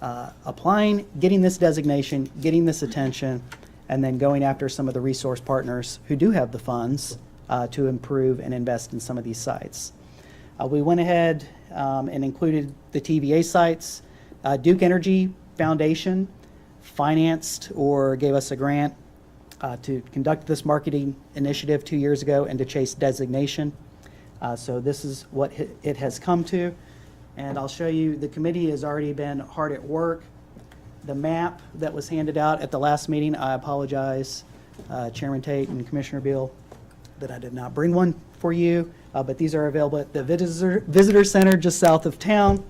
applying, getting this designation, getting this attention, and then going after some of the resource partners who do have the funds to improve and invest in some of these sites. We went ahead and included the TVA sites. Duke Energy Foundation financed or gave us a grant to conduct this marketing initiative 2 years ago and to chase designation. So this is what it has come to. And I'll show you, the committee has already been hard at work. The map that was handed out at the last meeting, I apologize, Chairman Tate and Commissioner Beal, that I did not bring one for you, but these are available at the Visitor Center just south of town.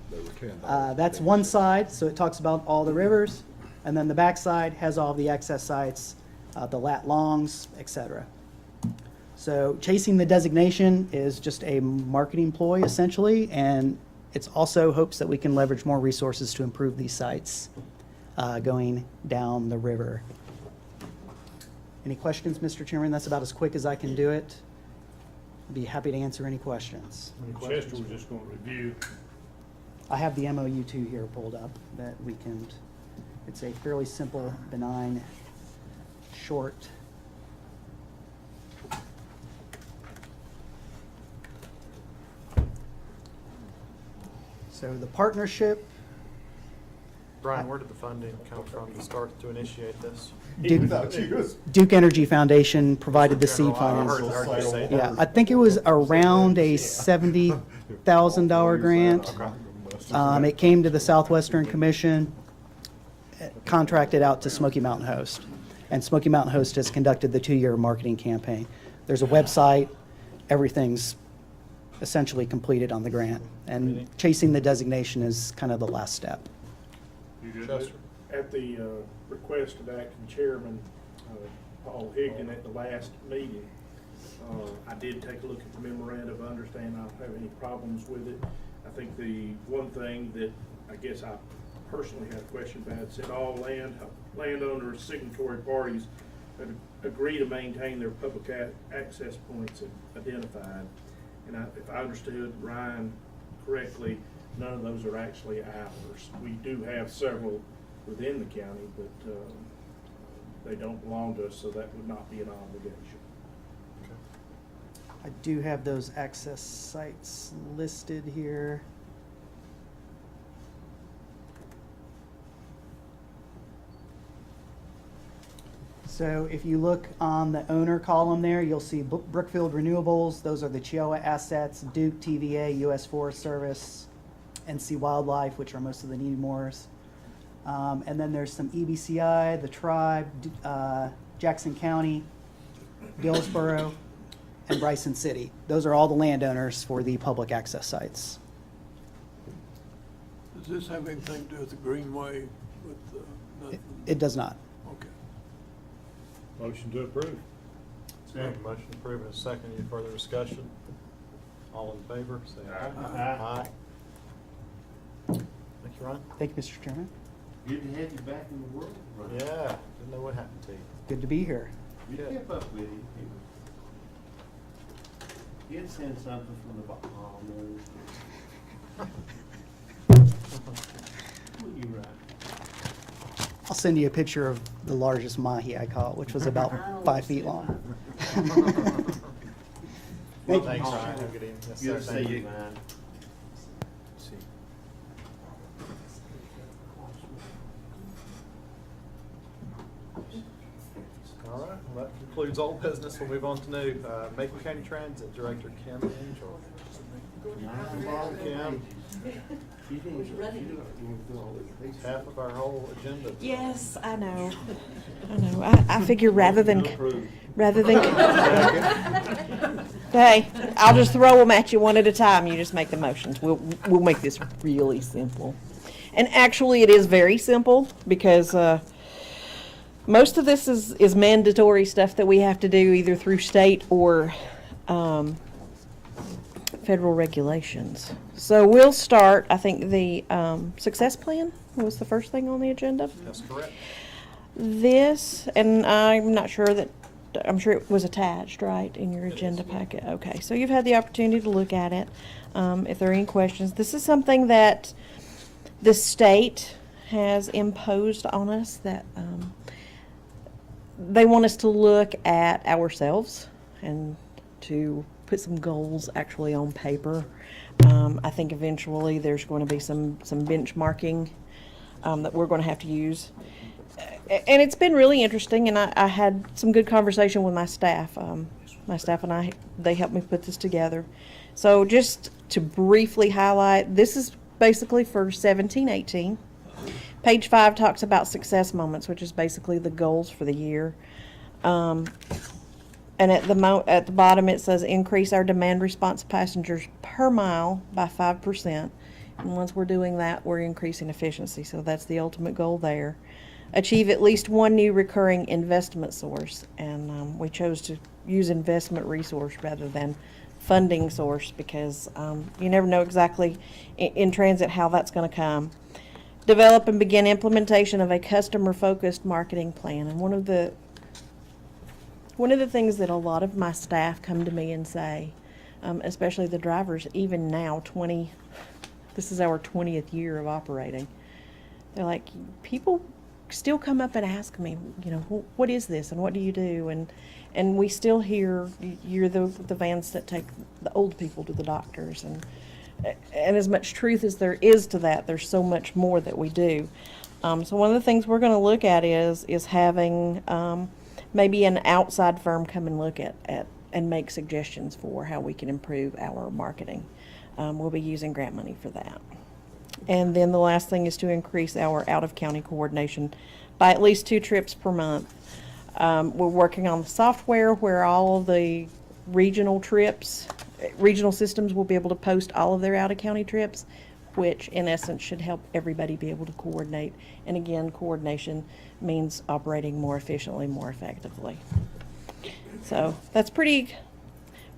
That's one side, so it talks about all the rivers, and then the back side has all the access sites, the lat longs, etc. So chasing the designation is just a marketing ploy essentially, and it's also hopes that we can leverage more resources to improve these sites going down the river. Any questions, Mr. Chairman? That's about as quick as I can do it. I'd be happy to answer any questions. Chester was just going to review. I have the MOU2 here pulled up that we can, it's a fairly simple, benign, short. So the partnership. Brian, where did the funding come from to initiate this? Duke Energy Foundation provided the seed I finance. heard you say that. Yeah, I think it was around a $70,000 grant. It came to the Southwestern Commission, contracted out to Smoky Mountain Host. And Smoky Mountain Host has conducted the 2-year marketing campaign. There's a website, everything's essentially completed on the grant. And chasing the designation is kind of the last step. At the request of acting chairman Paul Higdon at the last meeting, I did take a look at the memorandum of understanding. I don't have any problems with it. I think the one thing that I guess I personally had a question about, it said all landowners, signatory parties agree to maintain their public access points identified. And if I understood Ryan correctly, none of those are actually ours. We do have several within the county, but they don't belong to us, so that would not be an obligation. I do have those access sites listed here. So if you look on the owner column there, you'll see Brookfield Renewables. Those are the Chihuahua assets, Duke, TVA, U.S. Forest Service, NC Wildlife, which are most of the Needmores. And then there's some EBCI, the Tribe, Jackson County, Dillsboro, and Bryson City. Those are all the landowners for the public access sites. Does this have anything to do with the Greenway? It does not. Okay. Motion to approve. Motion to approve in a second. Any further discussion? All in favor, say aye. Aye. Thank you, Ron. Thank you, Mr. Chairman. Good to have you back in the world, Ron. Yeah, didn't know what happened to you. Good to be here. You kept up with him. He'd send something from the Bahamas. What you right? I'll send you a picture of the largest mahi I caught, which was about 5 feet long. Well, thanks, Ryan. Have a good evening. Yes, sir. Good to Thank see you, man. See. All right, well, that concludes old business. We'll move on to new. Macon County Transit Director Kim Angel. Kim. Half of our whole agenda. Yes, I know. I know. I figure rather than, hey, I'll just throw them at you one at a time. You just make the motions. We'll make this really simple. And actually, it is very simple because most of this is mandatory stuff that we have to do either through state or federal regulations. So we'll start, I think the success plan was the first thing on the agenda. That's correct. This, and I'm not sure that, I'm sure it was attached, right, in your agenda packet. Okay, so you've had the opportunity to look at it. If there are any questions, this is something that the state has imposed on us that they want us to look at ourselves and to put some goals actually on paper. I think eventually there's going to be some benchmarking that we're going to have to use. And it's been really interesting, and I had some good conversation with my staff. My staff and I, they helped me put this together. So just to briefly highlight, this is basically for 17-18. Page 5 talks about success moments, which is basically the goals for the year. And at the bottom it says increase our demand response passengers per mile by 5%. And once we're doing that, we're increasing efficiency. So that's the ultimate goal there. Achieve at least one new recurring investment source. And we chose to use investment resource rather than funding source because you never know exactly in transit how that's going to come. Develop and begin implementation of a customer-focused marketing plan. And one of the things that a lot of my staff come to me and say, especially the drivers, even now, this is our 20th year of operating. They're like, people still come up and ask me, you know, what is this and what do you do? And we still hear you're the vans that take the old people to the doctors. And as much truth as there is to that, there's so much more that we do. So one of the things we're going to look at is having maybe an outside firm come and look at and make suggestions for how we can improve our marketing. We'll be using grant money for that. And then the last thing is to increase our out-of-county coordination by at least 2 trips per month. We're working on the software where all of the regional systems will be able to post all of their out-of-county trips, which in essence should help everybody be able to coordinate. And again, coordination means operating more efficiently, more effectively. So that's pretty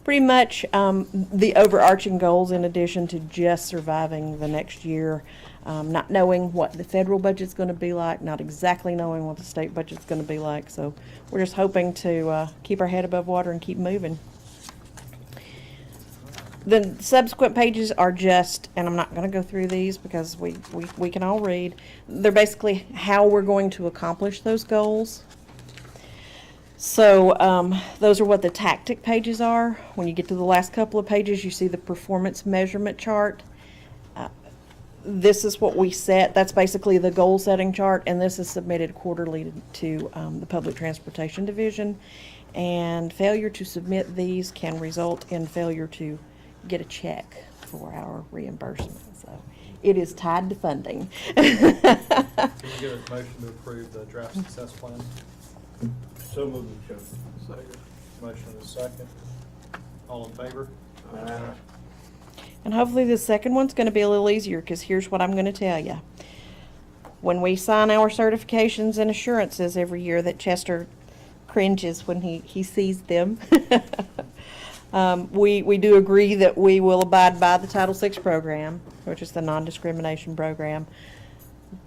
much the overarching goals in addition to just surviving the next year. not knowing what the federal budget's going to be like, not exactly knowing what the state budget's going to be like. So we're just hoping to keep our head above water and keep moving. The subsequent pages are just, and I'm not going to go through these because we can all read. They're basically how we're going to accomplish those goals. So those are what the tactic pages are. When you get to the last couple of pages, you see the performance measurement chart. This is what we set. That's basically the goal setting chart, and this is submitted quarterly to the Public Transportation Division. And failure to submit these can result in failure to get a check for our reimbursement. So it is tied to funding. Can we get a motion to approve the draft success plan? So moved, Chairman. Second. Motion is second. All in favor? Aye. And hopefully the second one's going to be a little easier, because here's what I'm going to tell you. When we sign our certifications and assurances every year, that Chester cringes when he sees them. We do agree that we will abide by the Title VI program, which is the non-discrimination program.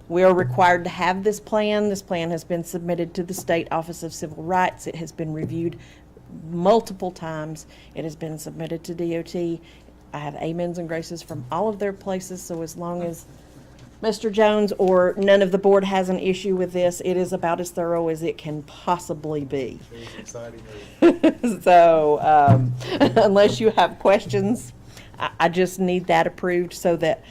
We are required to have this plan. This plan has been submitted to the State Office of Civil Rights. It has been reviewed multiple times. It has been submitted to DOT. I have amens and graces from all of their places, so as long as Mr. Jones or none of the board has an issue with this, it is about as thorough as it can possibly be. It's exciting. So unless you have questions, I just need that approved so that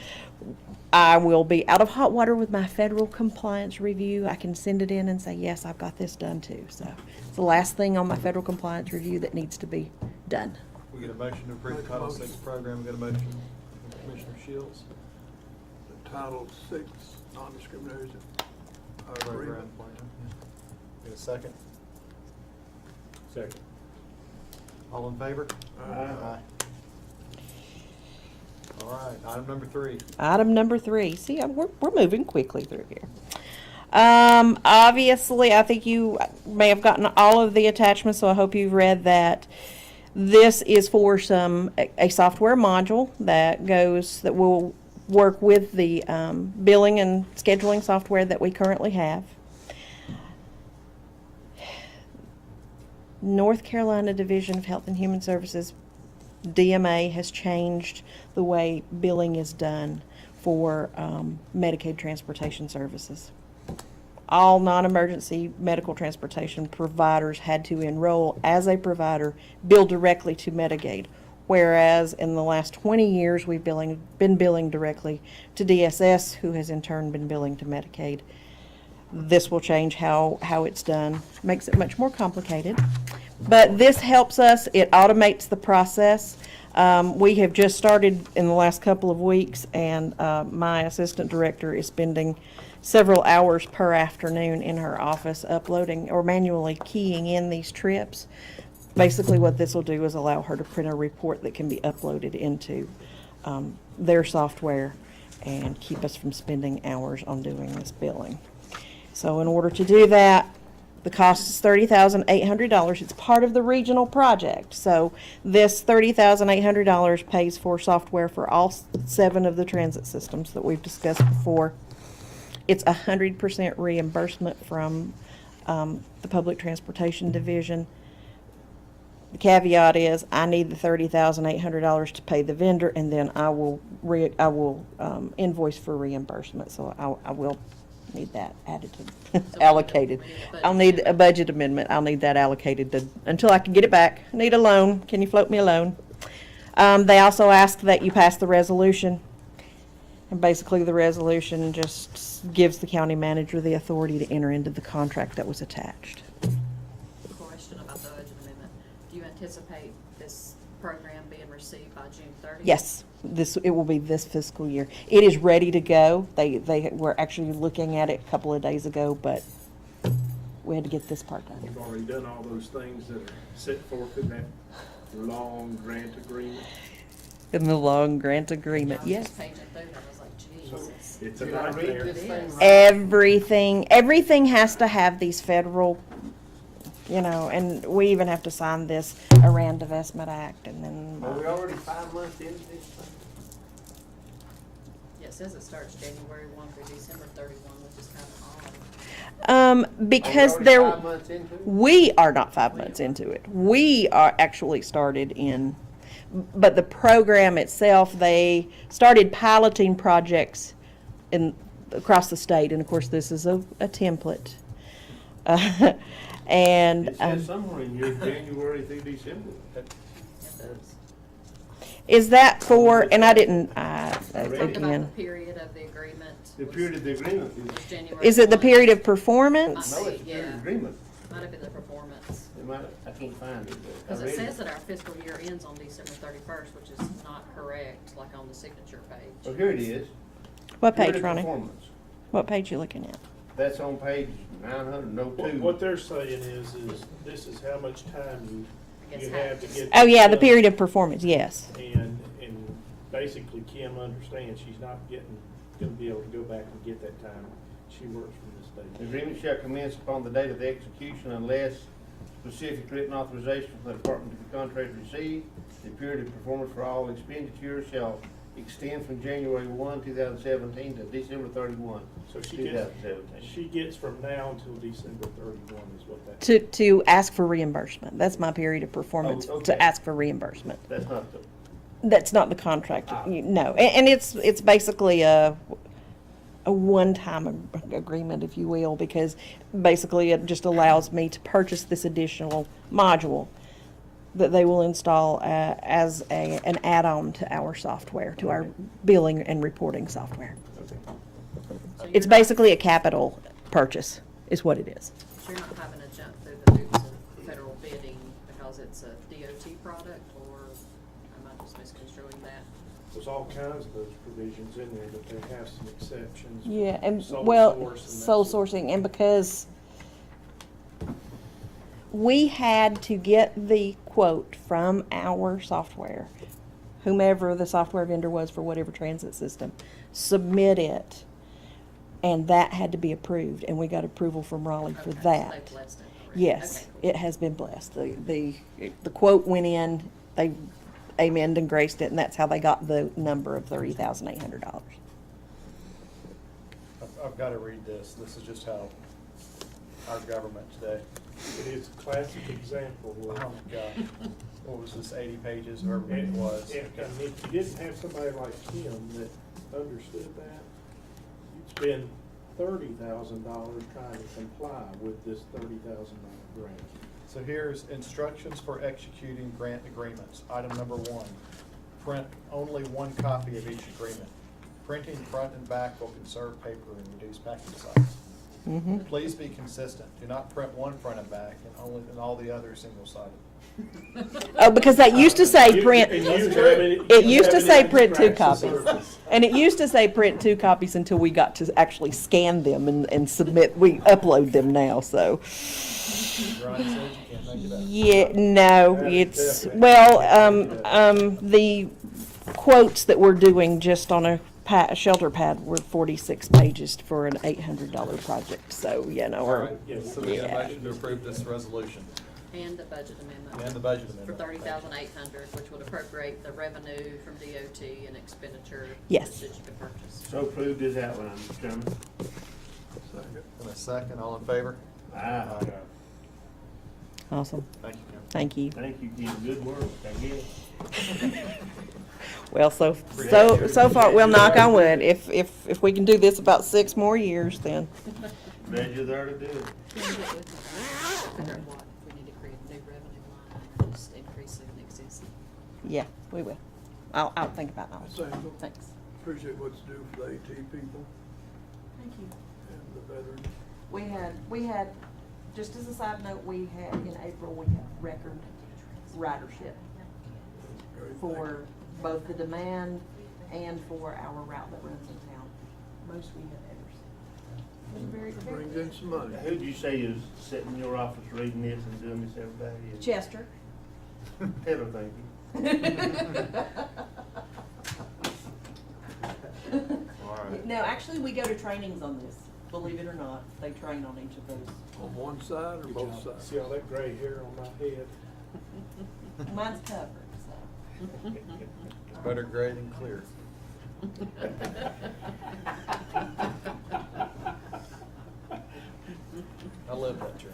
I will be out of hot water with my federal compliance review. I can send it in and say, yes, I've got this done too. So it's the last thing on my federal compliance review that needs to be done. We get a motion to approve the Title VI program. We get a motion from Commissioner Shields. The Title VI non-discrimination. Program plan. Get a second. Second. All in favor? Aye. All right, item number 3. Item number 3. See, we're moving quickly through here. Obviously, I think you may have gotten all of the attachments, so I hope you've read that. This is for a software module that will work with the billing and scheduling software that we currently have. North Carolina Division of Health and Human Services, DMA, has changed the way billing is done for Medicaid transportation services. All non-emergency medical transportation providers had to enroll as a provider, bill directly to Medicaid, whereas in the last 20 years we've been billing directly to DSS, who has in turn been billing to Medicaid. This will change how it's done, makes it much more complicated. But this helps us, it automates the process. We have just started in the last couple of weeks, and my assistant director is spending several hours per afternoon in her office uploading or manually keying in these trips. Basically what this will do is allow her to print a report that can be uploaded into their software and keep us from spending hours on doing this billing. So in order to do that, the cost is $30,800. It's part of the regional project. So this $30,800 pays for software for all 7 of the transit systems that we've discussed before. It's 100% reimbursement from the Public Transportation Division. The caveat is I need the $30,800 to pay the vendor, and then I will invoice for reimbursement. So I will need that added to allocated. I'll need a budget amendment. I'll need that allocated until I can get it back. I need a loan. Can you float me a loan? They also ask that you pass the resolution. And basically the resolution just gives the county manager the authority to enter into the contract that was attached. Question about the budget amendment. Do you anticipate this program being received by June 30th? Yes, it will be this fiscal year. It is ready to go. They were actually looking at it a couple of days ago, but we had to get this part done. You've already done all those things that are set forth in that long grant agreement. In the long grant agreement, I was yes. just paging through that, I was like, geez. It's a nightmare. Everything has to have these federal, and we even have to sign this Iran Divestment Act, and then. Are we already 5 months into this thing? Yeah, it says it starts January 1 through December 31, which is kind of odd. Because Are we there, already 5 months into it? we are not 5 months into it. We are actually started in, but the program itself, they started piloting projects across the state, and of course, this is a template. And It says somewhere in here, January through December. is that for? And I didn't. Talked about the Again, period of the agreement. The period of the agreement was is, January is it the 1. period of performance? no, it's the period of agreement. Might have been the performance. It might, I can't find it, but Because I it read says that our fiscal year ends on December 31st, which is not correct, like on the signature page. Well, here it is. What Period page, of Ronnie? performance. What page you looking at? That's on page 902. What they're saying is this is how much time you have to get. Oh, yeah, the this period done. of performance, yes. And basically Kim understands she's not gonna be able to go back and get that time. She works from this The date. agreement shall commence upon the date of the execution unless specific written authorization from the department to the contract received. The period of performance for all expenditures shall extend from January 1, 2017 to December 31, So she 2017. gets from now until December 31 is what that. To ask for reimbursement. That's my period of performance, Oh, okay. to ask for reimbursement. That's not the, That's not the contract, no. And it's basically a one-time agreement, if you will, because basically it just allows me to purchase this additional module that they will install as an add-on to our software, to our billing and reporting software. So It's you're not- basically a capital purchase, is what it is. So you're not having to jump through the hoops of federal bidding because it's a DOT product, or am I just misconstruing that? There's all kinds of those provisions in there, but they have some exceptions. Yeah, and Sole well, source and that sole sort of- sourcing, and because we had to get the quote from our software, whomever the software vendor was for whatever transit system, submit it, and that had to be approved, and we got approval from Raleigh for Okay, so that. they blessed it already. Yes, Okay, cool. it has been blessed. The quote went in, they amened and graced it, and that's how they got the number of $30,800. I've got to read this. This is just how our government today. It is a classic example. Oh, my God. What was this, 80 pages, or it And was? if you didn't have somebody like Kim that understood that, you'd spend $30,000 trying to comply with this $30,000 grant. So here's instructions for executing grant agreements. Item number 1, print only one copy of each agreement. Printing front and back will conserve paper and reduce packing size. Mm-hmm. Please be consistent. Do not print one front and back and all the others single-sided. Oh, because that used to say print, And you have it used to have say any print 2 practice copies. service. And it used to say print 2 copies until we got to actually scan them and submit, we upload them now, so. Ronnie says you can't make it up. Yeah, no, That is it's, definitely- well, the quotes that we're doing just on a shelter pad were 46 pages for an $800 project, so, you know, All or, right, so we have a yeah. motion to approve this resolution And the budget amendment. and the budget For amendment. 30,800, which would appropriate the revenue from DOT and expenditure. Yes. That you can purchase. so approved as outlined, Mr. Chairman. And a second, all in favor? Aye. Awesome, Thank you, Kim. thank you. Thank you, Kim. Good work, I guess. Well, so far, we'll knock on wood. If we can do this about 6 more years, then. Glad you're there to do it. Can you get with me? Figure out what, if we need to create a new revenue line or just increase an existing. Yeah, we will. I'll think about that. Sandra, Thanks. appreciate what you do for the AT people Thank you. and the veterans. We had, just as a side note, we had, in April, we had record ridership Great, for both the demand and for our route that runs in town. Most we have ever seen. It was very, thank you. very Brings in some money. Who'd you say is sitting in your office reading this and doing this every day? Chester. Tell her thank you. All right. No, actually, we go to trainings on this, believe it or not. They train on each of those. On one side or both sides? See all that gray hair on my head? Mine's covered, so. Better gray than clear. I love that trick.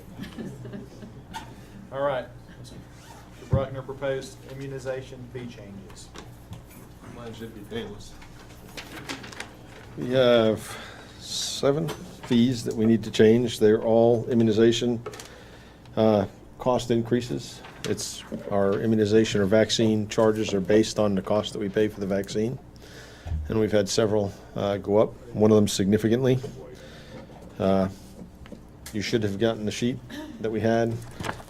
All right. Mr. Bruckner proposed immunization fee changes. Mine should be painless. We have 7 fees that we need to change. They're all immunization cost increases. It's our immunization or vaccine charges are based on the cost that we pay for the vaccine. And we've had several go up, one of them significantly. You should have gotten the sheet that we had.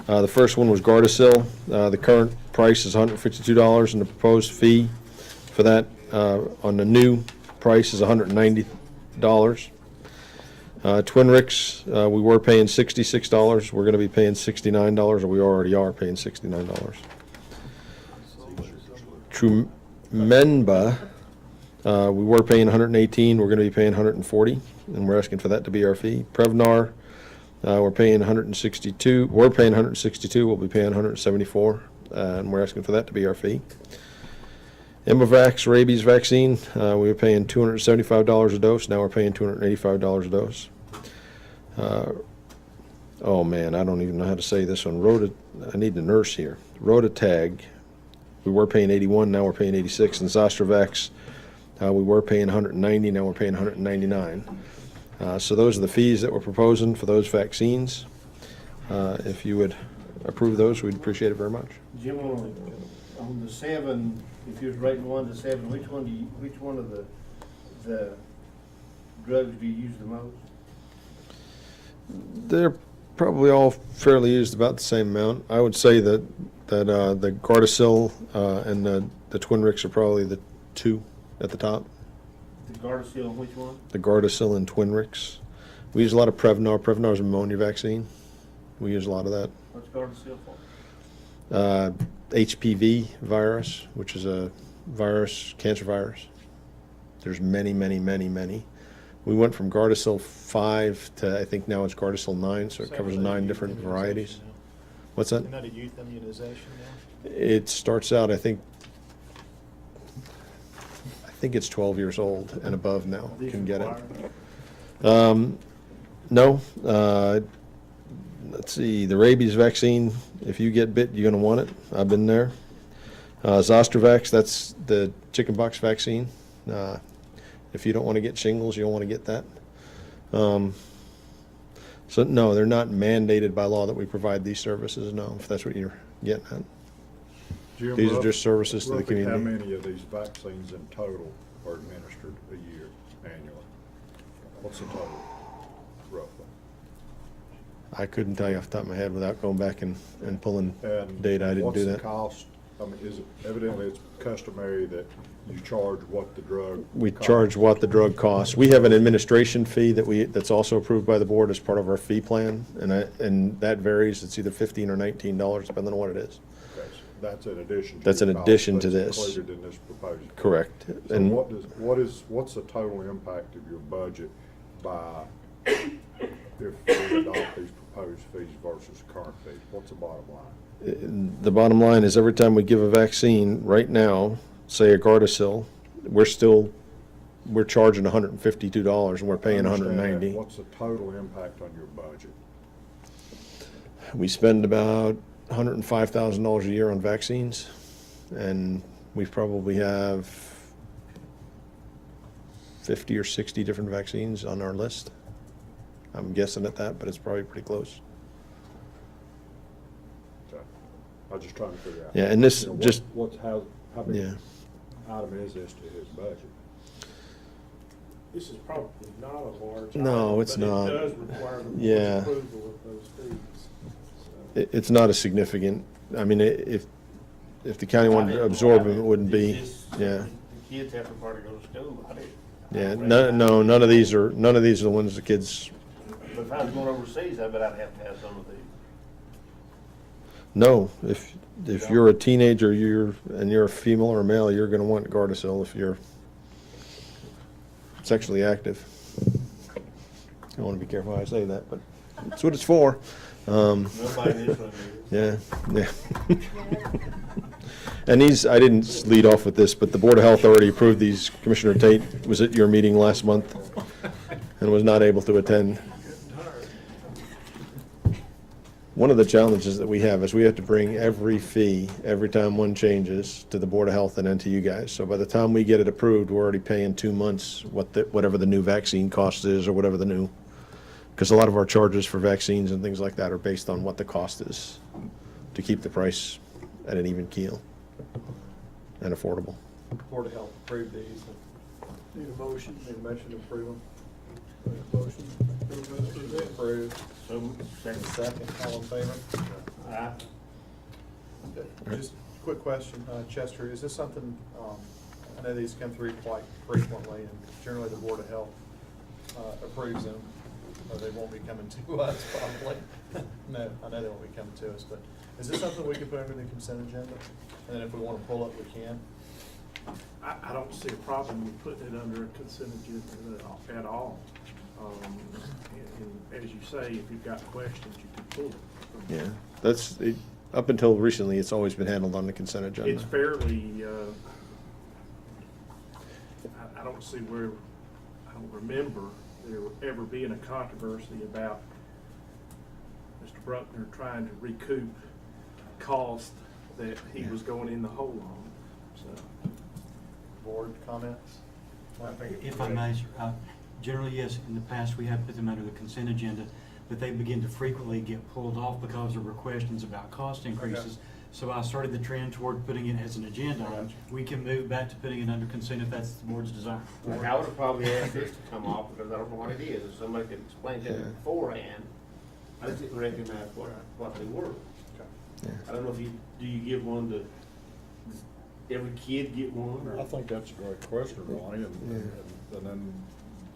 The first one was Gardasil. The current price is $152, and the proposed fee for that on the new price is $190. Twinrix, we were paying $66. We're going to be paying $69, or we already are paying $69. Trumenba, we were paying $118. We're going to be paying $140, and we're asking for that to be our fee. Prevnar, we're paying $162. We're paying $162. We'll be paying $174, and we're asking for that to be our fee. Imvavax rabies vaccine, we were paying $275 a dose. Now we're paying $285 a dose. Oh man, I don't even know how to say this one. I need the nurse here. Rotatag, we were paying $81. Now we're paying $86. And Zostavax, we were paying $190. Now we're paying $199. So those are the fees that we're proposing for those vaccines. If you would approve those, we'd appreciate it very much. Jim, on the 7, if you was rating 1 to 7, which one of the drugs do you use the most? They're probably all fairly used about the same amount. I would say that the Gardasil and the Twinrix are probably the 2 at the top. The Gardasil and which one? The Gardasil and Twinrix. We use a lot of Prevnar. Prevnar is a pneumonia vaccine. We use a lot of that. What's Gardasil for? HPV virus, which is a virus, cancer virus. There's many, many, many, many. We went from Gardasil 5 to I think now it's Gardasil 9, so it covers 9 different varieties. What's that? Isn't that a youth immunization now? It starts out, I think it's 12 years old and above now can get it. No. Let's see, the rabies vaccine, if you get bit, you're going to want it. I've been there. Zostavax, that's the chickenpox vaccine. If you don't want to get shingles, you don't want to get that. So no, they're not mandated by law that we provide these services, no, if that's what you're getting at. Jim, These are just services to the roughly community. how many of these vaccines in total are administered a year, annually? What's the total, roughly? I couldn't tell you off the top of my head without going back and pulling And data. I didn't do What's that. the cost? I mean, is it, evidently it's customary that you charge what the drug We costs. charge what the drug costs. We have an administration fee that's also approved by the board as part of our fee plan, and that varies. It's either $15 or $19, depending on what it is. Okay, so that's in addition to. That's your in cost addition to that's this. included in this proposal. Correct. So And what's the total impact of your budget by, if we adopt these proposed fees versus current fees? What's the bottom line? the bottom line is every time we give a vaccine, right now, say a Gardasil, we're charging $152 and we're paying I understand that. $190. What's the total impact on your budget? We spend about $105,000 a year on vaccines, and we probably have 50 or 60 different vaccines on our list. I'm guessing at that, but it's probably pretty close. Okay. I'm just trying to figure out. Yeah, and this You know, just- how big Yeah. item is this to his budget? This is probably not a large. No, item, it's but not. It does require the board's Yeah. approval of those fees. So, It's not a significant, I mean, if the county wanted to absorb them, it wouldn't be, yeah. The kids have to probably go to school. I didn't. Yeah, no, none of these are the ones the kids, But if I was going overseas, I bet I'd have to have some of these. no, if you're a teenager, you're a female or a male, you're gonna want Gardasil if you're sexually active. I wanna be careful how I say that, but that's what it's for. Nobody in this room is. Yeah, yeah. And these, I didn't lead off with this, but the Board of Health already approved these. Commissioner Tate was at your meeting last month and was not able to attend. One of the challenges that we have is we have to bring every fee, every time one changes, to the Board of Health and then to you guys. So by the time we get it approved, we're already paying 2 months whatever the new vaccine cost is or whatever the new, because a lot of our charges for vaccines and things like that are based on what the cost is to keep the price at an even keel and affordable. Board of Health approved these. Need a motion? Need a motion to approve them? Motion. Approved. So, second. Second, all in favor? Aye. Just a quick question, Chester, is this something, I know these come through quite frequently, and generally the Board of Health approves them, or they won't be coming to us probably. No, I know they won't be coming to us, but is this something we can put under the consent agenda? And then if we want to pull it, we can? I don't see a problem with putting it under a consent agenda at all. And as you say, if you've got questions, you can pull it. Yeah, that's, up until recently, it's always been handled on the consent agenda. It's fairly, I don't see where, I don't remember there ever being a controversy about Mr. Bruckner trying to recoup cost that he was going in the hole on, so. Board comments? If I may, sir, generally, yes, in the past, we have put them under the consent agenda, but they begin to frequently get pulled off because there were questions about cost increases. So I started the trend toward putting it as an agenda item. We can move back to putting it under consent if that's the board's desire. I would have probably asked this to come off because I don't know what it is. If somebody could explain to me beforehand, I just didn't recognize what they were. I don't know if do you give one to, does every kid get one? Or? I think that's a great question, Ronnie, and then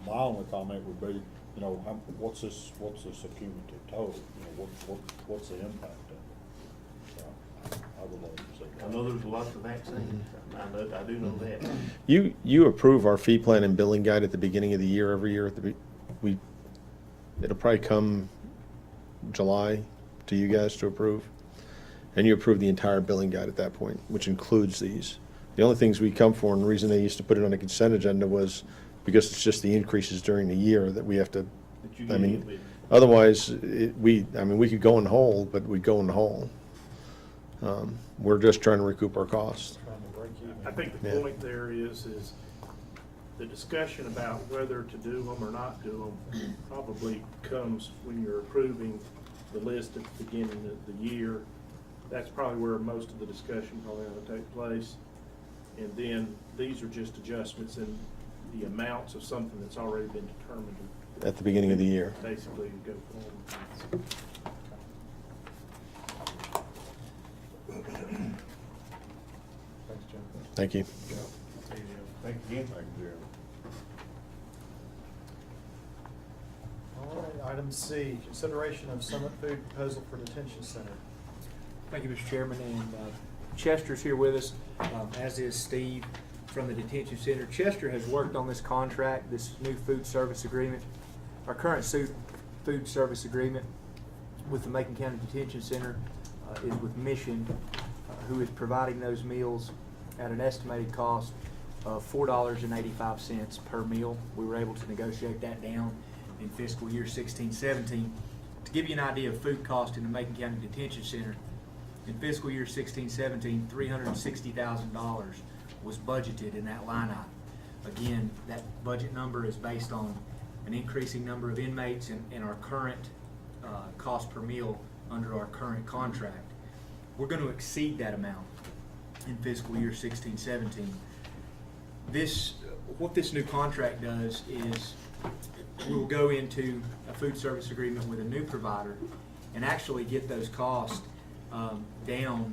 my only comment would be, you know, what's this accumulative total? You know, what's the impact of it? So, I would like to see that. I know there's lots of vaccines. I do know that. You approve our fee plan and billing guide at the beginning of the year, every year. It'll probably come July to you guys to approve. And you approve the entire billing guide at that point, which includes these. The only things we come for, and the reason they used to put it on the consent agenda was because it's just the increases during the year that we have to, I mean, otherwise, we could go in the hole, but we'd go in the hole. We're just trying to recoup our costs. I think the point there is the discussion about whether to do them or not do them probably comes when you're approving the list at the beginning of the year. That's probably where most of the discussion probably ought to take place. And then these are just adjustments in the amounts of something that's already been determined. At the beginning of the year. Basically, to go forward. Thanks, Jim. Thank you. Thank you again. Thank you, Jeremy. All right, item C, consideration of Summit Food proposal for detention center. Thank you, Mr. Chairman, and Chester's here with us, as is Steve from the detention center. Chester has worked on this contract, this new food service agreement. Our current food service agreement with the Macon County Detention Center is with Mission, who is providing those meals at an estimated cost of $4.85 per meal. We were able to negotiate that down in fiscal year 16-17. To give you an idea of food cost in the Macon County Detention Center, in fiscal year 16-17, $360,000 was budgeted in that line item. Again, that budget number is based on an increasing number of inmates and our current cost per meal under our current contract. We're going to exceed that amount in fiscal year 16-17. What this new contract does is we'll go into a food service agreement with a new provider and actually get those costs down,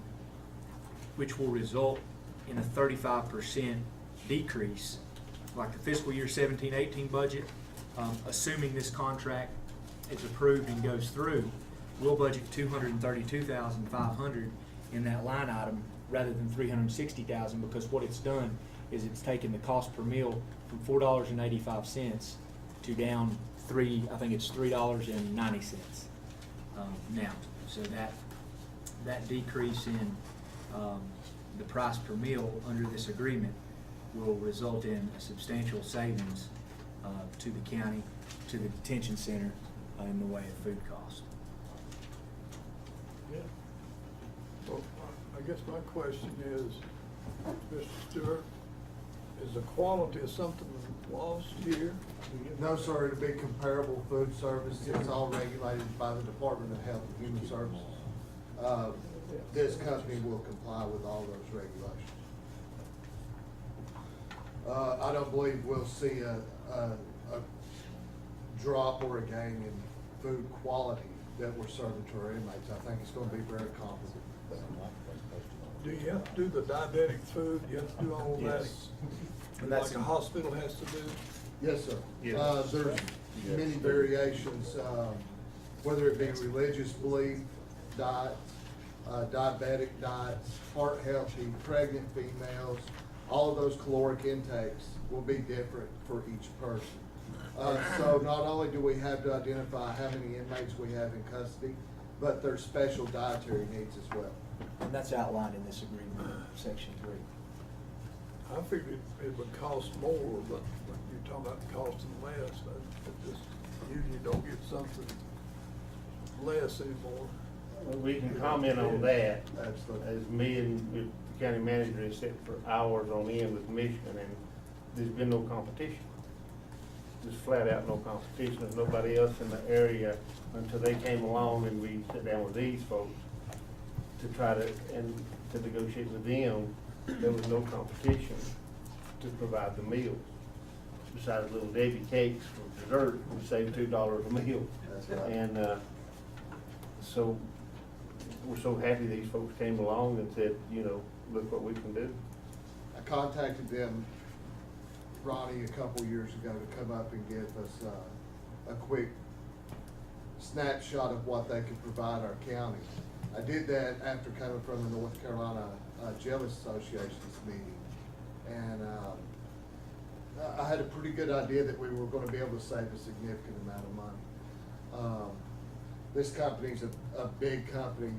which will result in a 35% decrease. Like the fiscal year 17-18 budget, assuming this contract is approved and goes through, we'll budget $232,500 in that line item rather than $360,000, because what it's done is it's taken the cost per meal from $4.85 to down $3.90 now. So that decrease in the price per meal under this agreement will result in a substantial savings to the county, to the detention center, in the way of food cost. Yeah. Well, I guess my question is, Mr. Stewart, is the quality of something lost here? No, sir, it'll be comparable food service. It's all regulated by the Department of Health and Human Services. This company will comply with all those regulations. I don't believe we'll see a drop or a gain in food quality that we're serving to our inmates. I think it's gonna be very comparable. Do you have to do the diabetic food? You have to do all that? Yes. And that's Like a hospital has to do? Yes, sir. Yes. There's many variations, whether it be religious belief, diet, diabetic diets, heart healthy, pregnant females, all of those caloric intakes will be different for each person. So not only do we have to identify how many inmates we have in custody, but there's special dietary needs as well. And that's outlined in this agreement, section 3. I figured it would cost more, but you're talking about costing less. I just usually don't get something less anymore. Well, we can comment on that, as me and the county manager has sat for hours on end with Michigan, and there's been no competition. Just flat out no competition. There's nobody else in the area until they came along and we sat down with these folks to try to negotiate with them. There was no competition to provide the meals. Besides Little Debbie cakes for dessert, we saved $2 a meal. And so we're so happy these folks came along and said, you know, look what we can do. I contacted them, Ronnie, a couple years ago to come up and give us a quick snapshot of what they could provide our county. I did that after coming from the North Carolina Jail Association's meeting. And I had a pretty good idea that we were going to be able to save a significant amount of money. This company's a big company.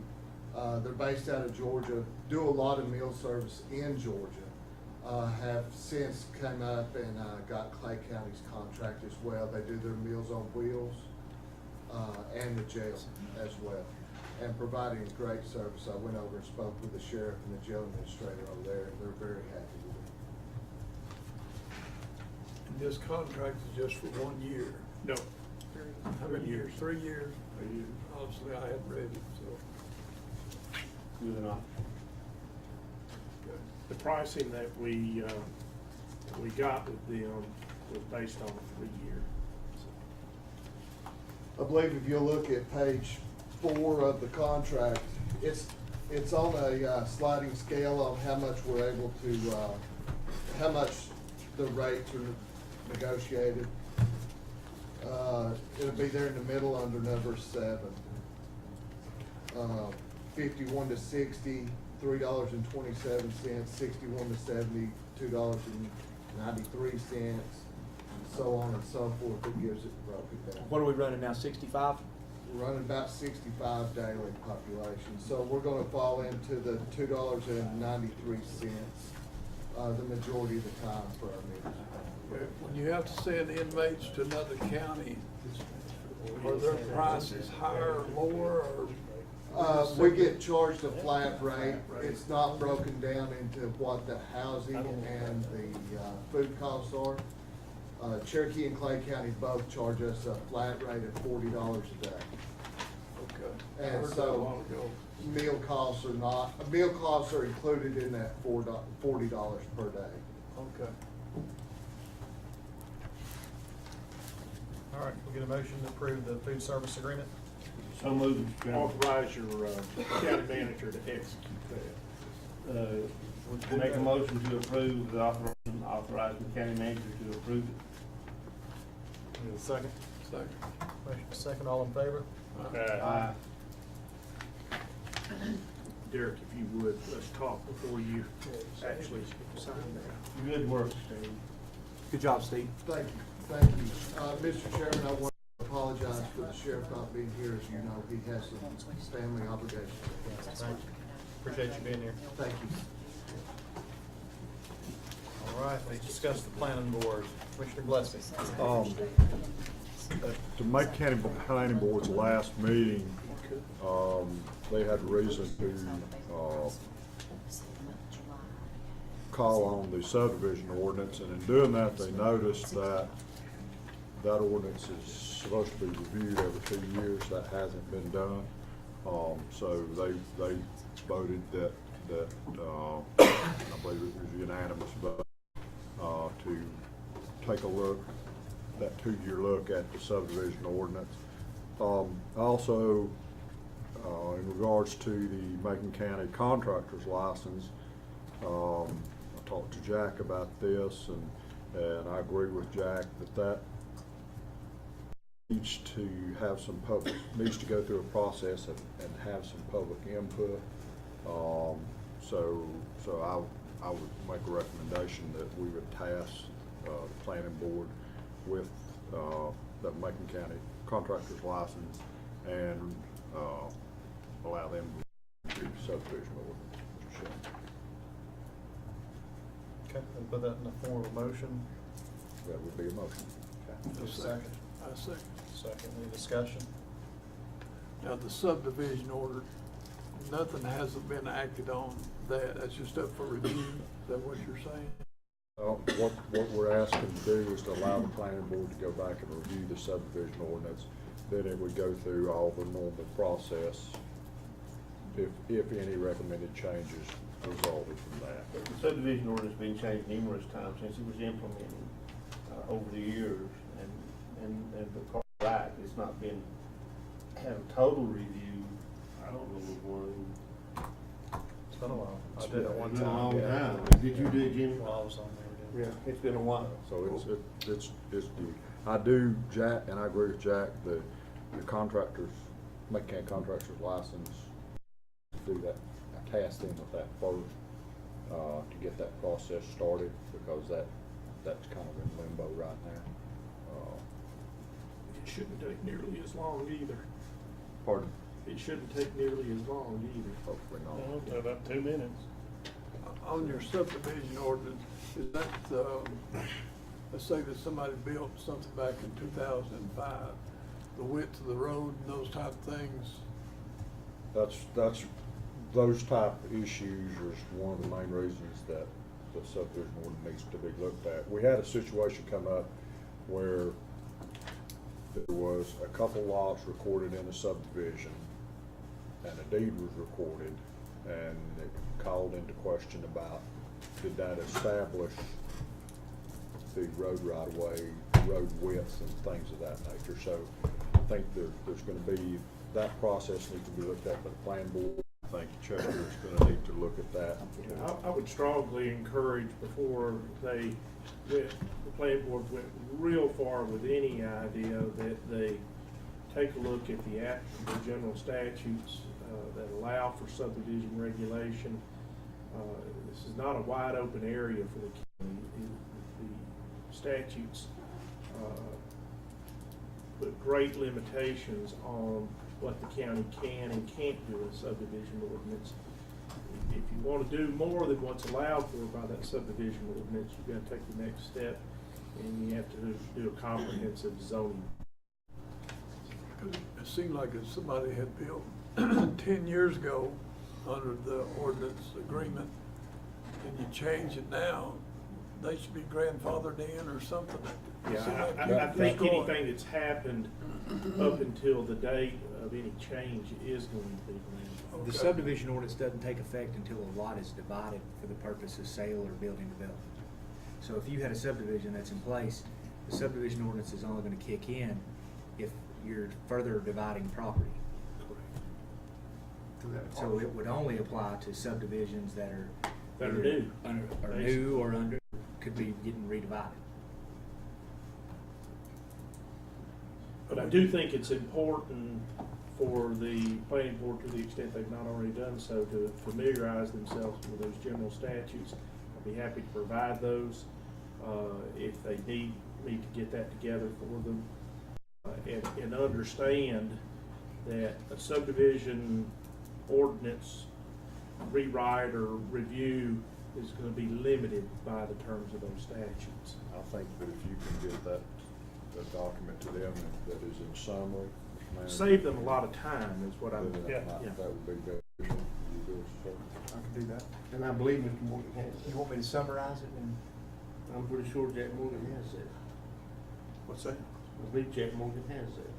They're based out of Georgia, do a lot of meal service in Georgia. Have since come up and got Clay County's contract as well. They do their Meals on Wheels and the jail as well, and providing great service. I went over and spoke with the sheriff and the jail administrator over there, and they're very happy with it. And this contract is just for 1 year? No. How many years? 3 years? Obviously, I hadn't read it, so. Good enough. The pricing that we got with them was based on a 3-year. I believe if you look at page 4 of the contract, it's on a sliding scale on how much we're able to, how much the rates are negotiated. It'll be there in the middle under number 7. 51 to 60, $3.27, 61 to 70, $2.93, so on and so forth. It gives it broken down. What are we running now, 65? We're running about 65 daily population, so we're gonna fall into the $2.93, the majority of the time for our meals. When you have to send inmates to another county, are their prices higher or lower, or? We get charged a flat rate. It's not broken down into what the housing and the food costs are. Cherokee and Clay County both charge us a flat rate of $40 a day. Okay. And so meal costs are included in that $40 per day. Okay. All right, we'll get a motion to approve the food service agreement. So moved, Mr. Chairman. Authorize your county manager to execute that. Make a motion to approve the authorizing the county manager to approve it. Need a second? Second. Motion second, all in favor? Aye. Derek, if you would, let's talk before you actually sign that. Good work, Steve. Good job, Steve. Thank you, thank you. Mr. Chairman, I want to apologize for the sheriff not being here. As you know, he has some family obligations. Thank you. Appreciate you being here. Thank you. All right, let's discuss the planning board. Commissioner Blessing. At the Macon County Planning Board's last meeting, they had reason to call on the subdivision ordinance, and in doing that, they noticed that that ordinance is supposed to be reviewed every 2 years. That hasn't been done. So they voted that I believe it was unanimous vote to take a look, that 2-year look at the subdivision ordinance. Also, in regards to the Macon County contractor's license, I talked to Jack about this, and I agree with Jack that needs to have some public, needs to go through a process and have some public input. So I would make a recommendation that we would task the planning board with the Macon County contractor's license and allow them to do subdivision ordinance. Mr. Shelley. Okay, we'll put that in the form of a motion. That would be a motion. Okay, just a second. I second. Second, any discussion? Now, the subdivision order, nothing hasn't been acted on that. That's just up for review. Is that what you're saying? What we're asking to do is to allow the planning board to go back and review the subdivision ordinance. Then it would go through all the normal process if any recommended changes resulted from that. The subdivision ordinance has been changed numerous times since it was implemented over the years, and because of that, it's not been had a total review. I don't know of one. It's been a while. I did it one It's been a time. long Yeah. time. Did you do it, Jimmy? While I was on there, Yeah, it's been a while. So it's due. I do, Jack, and I agree with Jack, the contractors, Macon County contractor's license, do that, I tasked them with that first, to get that process started, because that's kind of in limbo right now. It shouldn't take nearly as long either. Pardon? It shouldn't take nearly as long either. Hopefully not. About 2 minutes. On your subdivision ordinance, is that, let's say that somebody built something back in 2005, the width of the road and those type of things? That's those type of issues is one of the main reasons that the subdivision ordinance needs to be looked at. We had a situation come up where there was a couple lots recorded in a subdivision and a deed was recorded, and it called into question about, did that establish the road right of way, road widths and things of that nature. So I think there's going to be, that process needs to be looked at by the planning board. I think Chester is going to need to look at that. I would strongly encourage, before the planning board went real far with any idea, that they take a look at the applicable general statutes that allow for subdivision regulation. This is not a wide open area for the county. The statutes put great limitations on what the county can and can't do in subdivision ordinance. If you want to do more than what's allowed for by that subdivision ordinance, you've got to take the next step, and you have to do a comprehensive zoning. Because it seemed like if somebody had built 10 years ago under the ordinance agreement, and you change it now, they should be grandfathered in or something. Yeah, I think anything that's happened up until the date of any change is going to be grandfathered. The subdivision ordinance doesn't take effect until a lot is divided for the purpose of sale or building development. So if you had a subdivision that's in place, the subdivision ordinance is only going to kick in if you're further dividing property. So it would only apply to subdivisions that are new, or new or under, could be getting redivided. But I do think it's important for the planning board, to the extent they've not already done so, to familiarize themselves with those general statutes. I'd be happy to provide those if they need me to get that together for them, and understand that a subdivision ordinance rewrite or review is gonna be limited by the terms of those statutes. I think that if you can get that document to them that is in summary, Mr. Manager, Save them a lot of time is what I'm, then yeah. that would be beneficial. You do it, sir. I can do that. And I believe Mr. Morgan has You want me to summarize it and? I'm pretty sure Jack Morgan has that. What's that? I believe Jack Morgan has that.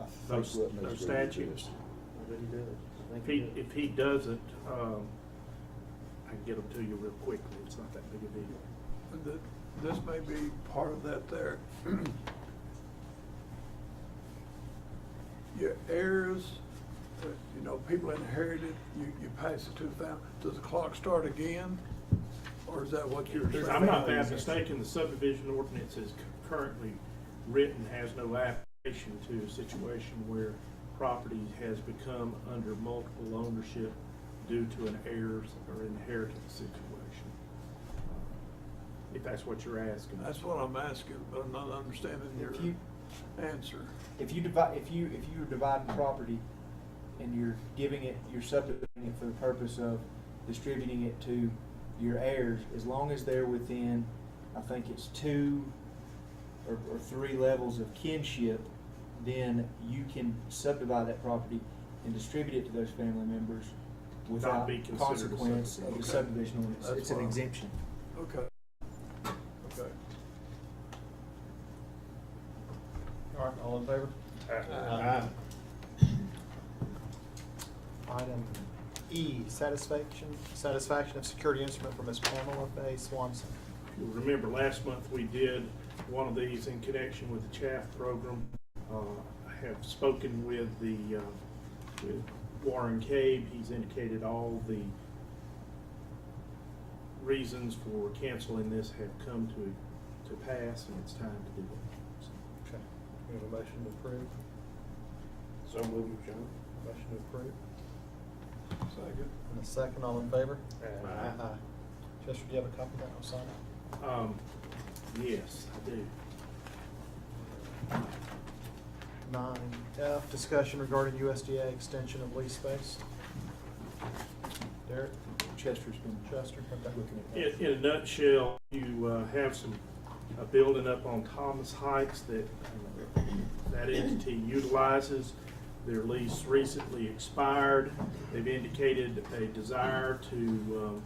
I think Those what Mr. Reed statutes. said. I bet he does. I think If he doesn't, I can get them to you real quickly. It's not that big a deal. And this may be part of that there. Your heirs, you know, people inherited, you pass it to the family. Does the clock start again? Or is that what you're saying? I'm not that mistaken, the subdivision ordinance is currently written, has no application to a situation where property has become under multiple ownership due to an heirs or inheritance situation. If that's what you're asking. That's what I'm asking, but I'm not understanding your answer. If you're dividing property and you're subdividing it for the purpose of distributing it to your heirs, as long as they're within, I think it's 2 or 3 levels of kinship, then you can subdivide that property and distribute it to those family members without be considered a consequence of the subdivision ordinance. That's It's an fine. exemption. Okay. Okay. All right, all in favor? Aye. Item E, satisfaction of security instrument for Ms. Pamela Faye Swanson. You'll remember last month we did one of these in connection with the CHAF program. I have spoken with with Warren Cabe. He's indicated all the reasons for canceling this have come to pass, and it's time to do it. Okay. We have a motion to approve. So moved, John. Motion to approve. Second. And a second, all in favor? Aye. Chester, do you have a copy of that? I'll sign it. Yes, I do. 9F, discussion regarding USDA extension of lease space. Derek? Chester's been Chester, okay. looking at that. In a nutshell, you have a building up on Thomas Heights that that entity utilizes. Their lease recently expired. They've indicated a desire to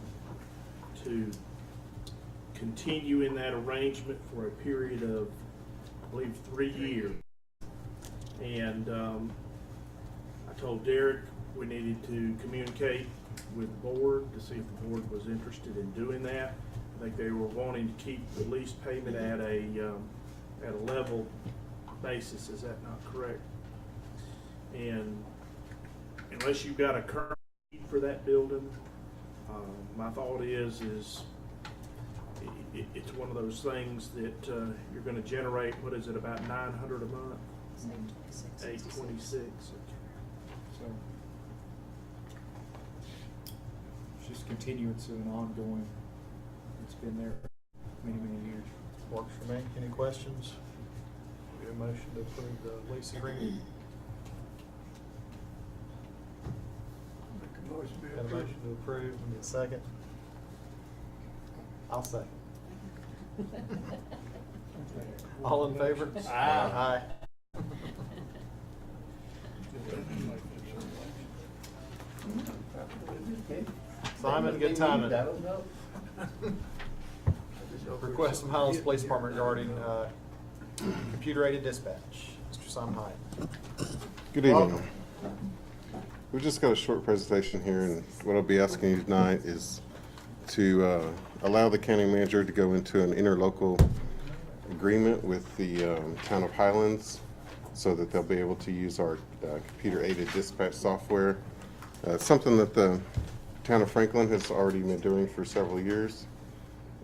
continue in that arrangement for a period of, I believe, 3 years. And I told Derek we needed to communicate with the board to see if the board was interested in doing that. I think they were wanting to keep the lease payment at a level basis. Is that not correct? And unless you've got a current need for that building, my thought is it's one of those things that you're going to generate. What is it, about $900 a month? $826. So it's just continuance of an ongoing, it's been there many, many years. Works for me. Any questions? We have a motion to approve the lease agreement. Make a motion to Got a approve. motion to approve. We need a second. I'll second. All in favor? Aye. Simon, good timing. Request from Highlands Police Department regarding computer-aided dispatch. Mr. Simon Hyde. Good evening. Welcome. We've just got a short presentation here, and what I'll be asking you tonight is to allow the county manager to go into an interlocal agreement with the town of Highlands so that they'll be able to use our computer-aided dispatch software. It's something that the town of Franklin has already been doing for several years,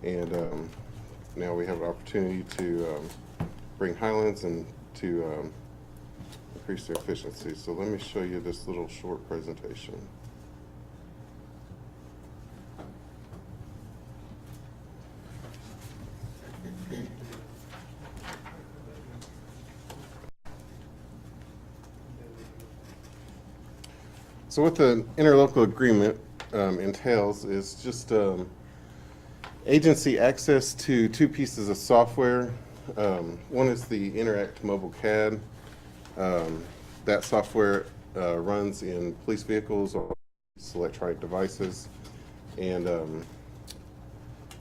and now we have an opportunity to bring Highlands and to increase their efficiency. So let me show you this little short presentation. So what the interlocal agreement entails is just agency access to two pieces of software. One is the Interact Mobile CAD. That software runs in police vehicles or electronic devices. And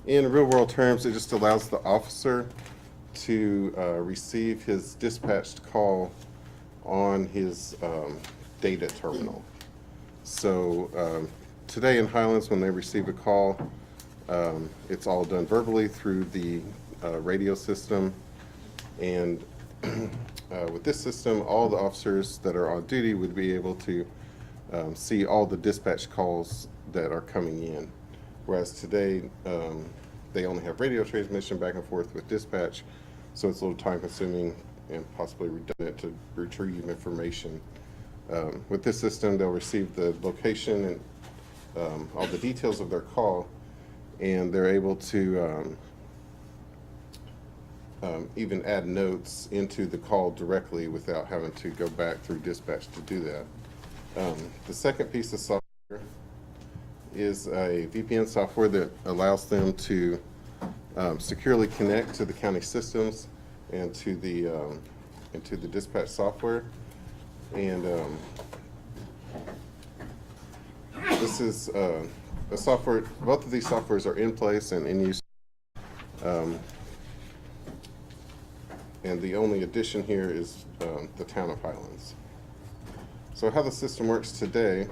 in real world terms, it just allows the officer to receive his dispatched call on his data terminal. So today in Highlands, when they receive a call, it's all done verbally through the radio system. And with this system, all the officers that are on duty would be able to see all the dispatch calls that are coming in. Whereas today, they only have radio transmission back and forth with dispatch, so it's a little time consuming and possibly redundant to retrieve information. With this system, they'll receive the location and all the details of their call, and they're able to even add notes into the call directly without having to go back through dispatch to do that. The second piece of software is a VPN software that allows them to securely connect to the county systems and to the dispatch software. And this is a software. Both of these softwares are in place and in use. And the only addition here is the town of Highlands. So how the system works today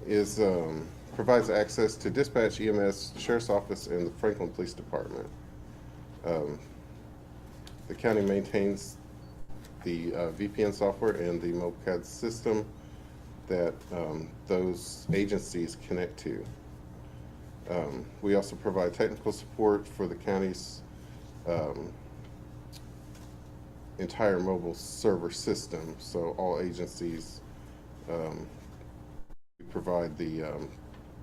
is provides access to dispatch, EMS, Sheriff's Office, and the Franklin Police Department. The county maintains the VPN software and the mobile CAD system that those agencies connect to. We also provide technical support for the county's entire mobile server system, so all agencies provide the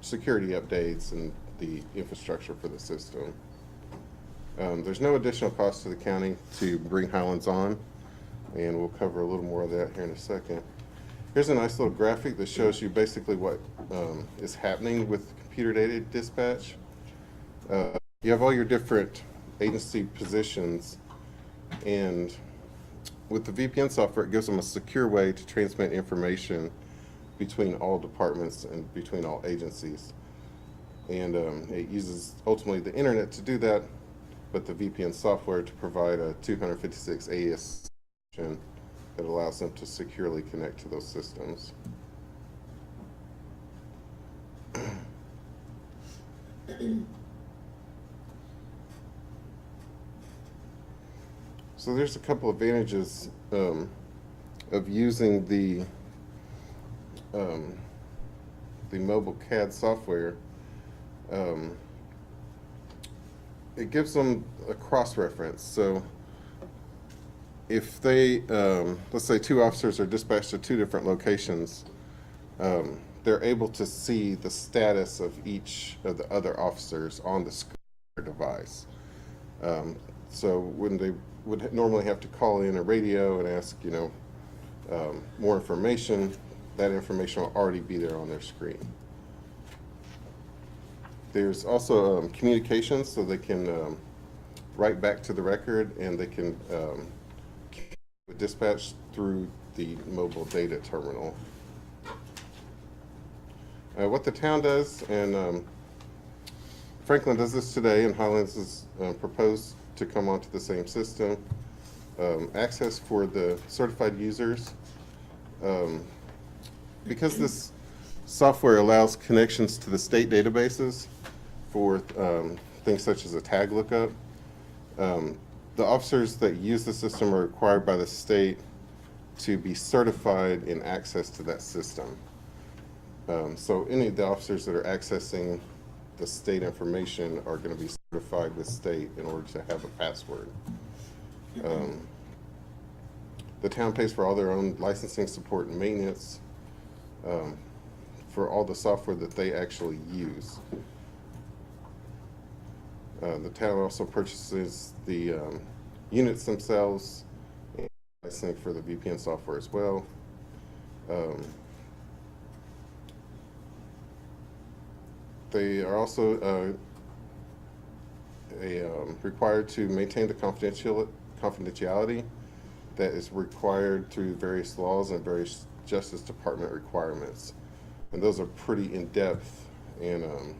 security updates and the infrastructure for the system. There's no additional cost to the county to bring Highlands on, and we'll cover a little more of that here in a second. Here's a nice little graphic that shows you basically what is happening with computer data dispatch. You have all your different agency positions, and with the VPN software, it gives them a secure way to transmit information between all departments and between all agencies. And it uses ultimately the internet to do that, but the VPN software to provide a 256 AES solution that allows them to securely connect to those systems. So there's a couple of advantages of using the mobile CAD software. It gives them a cross-reference. So if they, let's say two officers are dispatched to two different locations, they're able to see the status of each of the other officers on the screen of their device. So when they would normally have to call in a radio and ask, more information, that information will already be there on their screen. There's also communications, so they can write back to the record, and they can dispatch through the mobile data terminal. What the town does, and Franklin does this today, and Highlands is proposed to come onto the same system. Access for the certified users. Because this software allows connections to the state databases for things such as a tag lookup, the officers that use the system are required by the state to be certified in access to that system. So any of the officers that are accessing the state information are going to be certified with state in order to have a password. The town pays for all their own licensing, support, and maintenance for all the software that they actually use. The town also purchases the units themselves and licensing for the VPN software as well. They are also required to maintain the confidentiality that is required through various laws and various Justice Department requirements. And those are pretty in-depth, and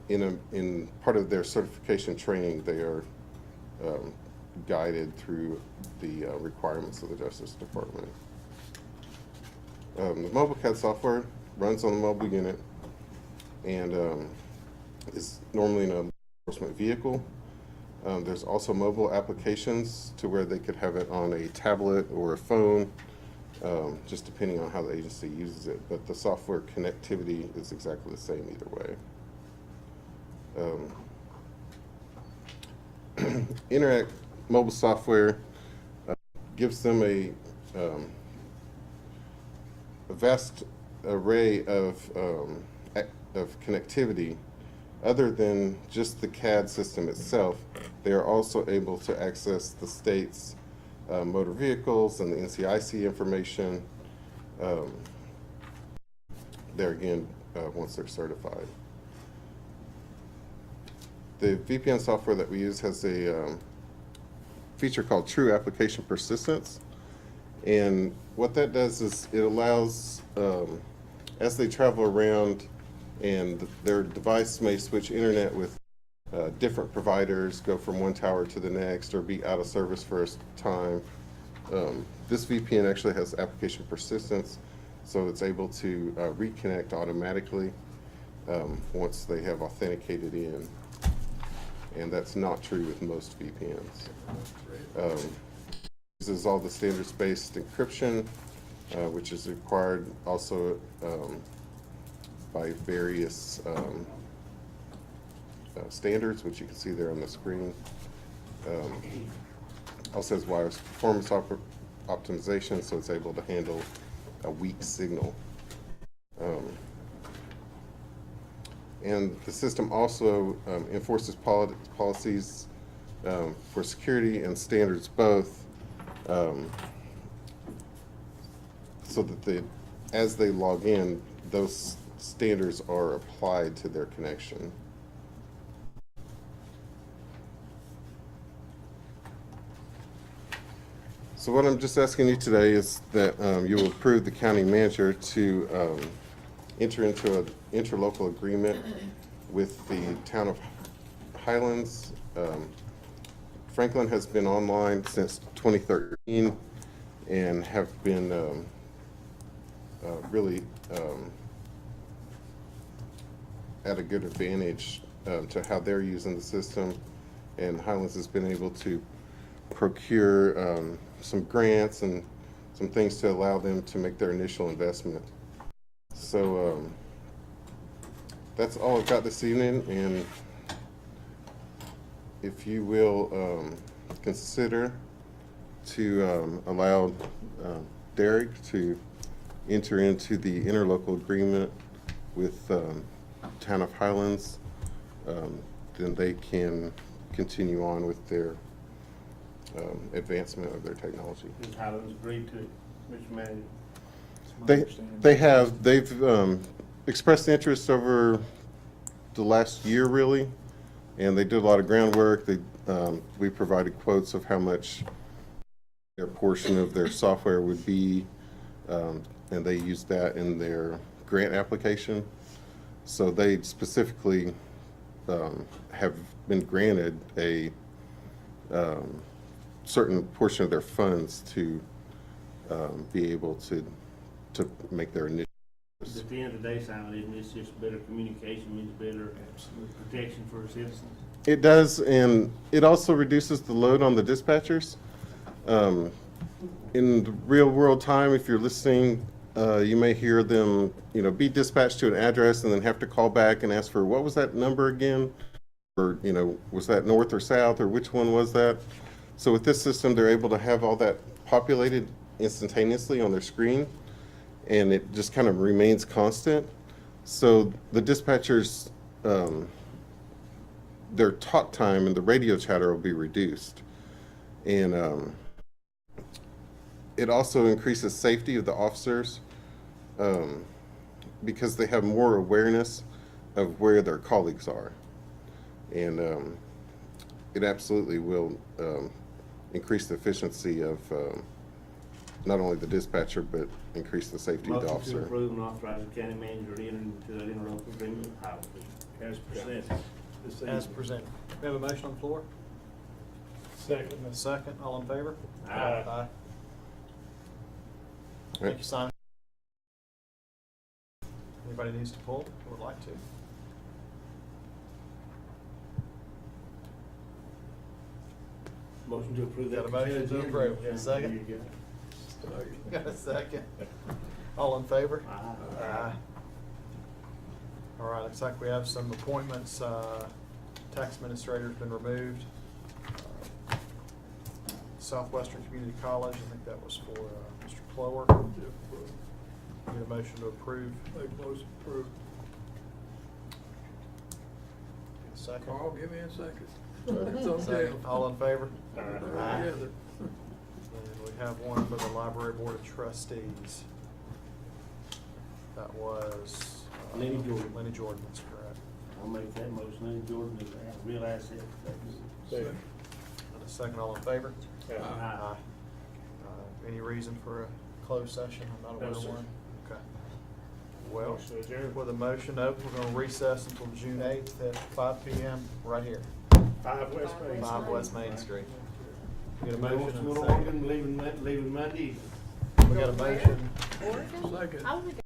in part of their certification training, they are guided through the requirements of the Justice Department. The mobile CAD software runs on the mobile unit and is normally in a law enforcement vehicle. There's also mobile applications to where they could have it on a tablet or a phone, just depending on how the agency uses it. But the software connectivity is exactly the same either way. Interact mobile software gives them a vast array of connectivity. Other than just the CAD system itself, they are also able to access the state's motor vehicles and the NCIC information there again once they're certified. The VPN software that we use has a feature called True Application Persistence, and what that does is it allows, as they travel around and their device may switch internet with different providers, go from one tower to the next, or be out of service for a time. This VPN actually has application persistence, so it's able to reconnect automatically once they have authenticated in. And that's not true with most VPNs. This is all the standards-based encryption, which is required also by various standards, which you can see there on the screen. Also has wireless performance optimization, so it's able to handle a weak signal. And the system also enforces policies for security and standards both, so that as they log in, those standards are applied to their connection. So what I'm just asking you today is that you will approve the county manager to enter into an interlocal agreement with the town of Highlands. Franklin has been online since 2013 and have been really at a good advantage to how they're using the system, and Highlands has been able to procure some grants and some things to allow them to make their initial investment. So that's all I've got this evening, and if you will consider to allow Derek to enter into the interlocal agreement with Town of Highlands, then they can continue on with their advancement of their technology. Has Highlands agreed to it, Mr. Manager? They've expressed interest over the last year, really, and they did a lot of groundwork. We provided quotes of how much their portion of their software would be, and they used that in their grant application. So they specifically have been granted a certain portion of their funds to be able to make their initial. At the end of the day, Simon, isn't this just better communication, means better protection for citizens? It does, and it also reduces the load on the dispatchers. In the real world time, if you're listening, you may hear them, be dispatched to an address and then have to call back and ask for, what was that number again? Or, was that north or south, or which one was that? So with this system, they're able to have all that populated instantaneously on their screen, and it just kind of remains constant. So the dispatchers, their talk time and the radio chatter will be reduced. And it also increases safety of the officers because they have more awareness of where their colleagues are. And it absolutely will increase the efficiency of not only the dispatcher, but increase the safety of the Motion to officer. approve and authorize the county manager to enter into an interlocal agreement with Highway. As presented. this As evening. presented. We have a motion on the floor? Second. A second, all in favor? Aye. Thank you, Simon. Anybody needs to pull or would like to? Motion to approve that. Got a motion to consent approve. agenda. Got a second? There you go. Got a second? All in favor? Aye. All right, looks like we have some appointments. Tax administrator's been removed. Southwestern Community College, I think that was for Mr. Clower. Need a motion to approve. Make motion approved. Second. Carl, give me a second. It's on Second. down. All in favor? Together. And we have one for the Library Board of Trustees. That was Lenny Jordan. Lenny Jordan, that's correct. I'll make that motion. Lenny Jordan is a real asset. Second. And a second, all in favor? Aye. Any reason for a closed session? I'm not aware No, of sir. one. Okay. Well, Motion adjourned. with a motion open, we're gonna recess until June 8th at 5 PM, right here. 5 West Main. 5 West Main Street. We got a Motion motion to and a Oregon, second. leaving Monday. We got a motion. Second.